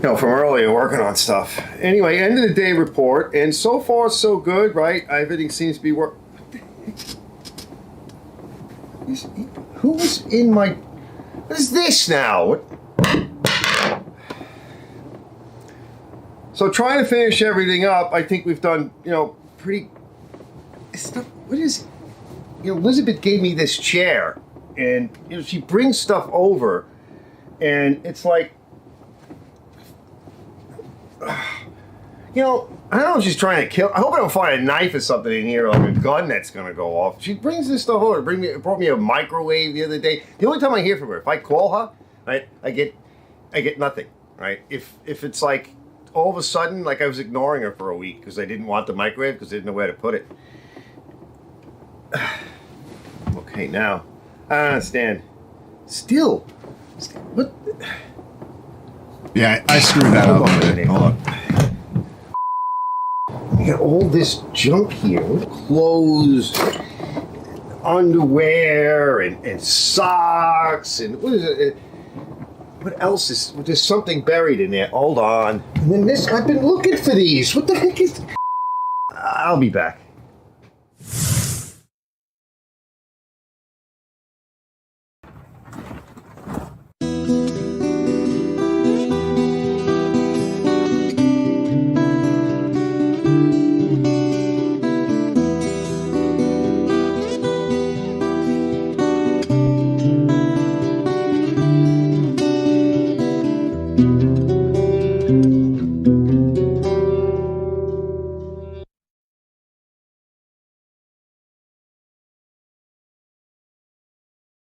From earlier working on stuff. Anyway, end of the day report, and so far so good, right? Everything seems to be working. Who was in my? What is this now? So trying to finish everything up. I think we've done, pretty. It's not, what is? Elizabeth gave me this chair, and she brings stuff over, and it's like. I don't know if she's trying to kill. I hope I don't find a knife or something in here, like a gun that's gonna go off. She brings this stuff over. Brought me a microwave the other day. The only time I hear from her, if I call her, right, I get nothing, right? If it's like all of a sudden, like I was ignoring her for a week because I didn't want the microwave because I didn't know where to put it. Okay, now I don't understand. Still, what? Yeah, I screwed that up. Hold on. You got all this junk here. Clothes, underwear, and socks, and what is it? What else is... There's something buried in there. Hold on. And then this... I've been looking for these. What the heck is... I'll be back.